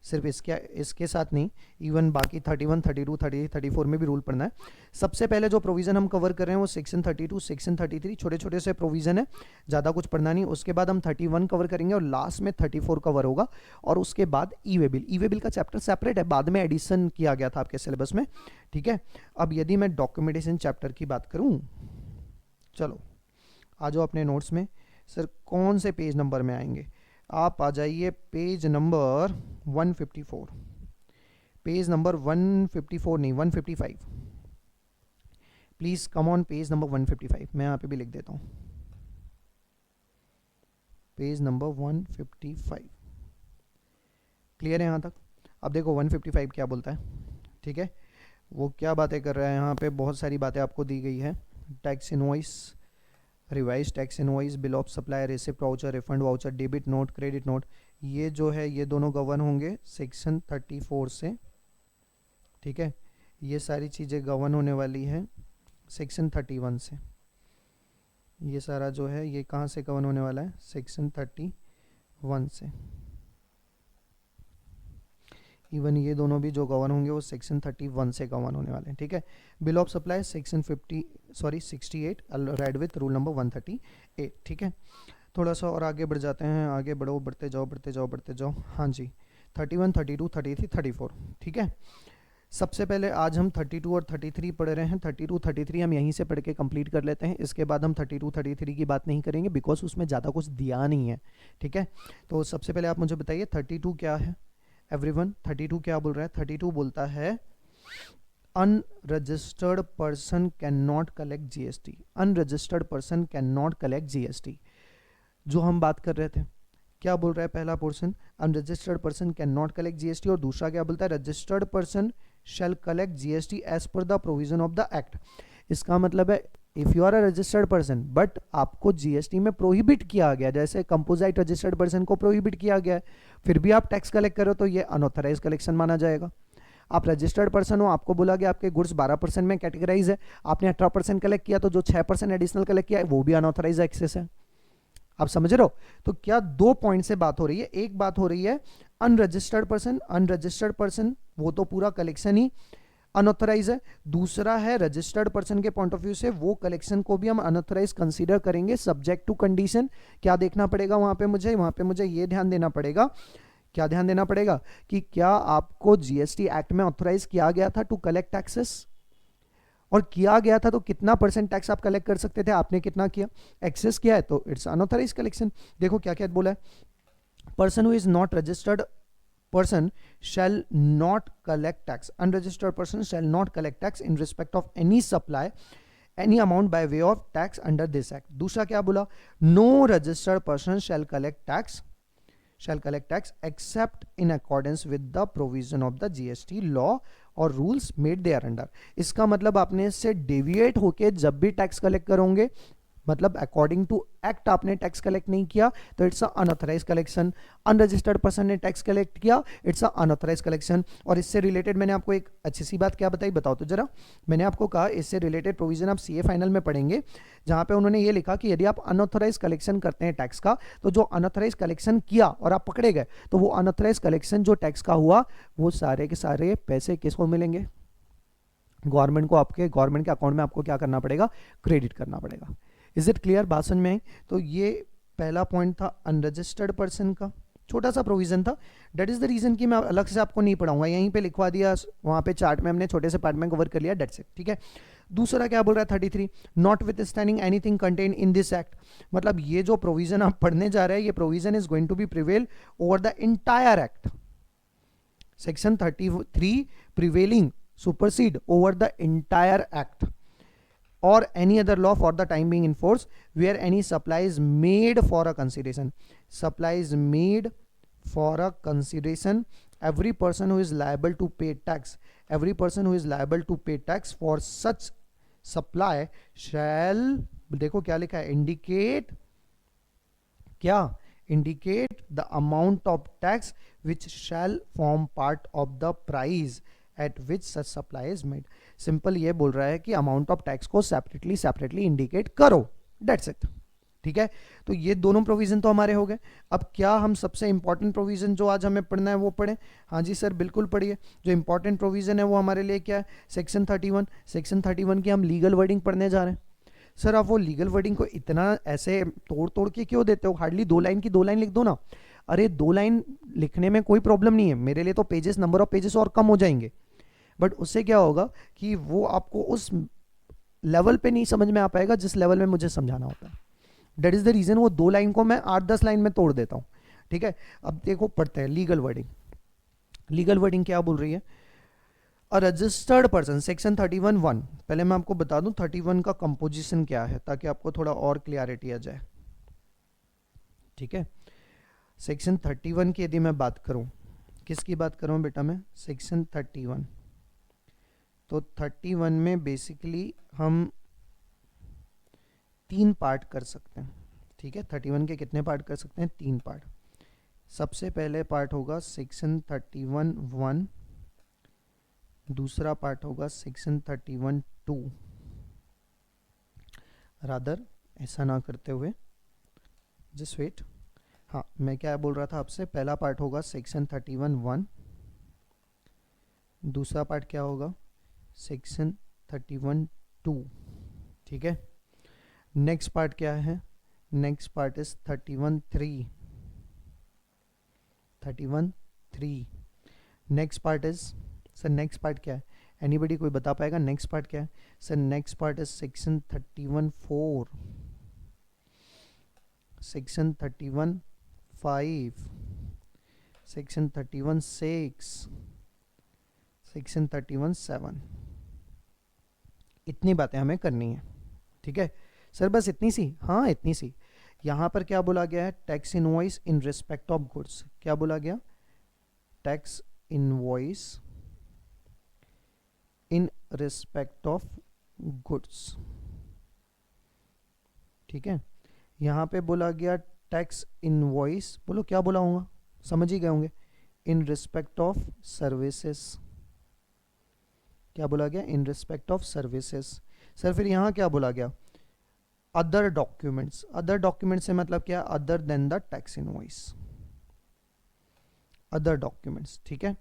सिर्फ इसके साथ नहीं, इवन बाकी 31, 32, 33, 34 में भी रूल पढ़ना है। सबसे पहले जो प्रोविज़न हम कवर कर रहे हैं वो सेक्शन 32, सेक्शन 33 छोटे छोटे से प्रोविज़न है, ज़्यादा कुछ पढ़ना नहीं। उसके बाद हम 31 कवर करेंगे और लास्ट में 34 कवर होगा, और उसके बाद ई वे बिल। ई वे बिल का चैप्टर सेपरेट है, बाद में एडिशन किया गया था आपके सिलेबस में, ठीक है। अब यदि मैं डॉक्यूमेंटेशन चैप्टर की बात करूँ, चलो आ जाओ अपने नोट्स में। सर कौन से पेज नंबर में आएंगे? आप आ जाइए पेज नंबर 154, पेज नंबर 154 नहीं 155, please come on page number 155। मैं यहाँ पे भी लिख देता हूँ, पेज नंबर 155। क्लियर है यहाँ तक? अब देखो 155 क्या बोलता है, ठीक है। वो क्या बातें कर रहा है यहाँ पे, बहुत सारी बातें आपको दी गई है। Tax invoice, revise tax invoice, bill of supply, receipt voucher, refund voucher, debit note, credit note, ये जो है ये दोनों गवर्न होंगे सेक्शन 34 से, ठीक है। ये सारी चीज़ें गवर्न होने वाली है सेक्शन 31 से। ये सारा जो है ये कहाँ से गवर्न होने वाला है? सेक्शन 31 से। इवन ये दोनों भी जो गवर्न होंगे वो सेक्शन 31 से गवर्न होने वाले हैं, ठीक है। Bill of supply section 68 red with rule number 138, ठीक है। थोड़ा सा और आगे बढ़ जाते हैं, आगे बढ़ो, बढ़ते जाओ बढ़ते जाओ बढ़ते जाओ। हाँ जी, 31, 32, 33, 34, ठीक है। सबसे पहले आज हम 32 और 33 पढ़ रहे हैं। 32, 33 हम यहीं से पढ़ के कंप्लीट कर लेते हैं। इसके बाद हम 32, 33 की बात नहीं करेंगे, बिकॉज उसमें ज़्यादा कुछ दिया नहीं है, ठीक है। तो सबसे पहले आप मुझे बताइए 32 क्या है? एवरीवन 32 क्या बोल रहा है? 32 बोलता है unregistered person can not collect GST. Unregistered person can not collect GST, जो हम बात कर रहे थे। क्या बोल रहा है पहला portion? Unregistered person can not collect GST. और दूसरा क्या बोलता है? Registered person shall collect GST as per the provision of the act. इसका मतलब है if you are a registered person but आपको जीएसटी में प्रोहिबिट किया गया, जैसे कंपोजिट रजिस्टर्ड पर्सन को प्रोहिबिट किया गया है, फिर भी आप टैक्स कलेक्ट करो तो ये अनऑथराइज कलेक्शन माना जाएगा। आप रजिस्टर्ड पर्सन हो, आपको बोला गया आपके गुड्स 12% में कैटेगराइज है, आपने 18% कलेक्ट किया, तो जो 6% एडिशनल कलेक्ट किया है वो भी अनऑथराइज एक्सेस है। आप समझ रहे हो? तो क्या दो पॉइंट से बात हो रही है। एक बात हो रही है अनरजिस्टर्ड पर्सन, अनरजिस्टर्ड पर्सन वो तो पूरा कलेक्शन ही अनऑथराइज है। दूसरा है रजिस्टर्ड पर्सन के पॉइंट ऑफ व्यू से वो कलेक्शन को भी हम अनऑथराइज कंसीडर करेंगे सब्जेक्ट टू कंडीशन। क्या देखना पड़ेगा वहां पे मुझे? वहां पे मुझे ये ध्यान देना पड़ेगा, क्या ध्यान देना पड़ेगा कि क्या आपको जीएसटी एक्ट में ऑथराइज किया गया था टू कलेक्ट टैक्सेस, और किया गया था तो कितना परसेंट टैक्स आप कलेक्ट कर सकते थे, आपने कितना किया, एक्सेस किया है तो इट्स अनऑथराइज कलेक्शन। देखो क्या क्या बोला है, person who is not registered person shall not collect tax. Unregistered person shall not collect tax in respect of any supply, any amount by way of tax under this act. दूसरा क्या बोला? No registered person shall collect tax except in accordance with the provision of the GST law और rules made their under. इसका मतलब आपने इससे deviate होके जब भी टैक्स कलेक्ट करोगे, मतलब अकॉर्डिंग टू एक्ट आपने टैक्स कलेक्ट नहीं किया तो it's unauthorise collection. Unregistered person ने टैक्स कलेक्ट किया, इट्स अनऑथराइज कलेक्शन। और इससे रिलेटेड मैंने आपको एक अच्छी सी बात क्या बताई, बताओ तो जरा। मैंने आपको कहा इससे रिलेटेड प्रोविजन आप सीए फाइनल में पढ़ेंगे, जहां पे उन्होंने ये लिखा कि यदि आप अनऑथराइज कलेक्शन करते हैं टैक्स का, तो जो अनऑथराइज कलेक्शन किया और आप पकड़े गए, तो वो अनऑथराइज कलेक्शन जो टैक्स का हुआ वो सारे के सारे पैसे किसको मिलेंगे? गवर्नमेंट को। आपके गवर्नमेंट के अकाउंट में आपको क्या करना पड़ेगा? क्रेडिट करना पड़ेगा। Is it clear? बात समझ में आई? तो ये पहला पॉइंट था अनरजिस्टर्ड पर्सन का, छोटा सा प्रोविजन था। डेट इज द रीजन कि मैं अलग से आपको नहीं पढ़ाऊंगा, यहीं पे लिखवा दिया, वहां पे चार्ट में हमने छोटे से पार्ट में कवर कर लिया, डेट्स इट, ठीक है। दूसरा क्या बोल रहा है 33, not with standing anything contain in this act. मतलब ये जो प्रोविजन आप पढ़ने जा रहे हैं, ये provision is going to be prevail over the entire act. Section 33 prevailing supersede over the entire act or any other law for the time being in force where any supply is made for a consideration. Supply is made for a consideration. Every person who is liable to pay tax, every person who is liable to pay tax for such supply shall, देखो क्या लिखा है, indicate, क्या indicate the amount of tax which shall form part of the price at which such supply is made. Simple ये बोल रहा है कि अमाउंट ऑफ टैक्स को सेपरेटली इंडिकेट करो, डेट्स इट। ठीक है, तो ये दोनों प्रोविजन तो हमारे हो गए। अब क्या हम सबसे इंपॉर्टेंट प्रोविजन जो आज हमें पढ़ना है वो पढ़ें? हाँ जी सर बिल्कुल पढ़िए। जो इंपॉर्टेंट प्रोविजन है वो हमारे लिए क्या है? सेक्शन 31। सेक्शन 31 की हम लीगल वर्डिंग पढ़ने जा रहे हैं। सर आप वो लीगल वर्डिंग को इतना ऐसे तोड़ तोड़ के क्यों देते हो? हार्डली 2 लाइन की 2 लाइन लिख दो ना। अरे 2 लाइन लिखने में कोई प्रॉब्लम नहीं है, मेरे लिए तो पेजेस, नंबर ऑफ पेजेस और कम हो जाएंगे, बट उससे क्या होगा कि वो आपको उस लेवल पे नहीं समझ में आ पाएगा जिस लेवल में मुझे समझाना होता है। दैट इज द रीजन वो 2 लाइन को मैं 8-10 लाइन में तोड़ देता हूँ। ठीक है, अब देखो पढ़ते हैं लीगल वर्डिंग। लीगल वर्डिंग क्या बोल रही है? अ रजिस्टर्ड पर्सन, सेक्शन 31(1). पहले मैं आपको बता दूं 31 का कंपोजिशन क्या है ताकि आपको थोड़ा और क्लियरिटी आ जाए। ठीक है, सेक्शन 31 की यदि मैं बात करूं, किसकी बात करूं बेटा मैं? सेक्शन 31। तो 31 में बेसिकली हम 3 पार्ट कर सकते हैं। ठीक है, 31 के कितने पार्ट कर सकते हैं? 3 पार्ट। सबसे पहले पार्ट होगा सेक्शन 31(1), दूसरा पार्ट होगा सेक्शन 31(2). रादर ऐसा ना करते हुए जस्ट वेट, हाँ मैं क्या बोल रहा था आपसे, पहला पार्ट होगा सेक्शन 31(1), दूसरा पार्ट क्या होगा? सेक्शन 31(2). ठीक है, नेक्स्ट पार्ट क्या है? Next part is 31(3). 31(3). Next part is, sir next part क्या है? एनीबडी कोई बता पाएगा नेक्स्ट पार्ट क्या है? Sir next part is section 31(4), section 31(5), section 31(6), section 31(7). इतनी बातें हमें करनी है। ठीक है सर, बस इतनी सी? हाँ इतनी सी। यहां पर क्या बोला गया है? Tax invoice in respect of goods. क्या बोला गया? Tax invoice in respect of goods. ठीक है, यहां पे बोला गया टैक्स इनवॉइस, बोलो क्या बोला होगा, समझ ही गए होंगे, इन रिस्पेक्ट ऑफ सर्विसेज। क्या बोला गया? इन रिस्पेक्ट ऑफ सर्विसेज। सर फिर यहां क्या बोला गया? Other documents. अदर डॉक्यूमेंट से मतलब क्या? Other than the tax invoice, other documents. ठीक है,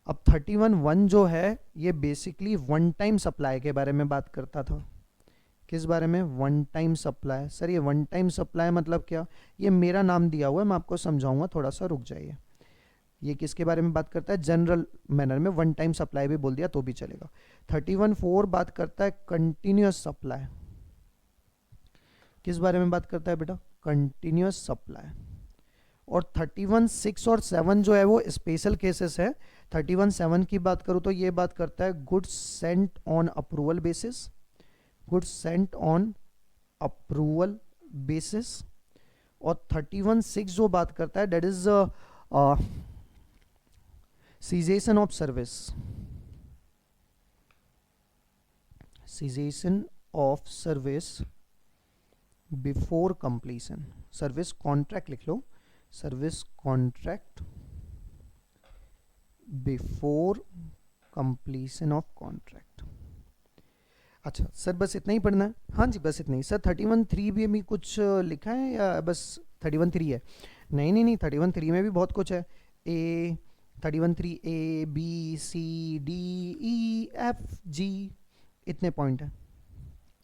अब 31(1) जो है ये बेसिकली वन टाइम सप्लाई के बारे में बात करता था। किस बारे में? One time supply. सर ये वन टाइम सप्लाई मतलब क्या? ये मेरा नाम दिया हुआ है, मैं आपको समझाऊंगा, थोड़ा सा रुक जाइए। ये किसके बारे में बात करता है? जनरल मैनर में वन टाइम सप्लाई भी बोल दिया तो भी चलेगा। 31(4) बात करता है कंटिन्यूअस सप्लाई। किस बारे में बात करता है बेटा? Continuous supply. और 31(6) और 7 जो है वो स्पेशल केसेस है। 31(7) की बात करूं तो ये बात करता है goods sent on approval basis, goods sent on approval basis. और 31(6) जो बात करता है that is cessation of service, cessation of service before completion. Service contract लिख लो, service contract before completion of contract. अच्छा सर बस इतना ही पढ़ना है? हाँ जी बस इतना ही। सर 31(3) भी अभी कुछ लिखा है या बस 31(3) है? नहीं नहीं नहीं, 31(3) में भी बहुत कुछ है। ए 31(3) A B C D E F G, इतने पॉइंट है।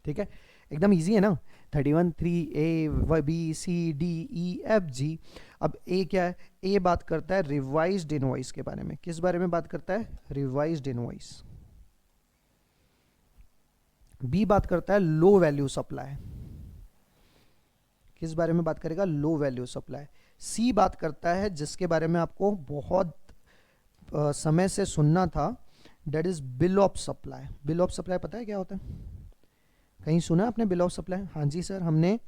ठीक है, एकदम इजी है ना। 31(3) A B C D E F G। अब ए क्या है? ए बात करता है रिवाइज्ड इनवॉइस के बारे में। किस बारे में बात करता है? Revised invoice. बी बात करता है लो वैल्यू सप्लाई। किस बारे में बात करेगा? Low value supply. सी बात करता है जिसके बारे में आपको बहुत समय से सुनना था, that is bill of supply. Bill of supply पता है क्या होता है? कहीं सुना आपने बिल ऑफ सप्लाई? हाँ जी सर, हमने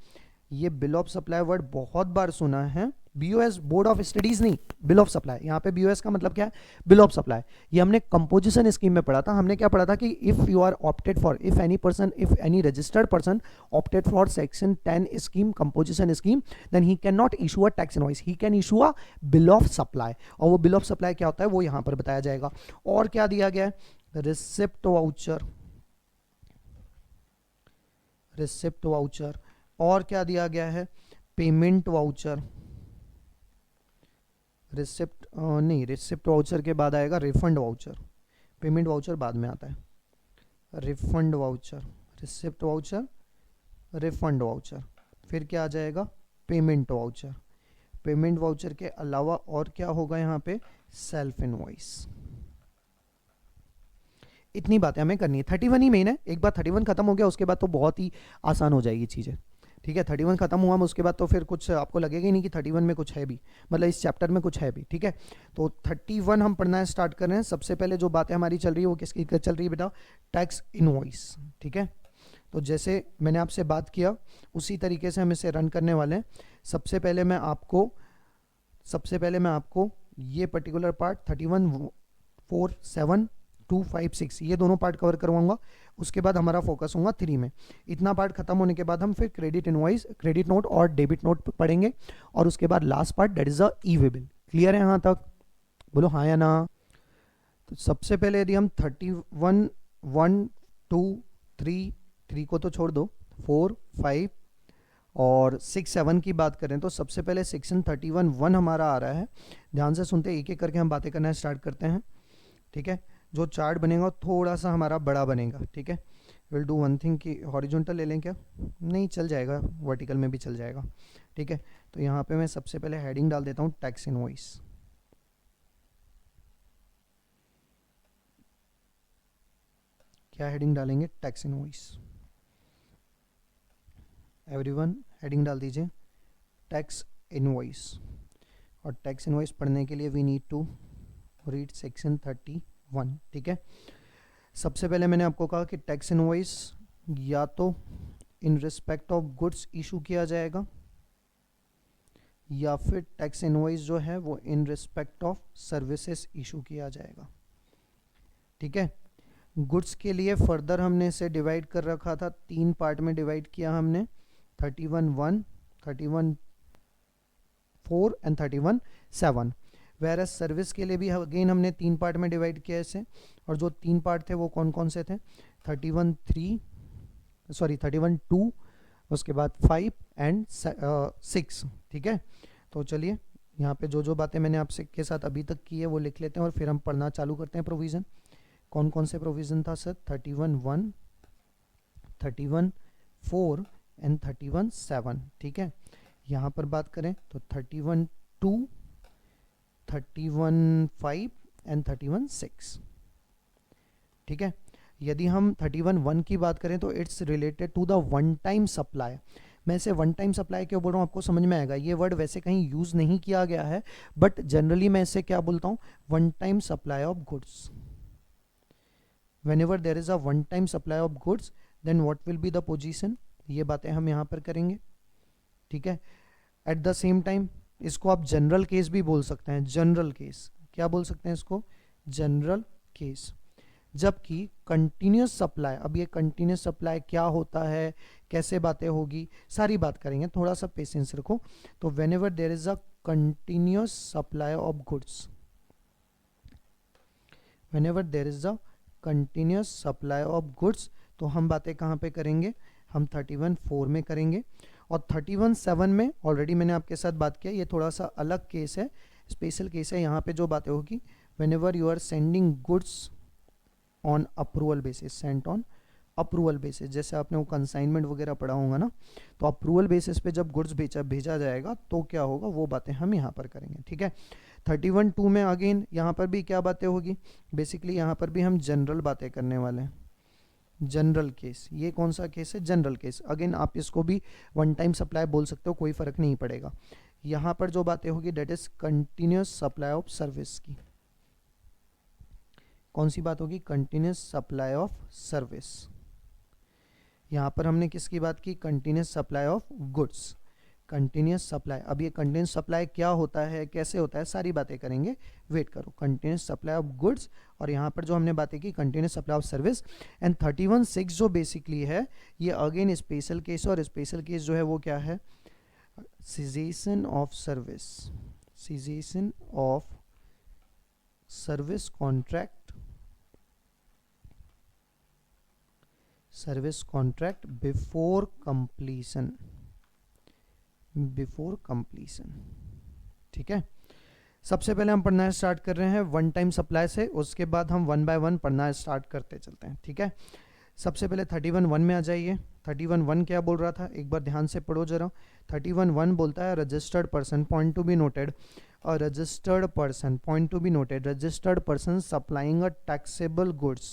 ये बिल ऑफ सप्लाई वर्ड बहुत बार सुना है। बीओएस बोर्ड ऑफ स्टडीज नहीं, बिल ऑफ सप्लाई। यहाँ पे बीओएस का मतलब क्या है? Bill of supply. ये हमने कंपोजिशन स्कीम में पढ़ा था। हमने क्या पढ़ा था कि if you are opted for, if any person, if any registered person opted for section 10 scheme, composition scheme, then he can not issue a tax invoice, he can issue a bill of supply. और वो bill of supply क्या होता है वो यहाँ पर बताया जाएगा। और क्या दिया गया है? रिसिप्ट वाउचर, रिसिप्ट वाउचर, और क्या दिया गया है, पेमेंट वाउचर, रिसिप्ट नहीं, रिसिप्ट वाउचर के बाद आएगा रिफंड वाउचर, पेमेंट वाउचर बाद में आता है, refund voucher, receipt voucher, refund voucher, फिर क्या आ जाएगा, पेमेंट वाउचर। पेमेंट वाउचर के अलावा और क्या होगा यहाँ पे, सेल्फ इनवॉइस। इतनी बातें हमें करनी है, 31 ही मेन है। एक बार 31 खत्म हो गया उसके बाद तो बहुत ही आसान हो जाएगी चीज़ें, ठीक है। 31 खत्म हुआ उसके बाद तो फिर कुछ आपको लगेगा ही नहीं कि 31 में कुछ है भी, मतलब इस चैप्टर में कुछ है भी, ठीक है। तो 31 हम पढ़ना स्टार्ट कर रहे हैं। सबसे पहले जो बातें हमारी चल रही है वो किसकी चल रही है बेटा, टैक्स इनवॉइस, ठीक है। तो जैसे मैंने आपसे बात किया उसी तरीके से हम इसे रन करने वाले हैं। सबसे पहले मैं आपको ये पर्टिकुलर पार्ट 31, 4, 7, 2, 5, 6 ये दोनों पार्ट कवर करवाऊंगा। उसके बाद हमारा फोकस होगा 3 में। इतना पार्ट खत्म होने के बाद हम फिर क्रेडिट इनवॉइस, क्रेडिट नोट और डेबिट नोट पढ़ेंगे, और उसके बाद last part that is a E way bill. Clear है यहाँ तक, बोलो हाँ या ना। तो सबसे पहले यदि हम 31, 1, 2, 3 को तो छोड़ दो, 4, 5 और 6, 7 की बात करें तो सबसे पहले सेक्शन 31, 1 हमारा आ रहा है। ध्यान से सुनते, एक एक करके हम बातें करना स्टार्ट करते हैं, ठीक है। जो चार्ट बनेगा थोड़ा सा हमारा बड़ा बनेगा, ठीक है। विल डू वन थिंग कि हॉरिजॉन्टल ले लें क्या, नहीं चल जाएगा, वर्टिकल में भी चल जाएगा, ठीक है। तो यहाँ पे मैं सबसे पहले हेडिंग डाल देता हूँ टैक्स इनवॉइस। क्या हेडिंग डालेंगे, टैक्स इनवॉइस। एवरीवन हेडिंग डाल दीजिए टैक्स इनवॉइस। और टैक्स इनवॉइस पढ़ने के लिए we need to read section 31, ठीक है। सबसे पहले मैंने आपको कहा कि टैक्स इनवॉइस या तो इन रिस्पेक्ट ऑफ गुड्स इशू किया जाएगा, या फिर टैक्स इनवॉइस जो है वो इन रिस्पेक्ट ऑफ सर्विसेज इशू किया जाएगा, ठीक है। गुड्स के लिए फर्दर हमने इसे डिवाइड कर रखा था, 3 पार्ट में डिवाइड किया हमने, 31, 31, 4 एंड 31, 7। वेरस सर्विस के लिए भी अगेन हमने 3 पार्ट में डिवाइड किया इसे, और जो 3 पार्ट थे वो कौन कौन से थे, 31, 2, उसके बाद 5 एंड 6, ठीक है। तो चलिए यहाँ पे जो जो बातें मैंने आपसे के साथ अभी तक की है वो लिख लेते हैं, और फिर हम पढ़ना चालू करते हैं। प्रोविज़न कौन कौन से प्रोविज़न था सर, 31, 1, 31, 4 एंड 31, 7, ठीक है। यहाँ पर बात करें तो 31, 2, 31, 5 एंड 31, 6, ठीक है। यदि हम 31, 1 की बात करें तो it's related to the one time supply. मैं इसे वन टाइम सप्लाई क्यों बोल रहा हूँ आपको समझ में आएगा, ये वर्ड वैसे कहीं यूज नहीं किया गया है, बट जनरली मैं इसे क्या बोलता हूँ, one time supply of goods. whenever there is a one time supply of goods then what will be the position, ये बातें हम यहाँ पर करेंगे, ठीक है। एट द सेम टाइम इसको आप जनरल केस भी बोल सकते हैं, जनरल केस, क्या बोल सकते हैं इसको, जनरल केस। जबकि कंटिन्यूस सप्लाई, अब ये कंटिन्यूस सप्लाई क्या होता है, कैसे बातें होगी, सारी बात करेंगे, थोड़ा सा पेशेंस रखो। तो whenever there is a continuous supply of goods, whenever there is a continuous supply of goods, तो हम बातें कहाँ पे करेंगे, हम 31, 4 में करेंगे। और 31, 7 में ऑलरेडी मैंने आपके साथ बात किया, ये थोड़ा सा अलग केस है, स्पेशल केस है। यहाँ पे जो बातें होगी, whenever you are sending goods on approval basis, sent on approval basis, जैसे आपने वो कंसाइनमेंट वगैरह पढ़ा होगा ना, तो अप्रूवल बेसिस पे जब गुड्स भेजा जाएगा तो क्या होगा, वो बातें हम यहाँ पर करेंगे, ठीक है। 31, 2 में अगेन यहाँ पर भी क्या बातें होगी, बेसिकली यहाँ पर भी हम जनरल बातें करने वाले हैं, जनरल केस। ये कौन सा केस है, जनरल केस। अगेन आप इसको भी वन टाइम सप्लाई बोल सकते हो, कोई फर्क नहीं पड़ेगा। यहाँ पर जो बातें होगी that is continuous supply of service की, कौन सी बात होगी, कंटिन्यूस सप्लाई ऑफ सर्विस। यहाँ पर हमने किसकी बात की, continuous supply of goods, continuous supply. अब ये कंटिन्यूस सप्लाई क्या होता है, कैसे होता है, सारी बातें करेंगे, वेट करो। कंटिन्यूस सप्लाई ऑफ गुड्स, और यहाँ पर जो हमने बातें की continuous supply of service. And 31, 6 जो बेसिकली है ये अगेन स्पेशल केस, और स्पेशल केस जो है वो क्या है, cessation of service, cessation of service contract, service contract before completion, before completion. ठीक है, सबसे पहले हम पढ़ना स्टार्ट कर रहे हैं वन टाइम सप्लाई से, उसके बाद हम वन बाय वन पढ़ना स्टार्ट करते चलते हैं। ठीक है, सबसे पहले 31(1) में आ जाइए। 31(1) क्या बोल रहा था, एक बार ध्यान से पढ़ो जरा। 31(1) बोलता है registered person, point to be noted, a registered person, point to be noted, registered person supplying a taxable goods,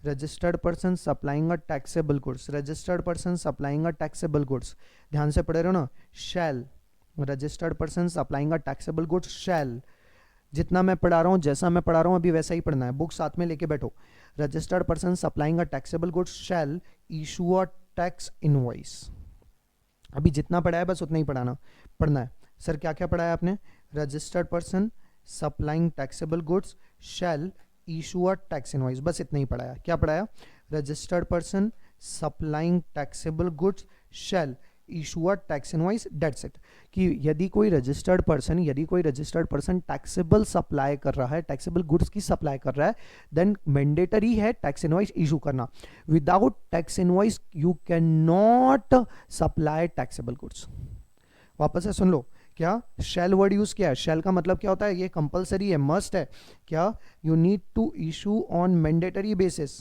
registered person supplying a taxable goods, registered person supplying a taxable goods, ध्यान से पढ़े रहो ना, shall, registered person supplying a taxable goods shall, जितना मैं पढ़ा रहा हूँ, जैसा मैं पढ़ा रहा हूँ अभी वैसा ही पढ़ना है, बुक साथ में लेके बैठो। Registered person supplying a taxable goods shall issue a tax invoice. अभी जितना पढ़ा है बस उतना ही पढ़ना है। सर क्या क्या पढ़ा है आपने, registered person supplying taxable goods shall issue a tax invoice, बस इतना ही पढ़ाया। क्या पढ़ाया, registered person supplying taxable goods shall issue a tax invoice, that's it. कि यदि कोई रजिस्टर्ड पर्सन टैक्सेबल सप्लाई कर रहा है, टैक्सेबल गुड्स की सप्लाई कर रहा है, देन मैंडेटरी है टैक्स इनवॉइस इशू करना। Without tax invoice you can not supply taxable goods. वापस से सुन लो, क्या शैल वर्ड यूज किया है, शैल का मतलब क्या होता है, ये कंपलसरी है, मस्ट है। क्या, you need to issue on mandatory basis,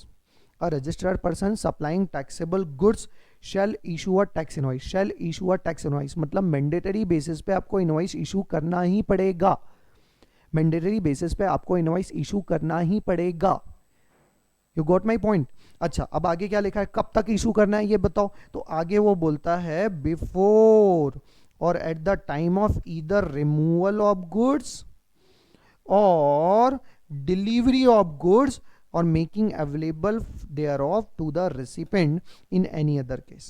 a registered person supplying taxable goods shall issue a tax invoice, shall issue a tax invoice मतलब मैंडेटरी बेसिस पे आपको इनवॉइस इशू करना ही पड़ेगा, मैंडेटरी बेसिस पे आपको इनवॉइस इशू करना ही पड़ेगा। You got my point. अच्छा, अब आगे क्या लिखा है, कब तक इशू करना है ये बताओ। तो आगे वो बोलता है बिफोर और at the time of either removal of goods और delivery of goods or making available thereof to the recipient in any other case।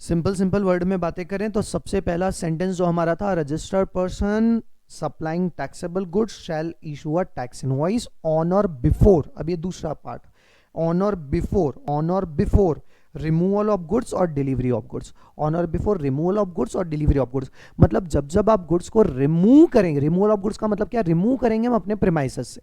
Simple word में बातें करें तो सबसे पहला सेंटेंस जो हमारा था, registered person supplying taxable goods shall issue a tax invoice on or before, अब ये दूसरा part, on or before removal of goods और delivery of goods, on or before removal of goods और डिलीवरी ऑफ गुड्स। मतलब जब जब आप goods को रिमूव करेंगे, रिमूवल ऑफ गुड्स का मतलब क्या, रिमूव करेंगे हम अपने प्रेमाइसेस से,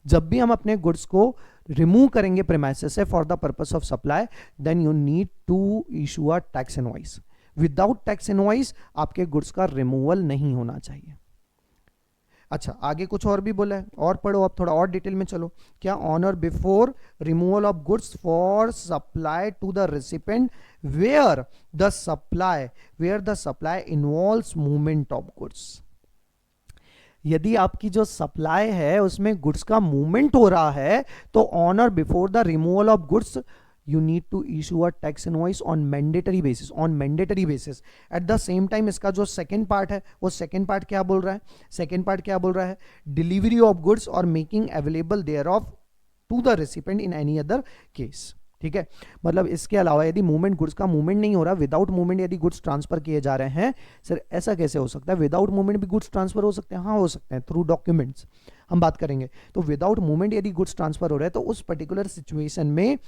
जब भी हम अपने गुड्स को रिमूव करेंगे प्रेमाइसेस से for the purpose of supply, then you need to issue a tax invoice. Without tax invoice आपके गुड्स का रिमूवल नहीं होना चाहिए। अच्छा, आगे कुछ और भी बोला है, और पढ़ो, अब थोड़ा और डिटेल में चलो। क्या, on or before removal of goods for supply to the recipient where the supply involves movement of goods. यदि आपकी जो सप्लाई है उसमें गुड्स का मूवमेंट हो रहा है तो on or before the removal of goods you need to issue a tax invoice on mandatory basis। at the same time इसका जो सेकेंड पार्ट है, वो सेकेंड पार्ट क्या बोल रहा है, delivery of goods or making available thereof to the recipient in any other case। ठीक है, मतलब इसके अलावा यदि मूवमेंट, गुड्स का मूवमेंट नहीं हो रहा, विदाउट मूवमेंट यदि गुड्स ट्रांसफर किए जा रहे हैं, सर ऐसा कैसे हो सकता है, विदाउट मूवमेंट भी गुड्स ट्रांसफर हो सकते हैं, हाँ हो सकते हैं, थ्रू डॉक्यूमेंट्स हम बात करेंगे। तो विदाउट मूवमेंट यदि गुड्स ट्रांसफर हो रहे हैं तो उस पर्टिकुलर सिचुएशन में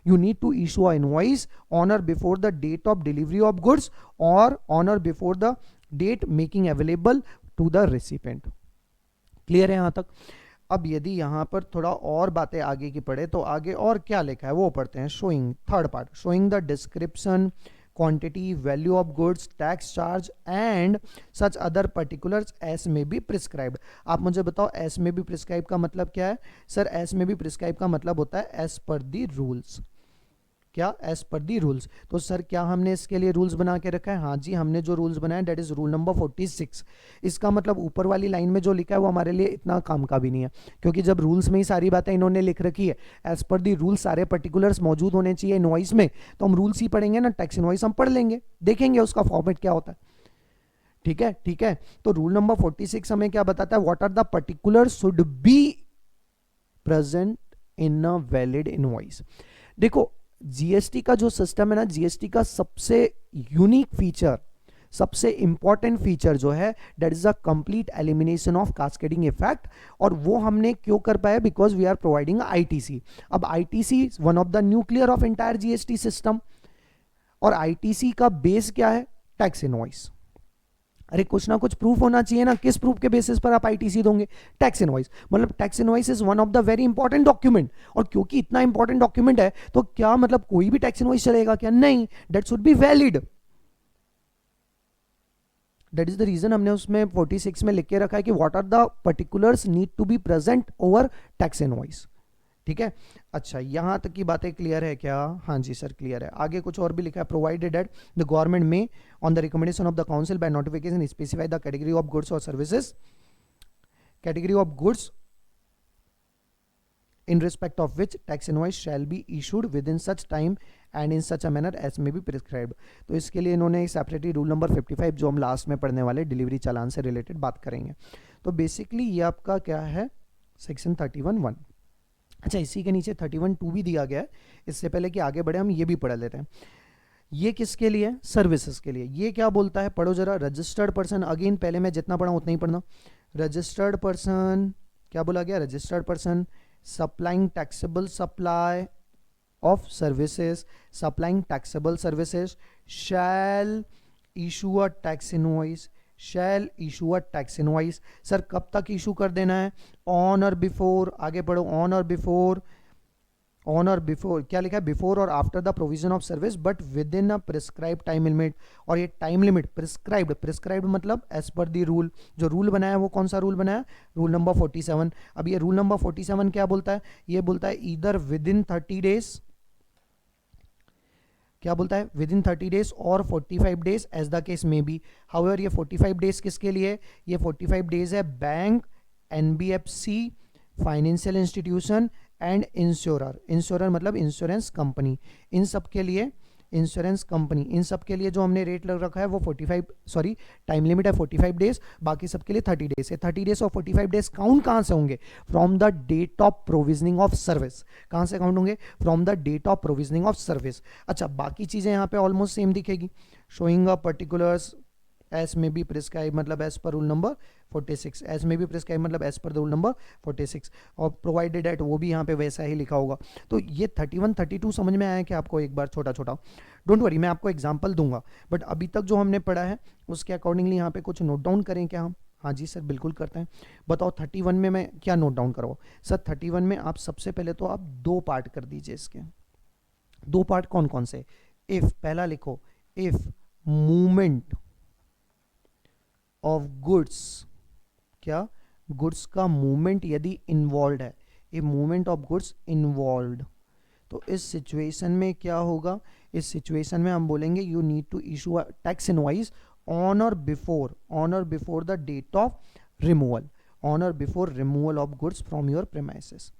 you need to issue an invoice on or before the date of delivery of goods or on or before the date making available to the recipient। Clear है यहां तक। अब यदि यहां पर थोड़ा और बातें आगे की पढ़े तो आगे और क्या लिखा है वो पढ़ते हैं। Showing, third part, showing the description, quantity, value of goods, tax charge and such other particulars as may be prescribed. आप मुझे बताओ एस में बी प्रिस्क्राइब का मतलब क्या है। Sir S may be prescribe का मतलब होता है एज पर दी रूल्स। क्या, एज पर दी रूल्स। तो सर क्या हमने इसके लिए रूल्स बना के रखा है, हाँ जी हमने जो रूल्स बनाए डेट इज रूल नंबर 46। इसका मतलब ऊपर वाली लाइन में जो लिखा है वो हमारे लिए इतना काम का भी नहीं है, क्योंकि जब रूल्स में ही सारी बातें इन्होंने लिख रखी है, एज पर दी रूल सारे पर्टिकुलर्स मौजूद होने चाहिए इनवॉइस में, तो हम रूल्स ही पढ़ेंगे ना, टैक्स इनवॉइस हम पढ़ लेंगे, देखेंगे उसका फॉर्मेट क्या होता है। ठीक है, तो रूल नंबर 46 हमें क्या बताता है, what are the particulars should be present in a valid invoice. देखो जीएसटी का जो सिस्टम है ना, जीएसटी का सबसे यूनिक फीचर, सबसे इंपॉर्टेंट फीचर जो है that is a complete elimination of cascading effect. और वो हमने क्यों कर पाया, because we are providing ITC. अब ITC one of the nuclear of entire GST system, और आईटीसी का बेस क्या है, टैक्स इनवॉइस। अरे कुछ ना कुछ प्रूफ होना चाहिए ना, किस प्रूफ के बेसिस पर आप आईटीसी दोगे? टैक्स इनवॉइस, मतलब tax invoice is one of the very important document, और क्योंकि इतना इंपॉर्टेंट डॉक्यूमेंट है तो क्या मतलब कोई भी टैक्स इनवॉइस चलेगा क्या? नहीं, that should be valid. That is the reason हमने उसमें 46 में लिख के रखा है कि what are the particulars need to be present over tax invoice. ठीक है, अच्छा यहां तक की बातें क्लियर है क्या? हाँ जी सर क्लियर है। आगे कुछ और भी लिखा है, provided that the government may on the recommendation of the council by notification specify the category of goods or services, category of goods in respect of which tax invoice shall be issued within such time and in such a manner as may be prescribed। तो इसके लिए इन्होंने separately rule number 55 जो हम last में पढ़ने वाले delivery चालान से रिलेटेड बात करेंगे। तो बेसिकली ये आपका क्या है, सेक्शन 31(1). अच्छा इसी के नीचे 31(2) भी दिया गया है। इससे पहले कि आगे बढ़े हम ये भी पढ़ लेते हैं। ये किसके लिए? सर्विसेज के लिए। ये क्या बोलता है, पढ़ो जरा। रजिस्टर्ड पर्सन, अगेन पहले मैं जितना पढ़ा उतना ही पढ़ना। रजिस्टर्ड पर्सन, क्या बोला गया? Registered person supplying taxable supply of services, supplying taxable services shall issue a tax invoice, shall issue a tax invoice। Sir कब तक इशू कर देना है? ऑन और बिफोर, आगे पढ़ो, on or before, on or before, क्या लिखा है? बिफोर और after the provision of service but with in a prescribe time limit. और ये टाइम लिमिट प्रिस्क्राइब्ड, प्रिस्क्राइब्ड मतलब एज पर दी रूल। जो रूल बनाया वो कौन सा रूल बनाया? Rule number 47। अब ये रूल नंबर 47 क्या बोलता है? ये बोलता है ईदर विद इन 30 डेज, क्या बोलता है? विद इन 30 डेज और 45 डेज एज द केस में बी। हाउएवर ये 45 डेज किसके लिए? ये 45 डेज है bank, NBFC, financial institution and insurer. Insurer मतलब इंश्योरेंस कंपनी, इन सब के लिए, इंश्योरेंस कंपनी, इन सब के लिए जो हमने रेट लग रखा है वो 45, सॉरी टाइम लिमिट है 45 डेज, बाकी सब के लिए 30 डेज है। 30 डेज और 45 डेज काउंट कहां से होंगे? From the date of provisioning of service. कहां से काउंट होंगे? From the date of provisioning of service. अच्छा बाकी चीजें यहाँ पे ऑलमोस्ट सेम दिखेगी। Showing a particulars as may be prescribed मतलब as per rule number 46, as may be prescribed मतलब एज पर रूल नंबर 46, और प्रोवाइडेड एट वो भी यहाँ पे वैसा ही लिखा होगा। तो ये 31 32 समझ में आया कि आपको? एक बार छोटा छोटा, डोंट वरी मैं आपको एग्जांपल दूंगा, बट अभी तक जो हमने पढ़ा है उसके अकॉर्डिंगली यहाँ पे कुछ नोट डाउन करें क्या हम? हाँ जी सर बिल्कुल करते हैं। बताओ 31 में मैं क्या नोट डाउन करवाऊँ? सर 31 में आप सबसे पहले तो आप दो पार्ट कर दीजिए इसके। दो पार्ट कौन कौन से? इफ, पहला लिखो इफ मूवमेंट ऑफ गुड्स, क्या? गुड्स का मूवमेंट यदि इन्वॉल्व है, a movement of goods involve, तो इस सिचुएशन में क्या होगा? इस सिचुएशन में हम बोलेंगे you need to issue a tax invoice on or before the date of removal, on or before removal of goods from your premises,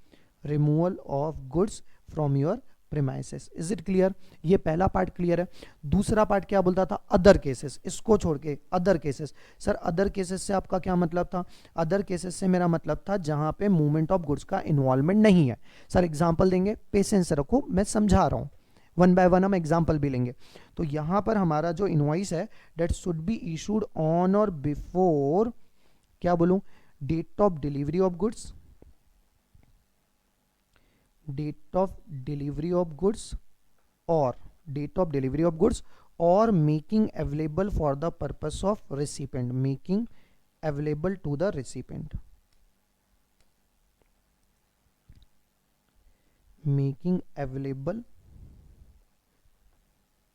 removal of goods from your premises. Is it clear? ये पहला part clear है। दूसरा part क्या बोलता था? Other cases, इसको छोड़ के other cases. Sir other cases से आपका क्या मतलब था? अदर केसेस से मेरा मतलब था जहां पे मूवमेंट ऑफ गुड्स का इन्वॉल्वमेंट नहीं है। सर एग्जांपल देंगे, पेशेंस से रखो, मैं समझा रहा हूं, वन बाय वन हम एग्जांपल भी लेंगे। तो यहां पर हमारा जो इनवॉइस है that should be issued on or before, क्या बोलूं? Date of delivery of goods, date of delivery of goods, or date of delivery of goods, or making available for the purpose of recipient, making available to the recipient, making available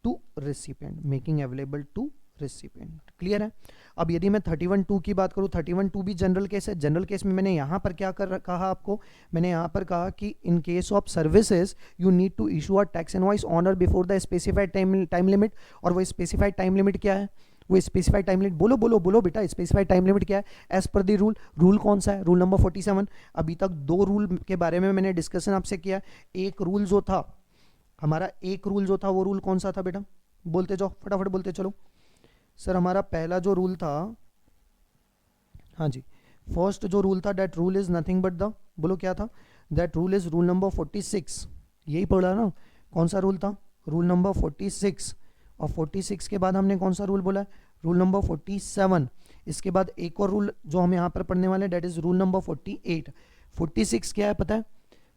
to recipient, making available to recipient. Clear है? अब यदि मैं 31(2) की बात करूं, 31(2) भी general case है। General case में मैंने यहां पर क्या कहा आपको? मैंने यहां पर कहा कि in case of services you need to issue a tax invoice on or before the specified time limit. और वो स्पेसिफाइड टाइम लिमिट क्या है? वो स्पेसिफाइड टाइम लिमिट, बोलो बोलो बोलो बेटा, स्पेसिफाइड टाइम लिमिट क्या है? As per the rule. Rule कौन सा है? Rule number 47। अभी तक दो रूल के बारे में मैंने डिस्कशन आपसे किया। एक रूल जो था हमारा, एक रूल जो था वो रूल कौन सा था बेटा? बोलते जाओ, फटाफट बोलते चलो। सर हमारा पहला जो रूल था, हाँ जी, फर्स्ट जो रूल था, that rule is nothing but the, बोलो क्या था? That rule is rule number 46। यही पढ़ा ना? कौन सा रूल था? Rule number 46। और 46 के बाद हमने कौन सा रूल बोला? Rule number 47। इसके बाद एक और रूल जो हम यहाँ पर पढ़ने वाले हैं दैट इज रूल नंबर 48। 46 क्या है पता है?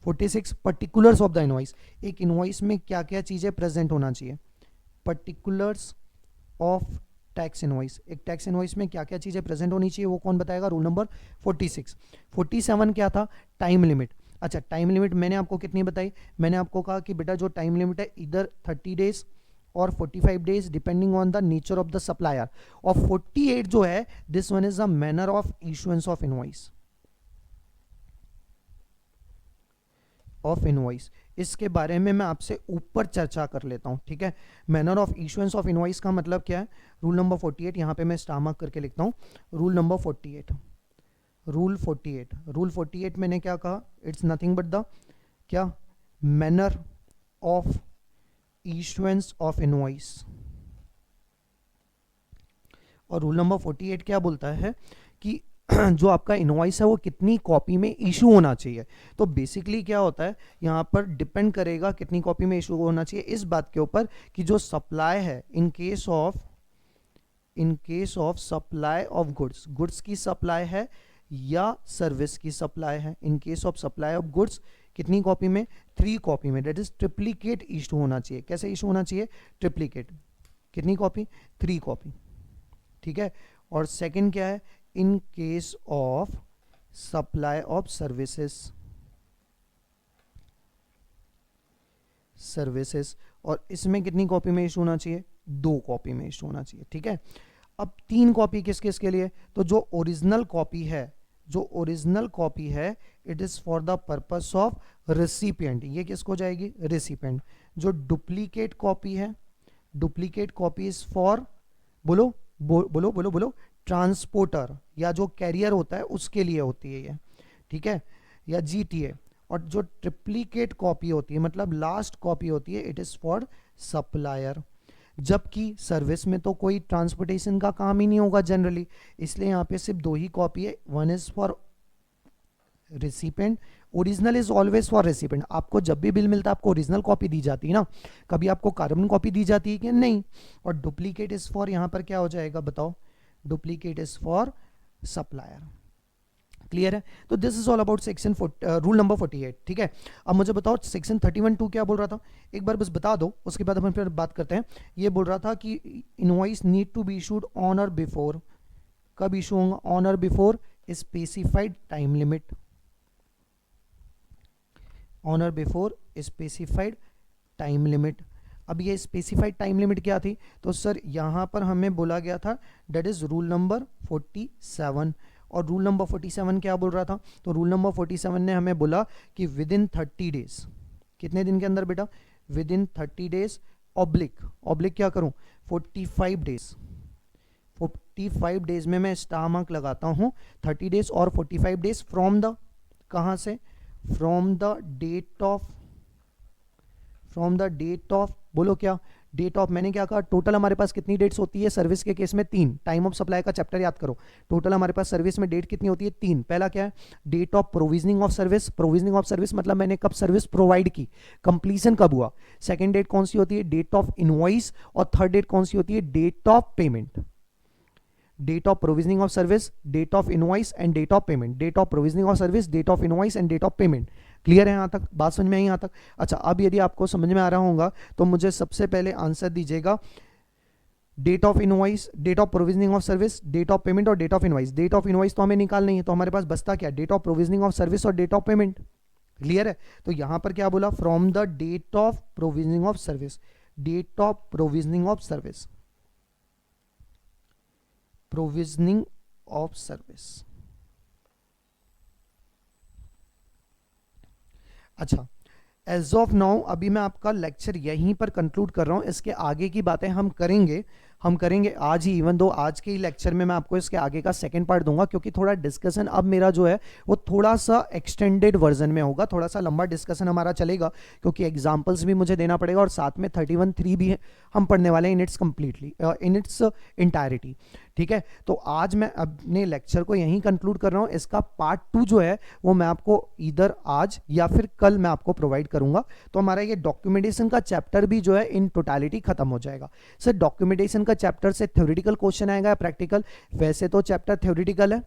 46 पर्टिकुलर्स ऑफ द इनवॉइस। एक इनवॉइस में क्या क्या चीजें प्रेजेंट होना चाहिए? Particulars of tax invoice. एक टैक्स इनवॉइस में क्या क्या चीज़ें प्रेजेंट होनी चाहिए वो कौन बताएगा? Rule number 46। 47 क्या था? Time limit. अच्छा, टाइम लिमिट मैंने आपको कितनी बताई? मैंने आपको कहा कि बेटा जो टाइम लिमिट है इधर 30 डेज और 45 days depending on the nature of the supplier, और 48 जो है this one is the manner of issuance of invoice. इसके बारे में मैं आपसे ऊपर चर्चा कर लेता हूं, ठीक है। Manner of issuance of invoice का मतलब क्या है? रूल नंबर 48 यहां पे मैं स्टार मार्क करके लिखता हूं। रूल नंबर 48, रूल 48 मैंने क्या कहा? इट्स नथिंग बट द क्या? Manner of issuance of invoice. और रूल नंबर 48 क्या बोलता है कि जो आपका इनवॉइस है वो कितनी कॉपी में इशू होना चाहिए। तो बेसिकली क्या होता है यहाँ पर डिपेंड करेगा कितनी कॉपी में इशू होना चाहिए इस बात के ऊपर कि जो सप्लाई है इन case of supply of goods की सप्लाई है या सर्विस की सप्लाई है। इन case of supply of goods कितनी कॉपी में? 3 कॉपी में, दैट इज ट्रिप्लीकेट इशू होना चाहिए। कैसे इशू होना चाहिए? ट्रिप्लीकेट। कितनी कॉपी? 3 कॉपी, ठीक है। और सेकंड क्या है? इन case of supply of services, और इसमें कितनी कॉपी में इशू होना चाहिए? 2 कॉपी में इशू होना चाहिए, ठीक है। अब 3 कॉपी किस किस के लिए? तो जो ओरिजिनल कॉपी है it is for the purpose of recipient, ये किसको जाएगी? रेसिपिएंट। जो डुप्लीकेट कॉपी है, डुप्लीकेट कॉपी इज फॉर बोलो बोलो बोलो बोलो ट्रांसपोर्टर या जो कैरियर होता है उसके लिए होती है ये, ठीक है, या जीटीए। और जो ट्रिप्लीकेट कॉपी होती है मतलब लास्ट कॉपी होती है इट इज फॉर सप्लायर। जबकि सर्विस में तो कोई ट्रांसपोर्टेशन का काम ही नहीं होगा जनरली, इसलिए यहाँ पे सिर्फ 2 ही कॉपी है। One is for recipient, original is always for recipient. आपको जब भी बिल मिलता है आपको ओरिजिनल कॉपी दी जाती है ना, कभी आपको कार्बन कॉपी दी जाती है कि नहीं। और डुप्लीकेट इज फॉर, यहाँ पर क्या हो जाएगा बताओ? Duplicate is for supplier. Clear है? तो this is all about section rule number 48, ठीक है। अब मुझे बताओ सेक्शन 31(2) क्या बोल रहा था? एक बार बस बता दो, उसके बाद हम फिर बात करते हैं। ये बोल रहा था कि invoice need to be issued on or before, कब इशू होगा? On or before specified time limit, on or before specified time limit. अब ये स्पेसिफाइड टाइम लिमिट क्या थी? तो सर यहाँ पर हमें बोला गया था दैट इज रूल नंबर 47। और रूल नंबर 47 क्या बोल रहा था? तो रूल नंबर 47 ने हमें बोला कि विद इन 30 डेज, कितने दिन के अंदर बेटा? विद इन 30 डेज ऑब्लिक क्या करूं? 45 डेज। 45 डेज में मैं स्टार मार्क लगाता हूं 30 डेज और 45 डेज फ्रॉम द, कहां से? फ्रॉम द डेट ऑफ बोलो क्या? Date of. मैंने क्या कहा? टोटल हमारे पास कितनी डेट्स होती है सर्विस के केस में? 3। टाइम ऑफ सप्लाई का चैप्टर याद करो। टोटल हमारे पास सर्विस में डेट कितनी होती है? 3। पहला क्या है? Date of provisioning of service. Provisioning of service मतलब मैंने कब सर्विस प्रोवाइड की, कंप्लीशन कब हुआ। सेकंड डेट कौन सी होती है? Date of invoice. और थर्ड डेट कौन सी होती है? Date of payment. Date of provisioning of service, date of invoice and date of payment. Date of provisioning of service, date of invoice and date of payment. Clear है? यहां तक बात समझ में आई? यहां तक? अच्छा, अब यदि आपको समझ में आ रहा होगा तो मुझे सबसे पहले आंसर दीजिएगा। Date of invoice, date of provisioning of service, date of payment और date of invoice. Date of invoice तो हमें निकालनी है, तो हमारे पास बचता क्या? Date of provisioning of service और डेट ऑफ पेमेंट। क्लियर है? तो यहां पर क्या बोला? From the date of provisioning of service, date of provisioning of service, provisioning of service. अच्छा, एज ऑफ नाउ अभी मैं आपका लेक्चर यहीं पर कंक्लूड कर रहा हूं। इसके आगे की बातें हम करेंगे आज ही, इवन दो आज के ही लेक्चर में मैं आपको इसके आगे का सेकंड पार्ट दूंगा, क्योंकि थोड़ा डिस्कशन अब मेरा जो है वो थोड़ा सा एक्सटेंडेड वर्जन में होगा, थोड़ा सा लंबा डिस्कशन हमारा चलेगा, क्योंकि एग्जांपल्स भी मुझे देना पड़ेगा और साथ में 31(3) भी हम पढ़ने वाले हैं in its completely, in its entirety. ठीक है, तो आज मैं अपने लेक्चर को यहीं कंक्लूड कर रहा हूं। इसका पार्ट 2 जो है वो मैं आपको इधर आज या फिर कल मैं आपको प्रोवाइड करूंगा। तो हमारा ये डॉक्यूमेंटेशन का चैप्टर भी जो है इन टोटलिटी खत्म हो जाएगा। सर डॉक्यूमेंटेशन का चैप्टर से थ्योरेटिकल क्वेश्चन आएगा या प्रैक्टिकल? वैसे तो चैप्टर थ्योरेटिकल है,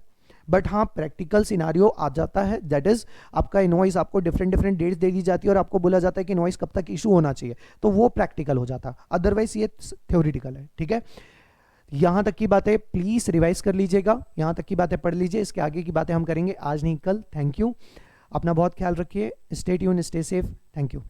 बट हाँ प्रैक्टिकल सिनारियो आ जाता है। दैट इज आपका इनवॉइस आपको डिफरेंट डेट्स दे दी जाती है और आपको बोला जाता है कि इनवॉइस कब तक इशू होना चाहिए, तो वो प्रैक्टिकल हो जाता है, अदरवाइज ये थ्योरेटिकल है। ठीक है, यहाँ तक की बातें प्लीज रिवाइज कर लीजिएगा, यहाँ तक की बातें पढ़ लीजिए, इसके आगे की बातें हम करेंगे आज नहीं कल। थैंक यू, अपना बहुत ख्याल रखिए, stay tune, stay safe, thank you.